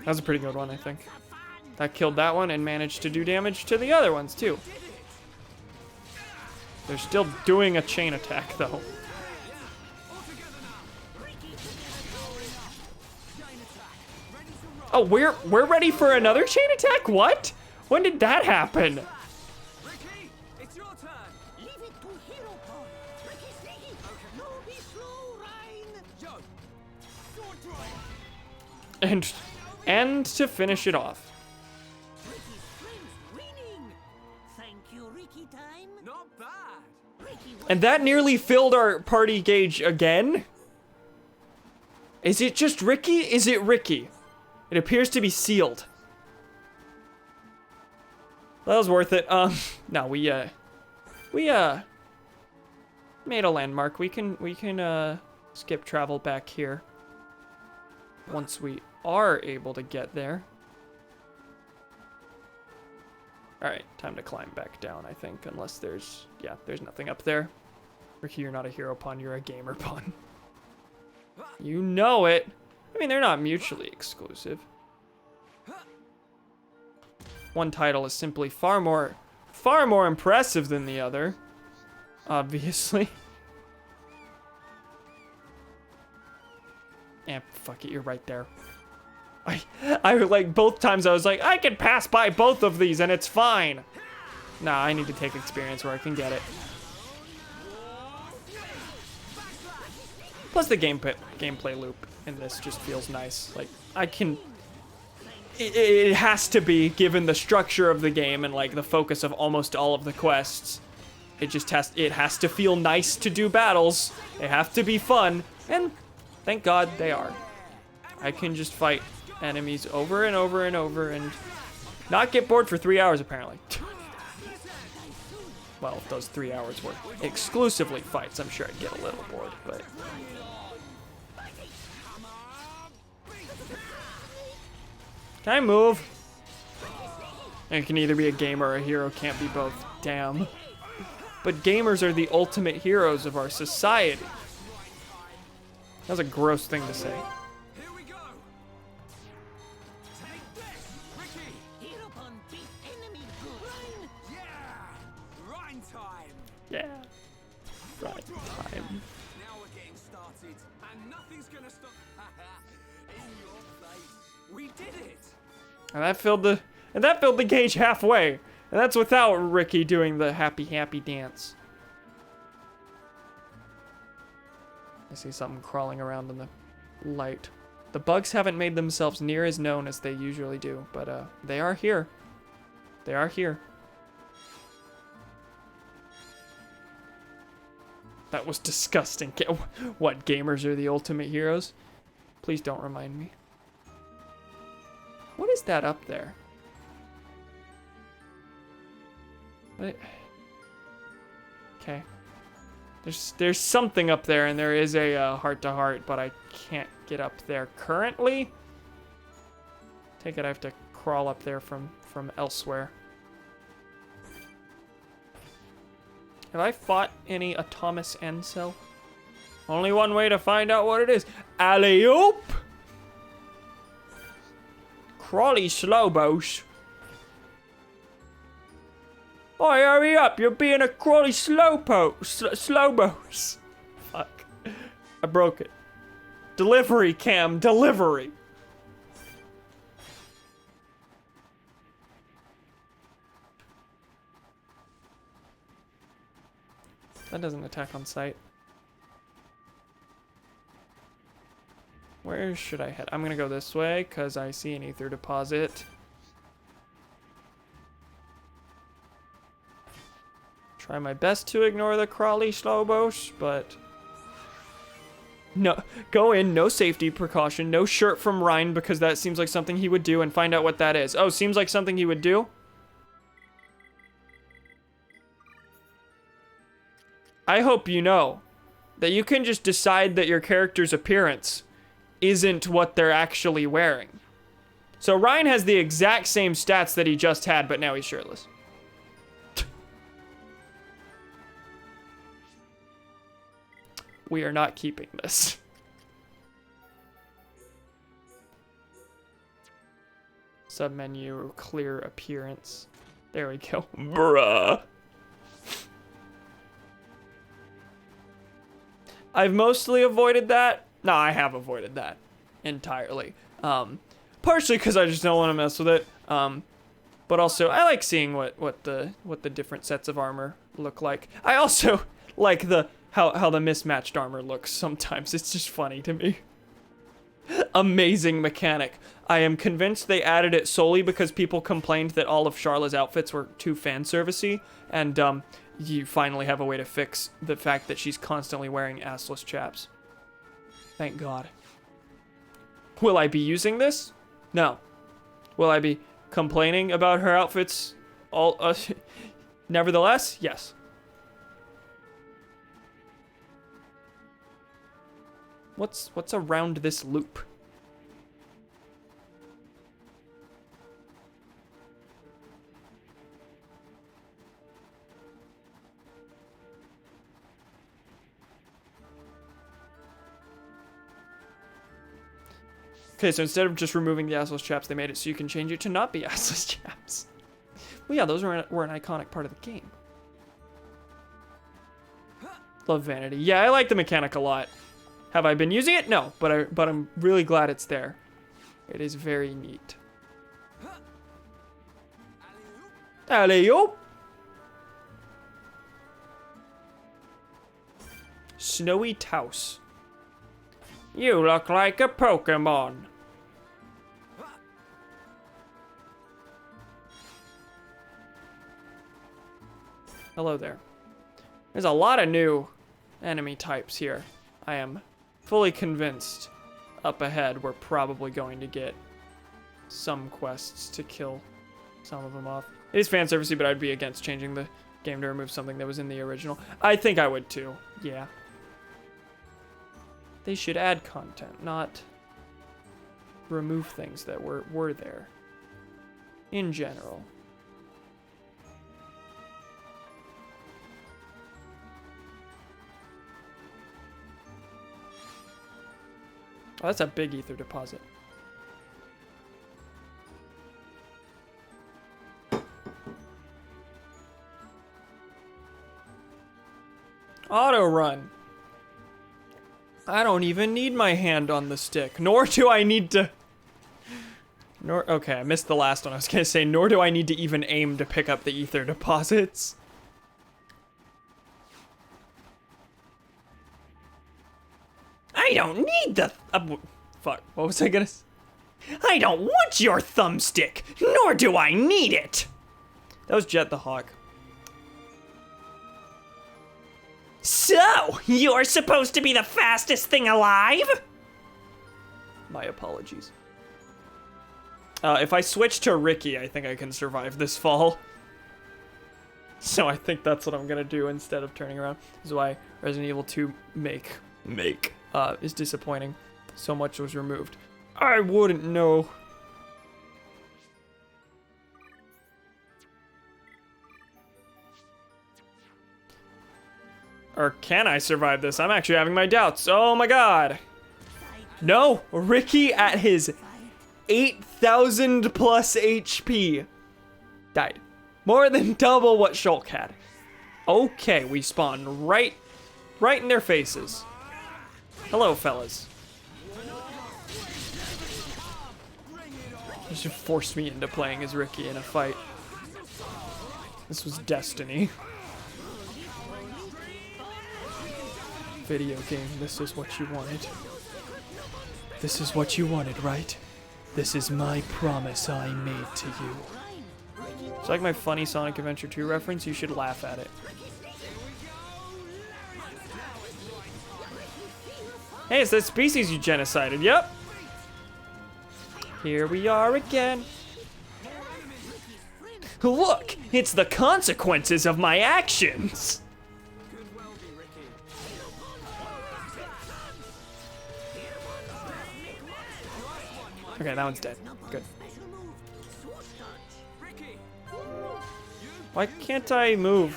That was a pretty good one, I think. That killed that one and managed to do damage to the other ones, too. They're still doing a chain attack, though. Oh, we're ready for another chain attack? What? When did that happen? Ricky, it's your And to finish it off. Ricky's friends winning. Thank you, Ricky time. Not bad. Ricky And that nearly filled our party gauge again. Is it just Ricky? Is it Ricky? It appears to be sealed. That was worth it. No, we made a landmark. We can skip travel back here once we are able to get there. All right, time to climb back down, I think, unless there's nothing up there. Ricky, you're not a hero pun, you're a gamer pun. You know it. I mean, they're not mutually exclusive. One title is simply far more impressive than the other, obviously. Eh, fuck it, you're right there. I like, both times I was like, I can pass by both of these and it's fine. Nah, I need to take experience where I can get it. Plus the gameplay loop in this just feels nice. Like, I can... It has to be, given the structure of the game and like the focus of almost all of the quests. It has to feel nice to do battles. They have to be fun, and thank God they are. I can just fight enemies over and over and over and not get bored for 3 hours apparently. Well, if those 3 hours were exclusively fights, I'm sure I'd get a little bored, but... Can I move? It can either be a gamer or a hero, can't be both. Damn. But gamers are the ultimate heroes of our society. That's a gross thing to say. Here we go. Take this, Ricky. Hero pun beat enemy good. Yeah. Rhyme time. Yeah. Right time. Now we're getting started, and nothing's gonna stop. In your place. We did it. And that filled the gauge halfway. And that's without Ricky doing the happy dance. I see something crawling around in the light. The bugs haven't made themselves near as known as they usually do, but they are here. They are here. That was disgusting. What, gamers are the ultimate heroes? Please don't remind me. What is that up there? What? Okay. There's something up there, and there is a heart-to-heart, but I can't get up there currently. Take it I have to crawl up there from elsewhere. Have I fought any Atomus N-Cell? Only one way to find out what it is. Alley-oop! Crawly slowbos. Oh, hurry up, you're being a crawly slowbos. Fuck. I broke it. Delivery, Cam, delivery. That doesn't attack on sight. Where should I head? I'm gonna go this way because I see an ether deposit. Try my best to ignore the crawly slowbos, but no, go in, no safety precaution, no shirt from Ryan because that seems like something he would do, and find out what that is. Oh, seems like something he would do? I hope you know that you can just decide that your character's appearance isn't what they're actually wearing. So Ryan has the exact same stats that he just had, but now he's shirtless. We are not keeping this. Submenu, clear appearance. There we go. Bruh. I've mostly avoided that. No, I have avoided that entirely. Partially because I just don't want to mess with it. But also I like seeing what the different sets of armor look like. I also like how the mismatched armor looks sometimes. It's just funny to me. amazing mechanic. I am convinced they added it solely because people complained that all of Charlotte's outfits were too fan servicey, and you finally have a way to fix the fact that she's constantly wearing assless chaps. Thank God. Will I be using this? No. Will I be complaining about her outfits? Nevertheless, yes. What's around this loop? Okay, so instead of just removing the assless chaps, they made it so you can change it to not be assless chaps. Well, yeah, those were an iconic part of the game. Love vanity. Yeah, I like the mechanic a lot. Have I been using it? No, but I'm really glad it's there. It is very neat. Alley-oop! Snowy Touse. You look like a Pokemon. Hello there. There's a lot of new enemy types here. I am fully convinced up ahead we're probably going to get some quests to kill some of them off. It is fan servicey, but I'd be against changing the game to remove something that was in the original. I think I would too. Yeah. They should add content, not remove things that were there. In general. Oh, that's a big ether deposit. Auto run. I don't even need my hand on the stick, nor do I need to... Okay, I missed the last one. I was gonna say, nor do I need to even aim to pick up the ether deposits. I don't need the... fuck, what was I gonna say? I don't want your thumbstick, nor do I need it! That was Jet the Hawk. So, you're supposed to be the fastest thing alive? My apologies. If I switch to Ricky, I think I can survive this fall. So I think that's what I'm gonna do instead of turning around. This is why Resident Evil 2 is disappointing. So much was removed. I wouldn't know. Or can I survive this? I'm actually having my doubts. Oh my god. No, Ricky at his 8,000 plus HP died. More than double what Shulk had. Okay, we spawned right in their faces. Hello, fellas. You should force me into playing as Ricky in a fight. This was destiny. Video game, this is what you wanted. This is what you wanted, right? This is my promise I made to you. It's like my funny Sonic Adventure 2 reference, you should laugh at it. Hey, it's that species you genocided, yep! Here we are again. Look, it's the consequences of my actions! Okay, that one's dead. Good. Why can't I move?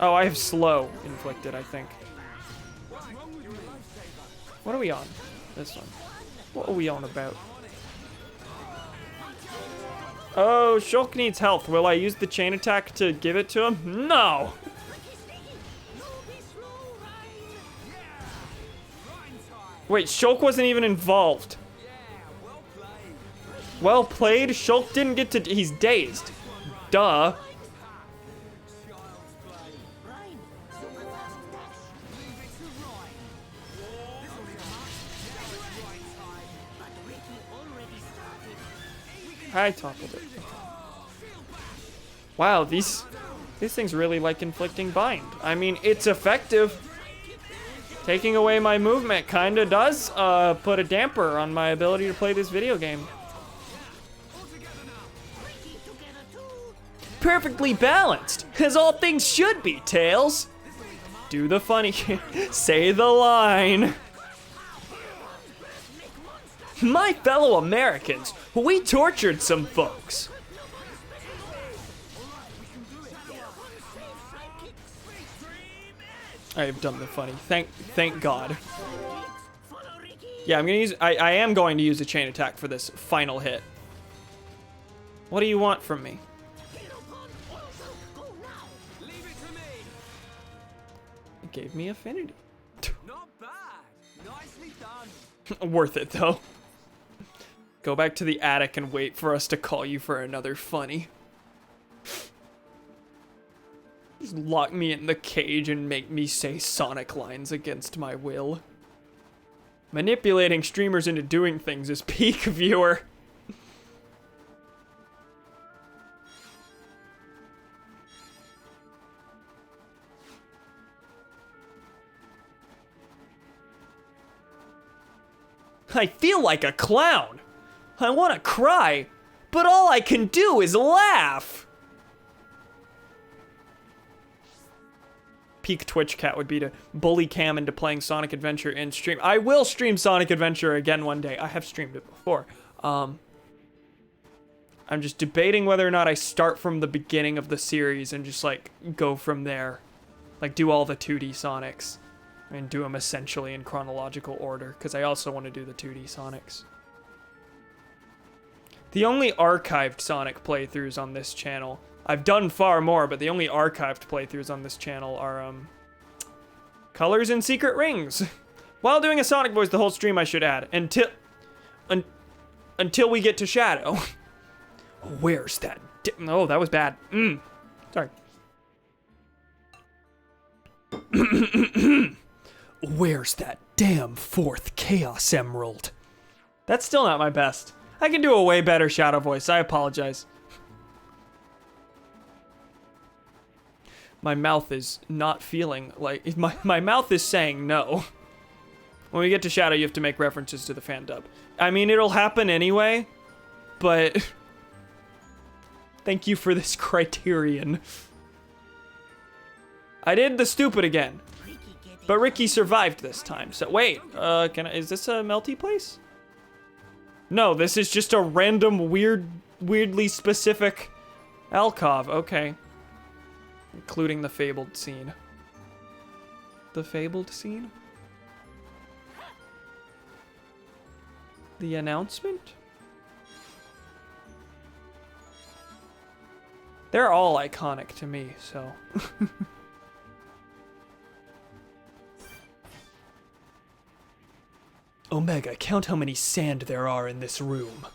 Oh, I have slow inflicted, I think. What are we on? This one. What are we on about? Oh, Shulk needs health. Will I use the chain attack to give it to him? No! Wait, Shulk wasn't even involved. Well played. Shulk didn't get to... He's dazed. Duh. I toppled it. Wow, these things really like inflicting bind. I mean, it's effective. Taking away my movement kinda does put a damper on my ability to play this video game. Perfectly balanced, as all things should be, Tails. Do the funny, say the line. My fellow Americans, we tortured some folks. I have done the funny. Thank God. Yeah, I'm gonna use. I am going to use a chain attack for this final hit. What do you want from me? It gave me affinity. Not bad. Nicely done. Worth it though. Go back to the attic and wait for us to call you for another funny. Just lock me in the cage and make me say Sonic lines against my will. Manipulating streamers into doing things is peak viewer. I feel like a clown. I want to cry, but all I can do is laugh. Peak Twitch cat would be to bully Cam into playing Sonic Adventure in stream. I will stream Sonic Adventure again one day. I have streamed it before. I'm just debating whether or not I start from the beginning of the series and just like go from there. Like do all the 2D Sonics and do them essentially in chronological order, because I also want to do the 2D Sonics. The only archived Sonic playthroughs on this channel, I've done far more, but the only archived playthroughs on this channel are Colors and Secret Rings. While doing a Sonic voice the whole stream, I should add, until we get to Shadow. Where's that? Oh, that was bad. Sorry. Where's that damn fourth Chaos Emerald? That's still not my best. I can do a way better Shadow voice. I apologize. My mouth is not feeling like... My mouth is saying no. When we get to Shadow, you have to make references to the fan dub. I mean, it'll happen anyway, but... Thank you for this criterion. I did the stupid again. But Ricky survived this time, so wait, is this a melty place? No, this is just a random, weirdly specific alcove, okay. Including the fabled scene. The fabled scene? The announcement? They're all iconic to me, so. Omega, count how many sand there are in this room.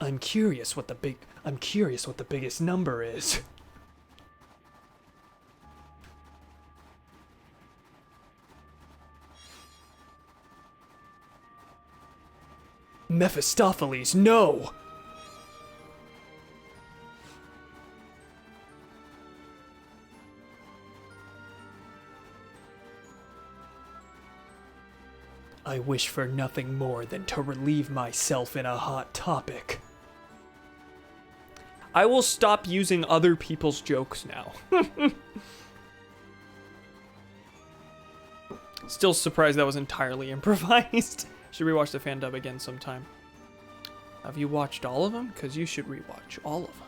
I'm curious what the biggest number is. Mephistopheles, no! I wish for nothing more than to relieve myself in a hot topic. I will stop using other people's jokes now. Still surprised that was entirely improvised. Should rewatch the fan dub again sometime. Have you watched all of them? Because you should rewatch all of them.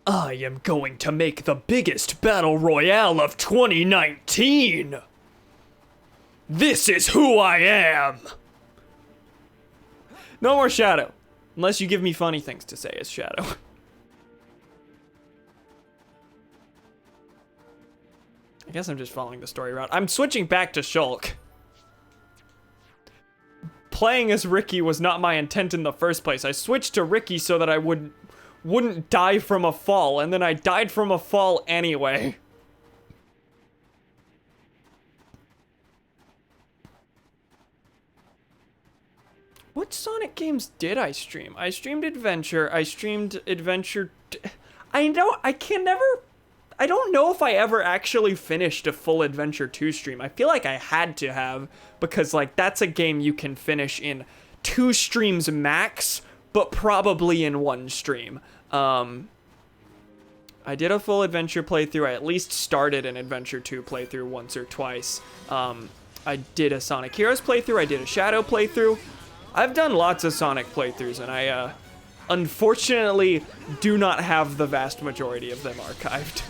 I am going to make the biggest battle royale of 2019! This is who I am! No more Shadow. Unless you give me funny things to say as Shadow. I guess I'm just following the story route. I'm switching back to Shulk. playing as Ricky was not my intent in the first place. I switched to Ricky so that I wouldn't die from a fall, and then I died from a fall anyway. What Sonic games did I stream? I streamed Adventure. I streamed Adventure. I don't know if I ever actually finished a full Adventure 2 stream. I feel like I had to have, because like that's a game you can finish in 2 streams max, but probably in 1 stream. I did a full Adventure playthrough. I at least started an Adventure 2 playthrough once or twice. I did a Sonic Heroes playthrough. I did a Shadow playthrough. I've done lots of Sonic playthroughs, and I unfortunately do not have the vast majority of them archived.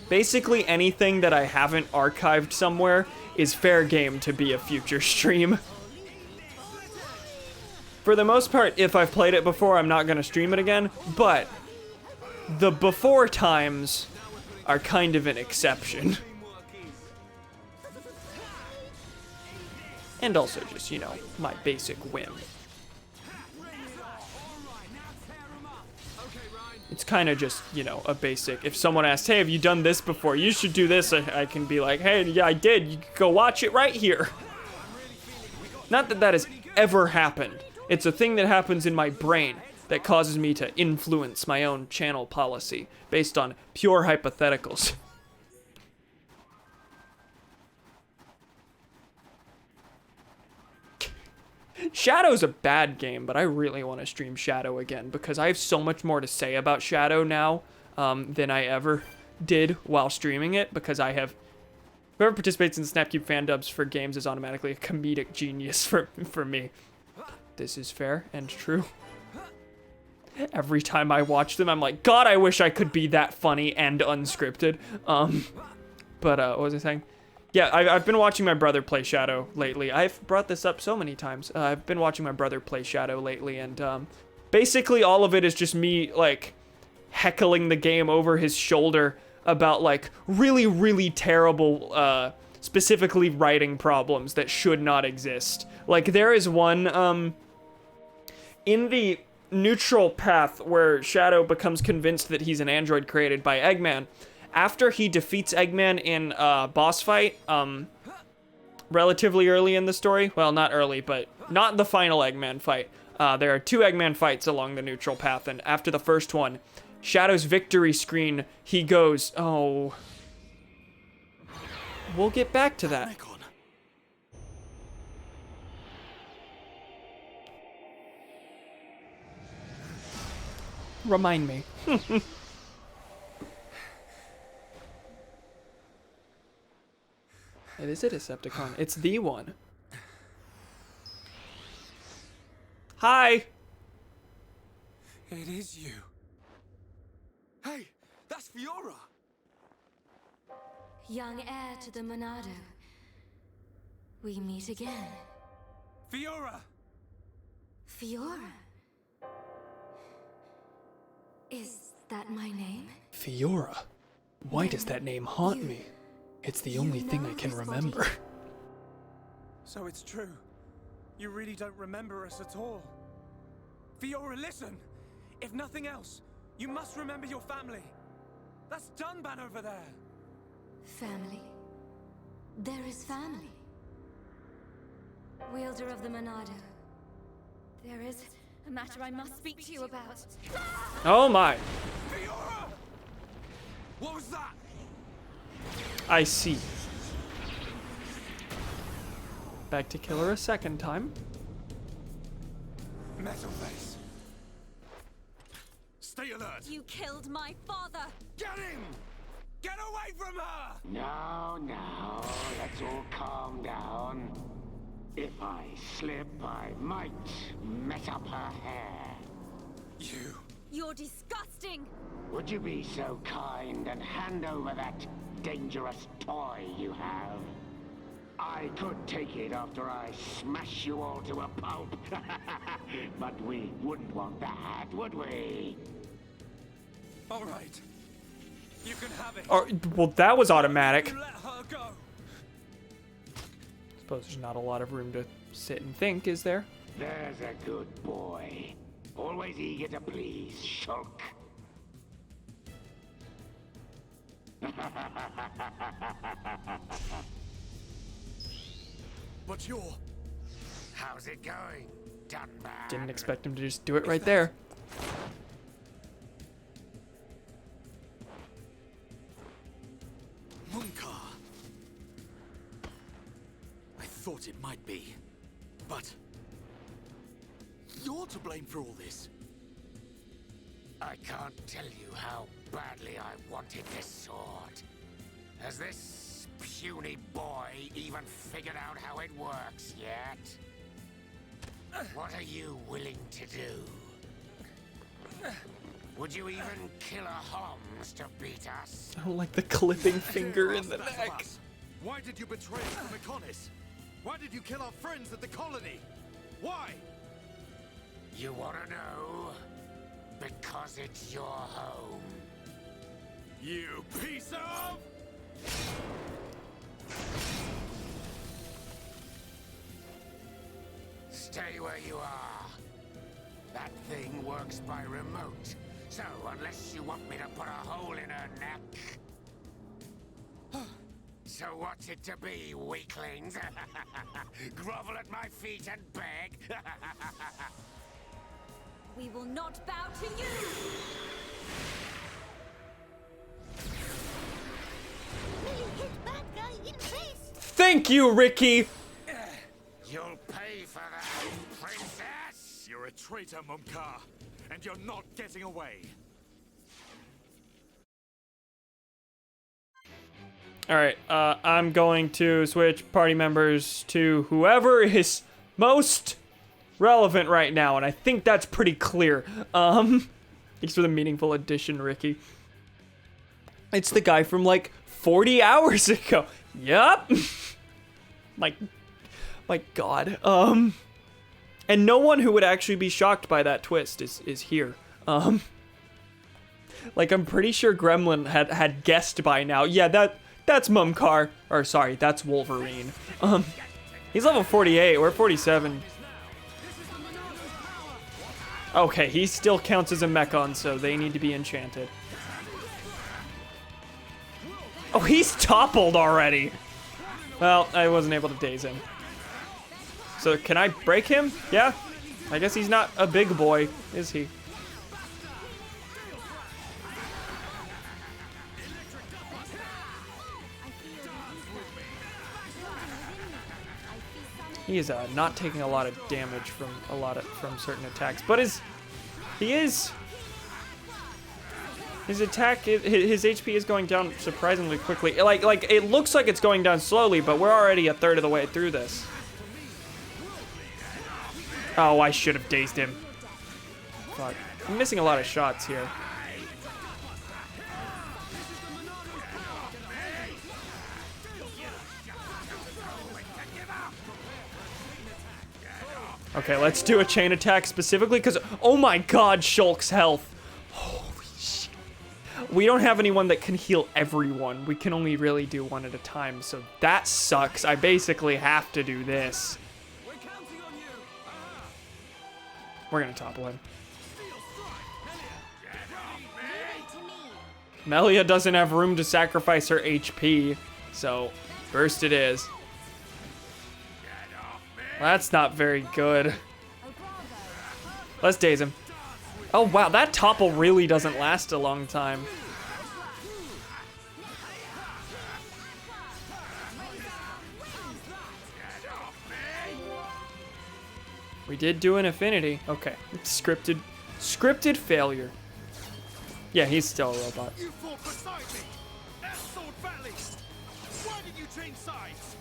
Basically anything that I haven't archived somewhere is fair game to be a future stream. For the most part, if I've played it before, I'm not going to stream it again, but the before times are kind of an exception. And also just, you know, my basic whim. It's kind of just, you know, a basic, if someone asks, hey, have you done this before? You should do this. I can be like, hey, yeah, I did. You can go watch it right here. Not that that has ever happened. It's a thing that happens in my brain that causes me to influence my own channel policy based on pure hypotheticals. Shadow's a bad game, but I really want to stream Shadow again because I have so much more to say about Shadow now than I ever did while streaming it, because I have... Whoever participates in Snapcube fan dubs for games is automatically a comedic genius for me. This is fair and true. Every time I watch them, I'm like, God, I wish I could be that funny and unscripted. But what was I saying? Yeah, I've been watching my brother play Shadow lately. I've brought this up so many times. I've been watching my brother play Shadow lately, and basically all of it is just me, like, heckling the game over his shoulder about, like, really, really terrible, specifically writing problems that should not exist. Like, there is one, in the neutral path where Shadow becomes convinced that he's an android created by Eggman. After he defeats Eggman in a boss fight, relatively early in the story, well, not early, but not the final Eggman fight, there are 2 Eggman fights along the neutral path, and after the first one, Shadow's victory screen, he goes, oh, we'll get back to that. Remind me. It is a Decepticon. It's the one. Hi! It is you. Hey, that's Fiora! Young heir to the Monado. We meet again. Fiora! Fiora? Is that my name? Fiora? Why does that name haunt me? It's the only thing I can remember. So it's true. You really don't remember us at all. Fiora, listen! If nothing else, you must remember your family. That's Dunban over there. Family? There is family. Wielder of the Monado. There is a matter I must speak to you about. Oh my. Fiora! What was that? I see. Back to kill her a second time. Metal face. Stay alert. You killed my father. Get him! Get away from her! Now, let's all calm down. If I slip, I might mess up her hair. You. You're disgusting. Would you be so kind and hand over that dangerous toy you have? I could take it after I smash you all to a pulp. But we wouldn't want that, would we? All right. You can have it. Well, that was automatic. You let her go. suppose there's not a lot of room to sit and think, is there? There's a good boy. Always eager to please, Shulk. But you're... How's it going, Dunbar? Didn't expect him to just do it right there. Munkar. I thought it might be, but you're to blame for all this. I can't tell you how badly I wanted this sword. Has this puny boy even figured out how it works yet? What are you willing to do? Would you even kill a Homs to beat us? I don't like the clipping finger in the neck. Why did you betray us to Mechonis? Why did you kill our friends at the colony? Why? You wanna know? Because it's your home. You piece of... Stay where you are. That thing works by remote. So, unless you want me to put a hole in her neck... So what's it to be, weaklings? Grovel at my feet and beg? We will not bow to you! Really hit bad guy in face. Thank you, Ricky! You'll pay for that, princess! You're a traitor, Munkar, and you're not getting away. Alright, I'm going to switch party members to whoever is most relevant right now, and I think that's pretty clear. Thanks for the meaningful addition, Ricky. It's the guy from like 40 hours ago. Yup. my God. And no one who would actually be shocked by that twist is here. Like I'm pretty sure Gremlin had guessed by now. Yeah, that's Mumkar. Or sorry, that's Wolverine. He's level 48. We're 47. Okay, he still counts as a Mechon, so they need to be enchanted. Oh, he's toppled already. Well, I wasn't able to daze him. So can I break him? Yeah. I guess he's not a big boy, is he? He is not taking a lot of damage from certain attacks, but his attack, his HP is going down surprisingly quickly. Like it looks like it's going down slowly, but we're already a third of the way through this. Oh, I should have dazed him. Fuck. I'm missing a lot of shots here. Okay, let's do a chain attack specifically because, oh my God, Shulk's health. Holy shit. We don't have anyone that can heal everyone. We can only really do one at a time, so that sucks. I basically have to do this. We're gonna topple him. Melia doesn't have room to sacrifice her HP, so burst it is. That's not very good. Let's daze him. Oh wow, that topple really doesn't last a long time. We did do an affinity. Okay, scripted failure. Yeah, he's still a robot. You fought beside me. Sword Valley. Why did you change sides?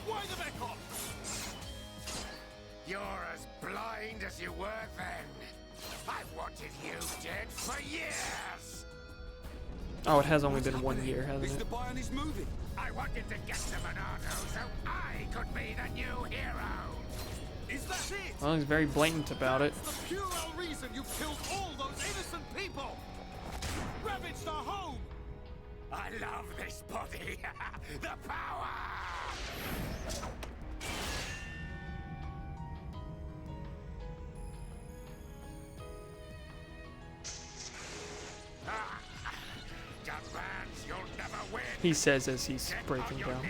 Why the Mechon? You're as blind as you were then. I've wanted you dead for years. Oh, it has only been 1 year, hasn't it? The Bionis moving. I wanted to get to Monardo so I could be the new hero. Is that it? Well, he's very blatant about it. The puerile reason you killed all those innocent people. Ravaged our home. I love this body. The power. He says as he's breaking down.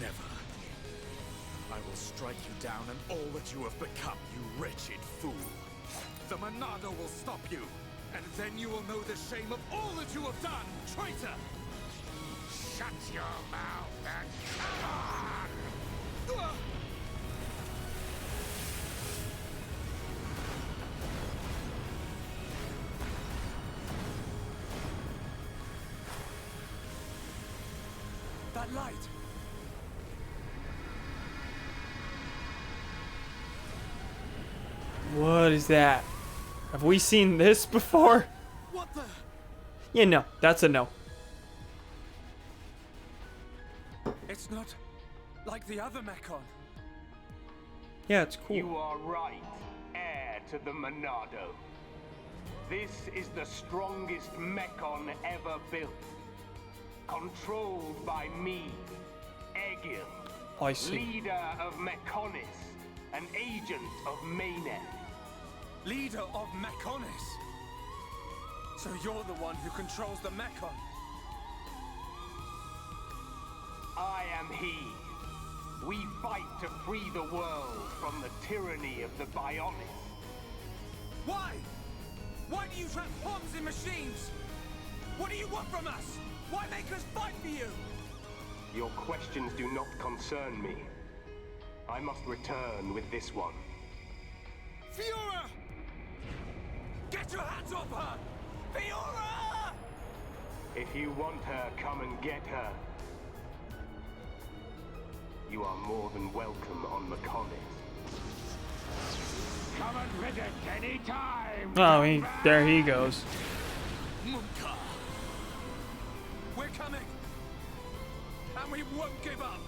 Never. I will strike you down and all that you have become, you wretched fool. The Monado will stop you, and then you will know the shame of all that you have done, traitor! Shut your mouth and come on! That light! What is that? Have we seen this before? What the? Yeah, no. That's a no. It's not like the other Mechon. Yeah, it's cool. You are right, heir to the Monado. This is the strongest Mechon ever built. Controlled by me, Egil, I see. leader of Mechonis, an agent of Mayneth. Leader of Mechonis. So you're the one who controls the Mechon. I am he. We fight to free the world from the tyranny of the Bionis. Why? Why do you trap bombs in machines? What do you want from us? Why make us fight for you? Your questions do not concern me. I must return with this one. Fiora! Get your hands off her! Fiora! If you want her, come and get her. You are more than welcome on Mechonis. Come and visit any time! Oh, there he goes. Munka! We're coming! And we won't give up!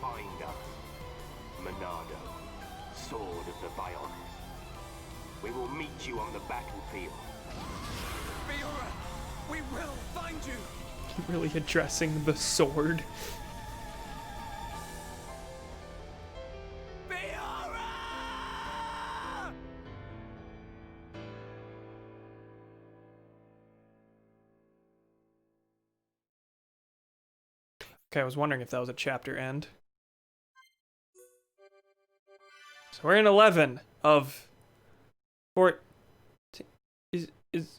Find us, Monado, Sword of the Bionis. We will meet you on the battlefield. Fiora! We will find you! Really addressing the sword. Fiora! Okay, I was wondering if that was a chapter end. So we're in 11 of 14. Is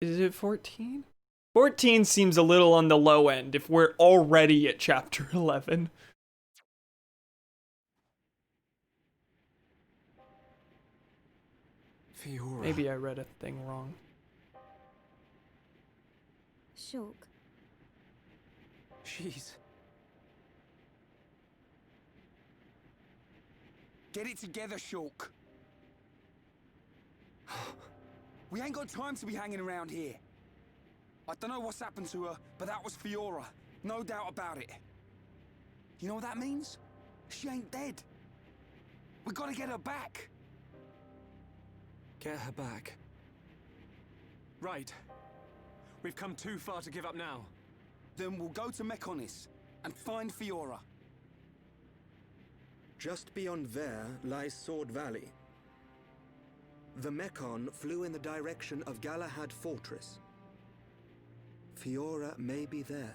it 14? 14 seems a little on the low end if we're already at chapter 11. Fiora. Maybe I read a thing wrong. Shulk. Jeez. Get it together, Shulk. We ain't got time to be hanging around here. I don't know what's happened to her, but that was Fiora. No doubt about it. You know what that means? She ain't dead. We gotta get her back. Get her back. Right. We've come too far to give up now. Then we'll go to Mechonis and find Fiora. Just beyond there lies Sword Valley. The Mechon flew in the direction of Galahad Fortress. Fiora may be there.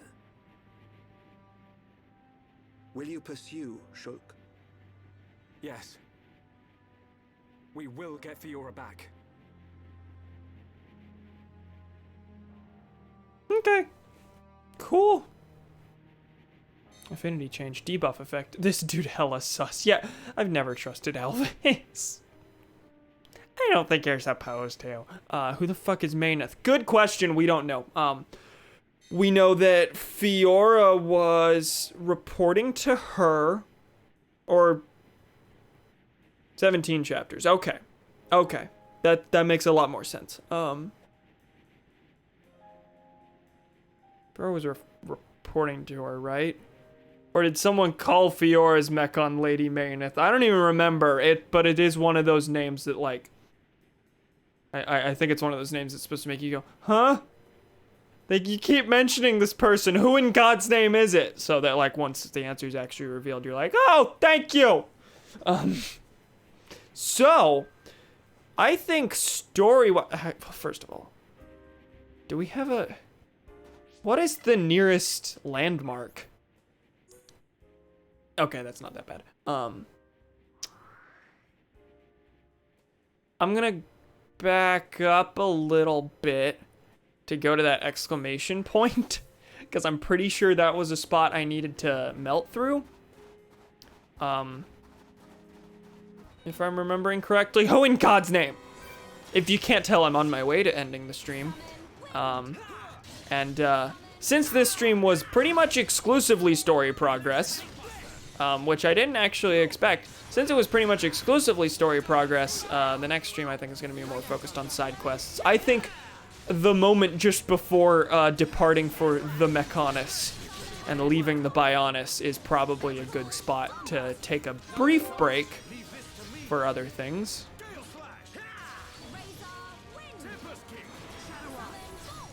Will you pursue, Shulk? Yes. We will get Fiora back. Okay. Cool. Affinity change, debuff effect. This dude hella sus. Yeah, I've never trusted Elvis. I don't think you're supposed to. Who the fuck is Mayneth? Good question. We don't know. We know that Fiora was reporting to her, or 17 chapters. Okay. Okay. That makes a lot more sense. Fiora was reporting to her, right? Or did someone call Fiora's Mechon Lady Mayneth? I don't even remember it, but it is one of those names that, like... I think it's one of those names that's supposed to make you go, huh? Like, you keep mentioning this person. Who in God's name is it? So that, like, once the answer is actually revealed, you're like, oh, thank you! So, I think first of all, do we have a... What is the nearest landmark? Okay, that's not that bad. I'm gonna back up a little bit to go to that exclamation point, because I'm pretty sure that was a spot I needed to melt through. If I'm remembering correctly. Who in God's name? If you can't tell, I'm on my way to ending the stream. Since this stream was pretty much exclusively story progress, which I didn't actually expect, since it was pretty much exclusively story progress, the next stream I think is going to be more focused on side quests. I think the moment just before departing for the Mechonis and leaving the Bionis is probably a good spot to take a brief break for other things.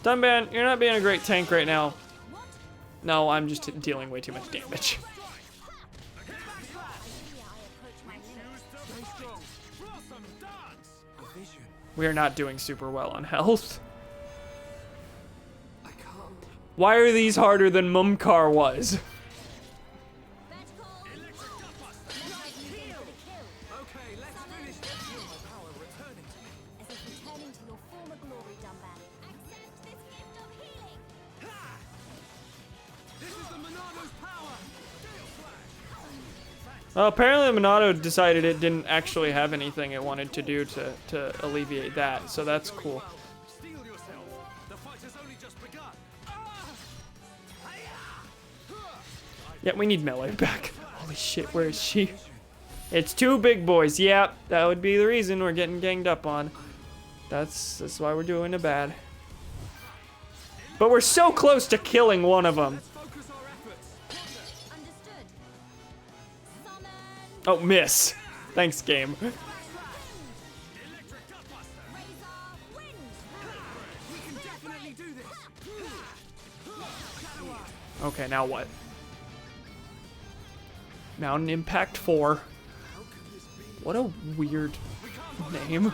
Dunban, you're not being a great tank right now. No, I'm just dealing way too much damage. We are not doing super well on health. Why are these harder than Mumkar was? Well, apparently Monado decided it didn't actually have anything it wanted to do to alleviate that, so that's cool. Yeah, we need melee back. Holy shit, where is she? It's two big boys. Yep, that would be the reason we're getting ganged up on. That's why we're doing it bad. But we're so close to killing one of them. Oh, miss. Thanks, game. Okay, now what? Mountain Impact 4. What a weird name.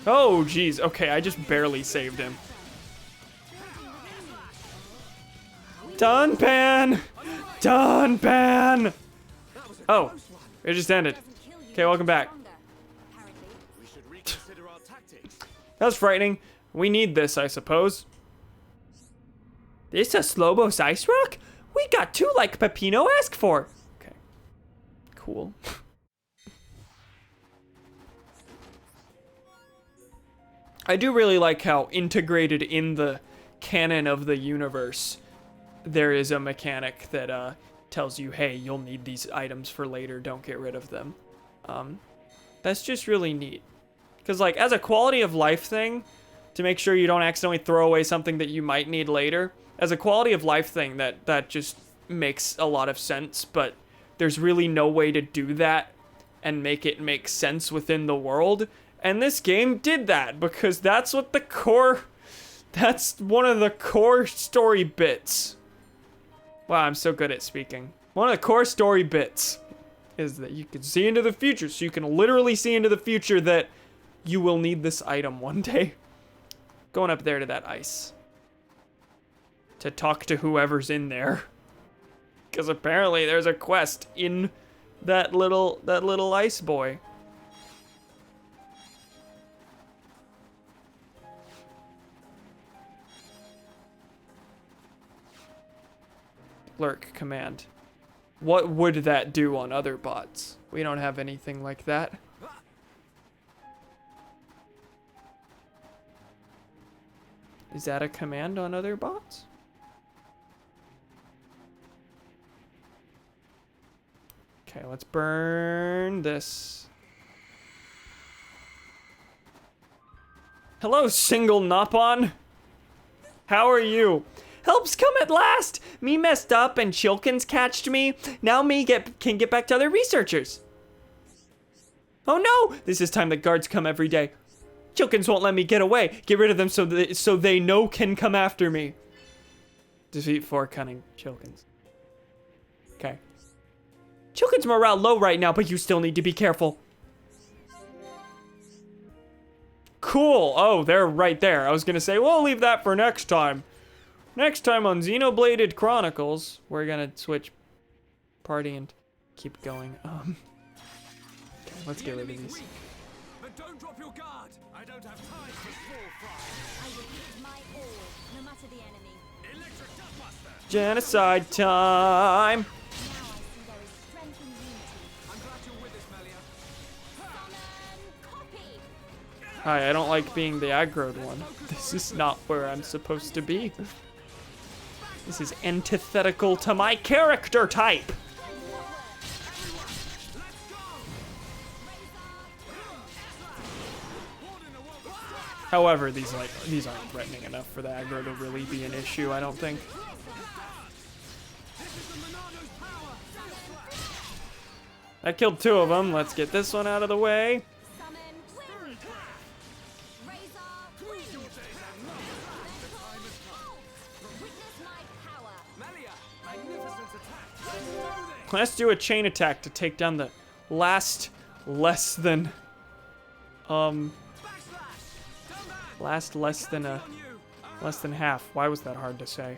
Oh, geez. Okay, I just barely saved him. Dunban! Dunban! Oh, it just ended. Okay, welcome back. That was frightening. We need this, I suppose. This a Slobos Ice Rock? We got two like Peppino asked for. Okay, cool. I do really like how integrated in the canon of the universe there is a mechanic that tells you, hey, you'll need these items for later, don't get rid of them. That's just really neat. Because, like, as a quality of life thing, to make sure you don't accidentally throw away something that you might need later, as a quality of life thing, that just makes a lot of sense, but there's really no way to do that and make it make sense within the world. And this game did that, because that's what the core... That's one of the core story bits. Wow, I'm so good at speaking. One of the core story bits is that you can see into the future, so you can literally see into the future that you will need this item one day. Going up there to that ice. To talk to whoever's in there. Because apparently there's a quest in that little ice boy. Lurk command. What would that do on other bots? We don't have anything like that. Is that a command on other bots? Okay, let's burn this. Hello, single Nopon. How are you? Help's come at last! Me messed up and Chilkins catched me. Now me can get back to other researchers. Oh no! This is time that guards come every day. Chilkins won't let me get away. Get rid of them so they no can come after me. Defeat 4 cunning Chilkins. Okay. Chilkins' morale low right now, but you still need to be careful. Cool. Oh, they're right there. I was gonna say, we'll leave that for next time. Next time on Xenoblade Chronicles, we're gonna switch party and keep going. Okay, let's get rid of these. But don't drop your guard. I don't have time for small fry. I will give my all, no matter the enemy. Electric Dustbuster. Genocide time. Now I see there is strength in unity. I'm glad you're with us, Melia. Summon copy! Hi, I don't like being the aggroed one. This is not where I'm supposed to be. This is antithetical to my character type. However, these aren't threatening enough for the aggro to really be an issue, I don't think. That killed 2 of them. Let's get this one out of the way. Summon wind! Razor wind! Witness my power! Melia, magnificent attack. Let's do a chain attack to take down the last less than half. Why was that hard to say?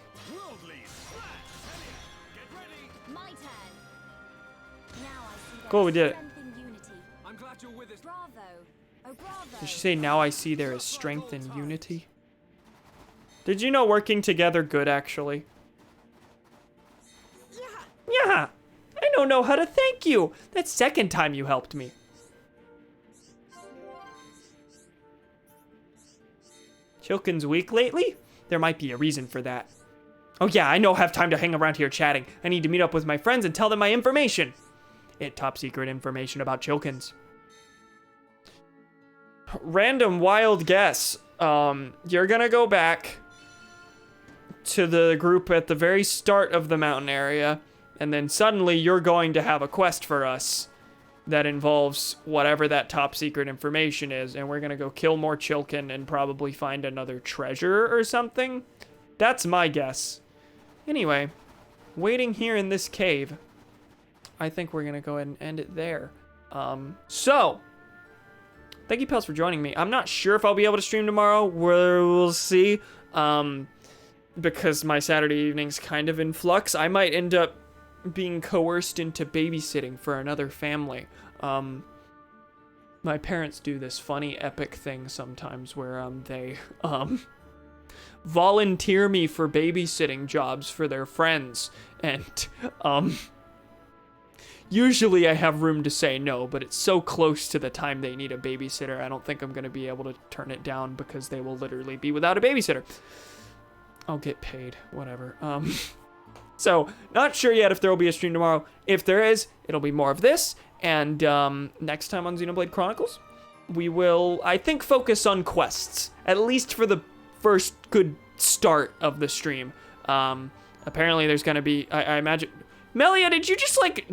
My turn. Now I see there Cool, we is did it. strength in unity. I'm glad you're with us. Bravo! Oh, bravo! Did she say, now I see there is strength in unity? Did you know working together good, actually? Yeah! I don't know how to thank you! That's second time you helped me. Chilkin's weak lately? There might be a reason for that. Oh yeah, I don't have time to hang around here chatting. I need to meet up with my friends and tell them my information. Top secret information about Chilkins. Random wild guess. You're gonna go back to the group at the very start of the mountain area, and then suddenly you're going to have a quest for us that involves whatever that top secret information is, and we're gonna go kill more Chilkin and probably find another treasure or something. That's my guess. Anyway, waiting here in this cave, I think we're gonna go ahead and end it there. So, thank you, pals, for joining me. I'm not sure if I'll be able to stream tomorrow. We'll see. Because my Saturday evening's kind of in flux. I might end up being coerced into babysitting for another family. My parents do this funny epic thing sometimes where they volunteer me for babysitting jobs for their friends, and usually I have room to say no, but it's so close to the time they need a babysitter, I don't think I'm gonna be able to turn it down because they will literally be without a babysitter. I'll get paid, whatever. So, not sure yet if there will be a stream tomorrow. If there is, it'll be more of this. And next time on Xenoblade Chronicles, we will, I think, focus on quests. At least for the first good start of the stream. Apparently there's going to be, I imagine... Melia, did you just, like,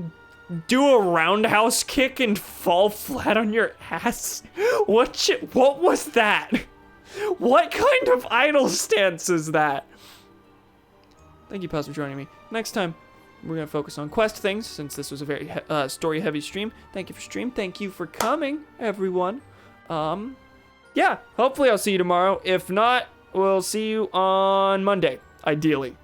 do a roundhouse kick and fall flat on your ass? What was that? What kind of idle stance is that? Thank you, pals, for joining me. Next time, we're going to focus on quest things, since this was a very story-heavy stream. Thank you for stream. Thank you for coming, everyone. Yeah, hopefully I'll see you tomorrow. If not, we'll see you on Monday, ideally.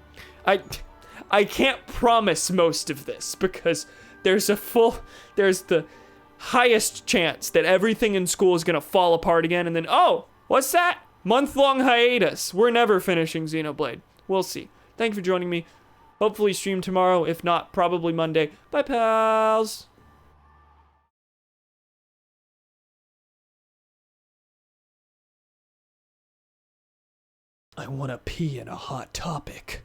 I can't promise most of this, because there's the highest chance that everything in school is going to fall apart again, and then, oh, what's that? Month-long hiatus. We're never finishing Xenoblade. We'll see. Thank you for joining me. Hopefully stream tomorrow. If not, probably Monday. Bye, pals. I want to pee in a hot topic.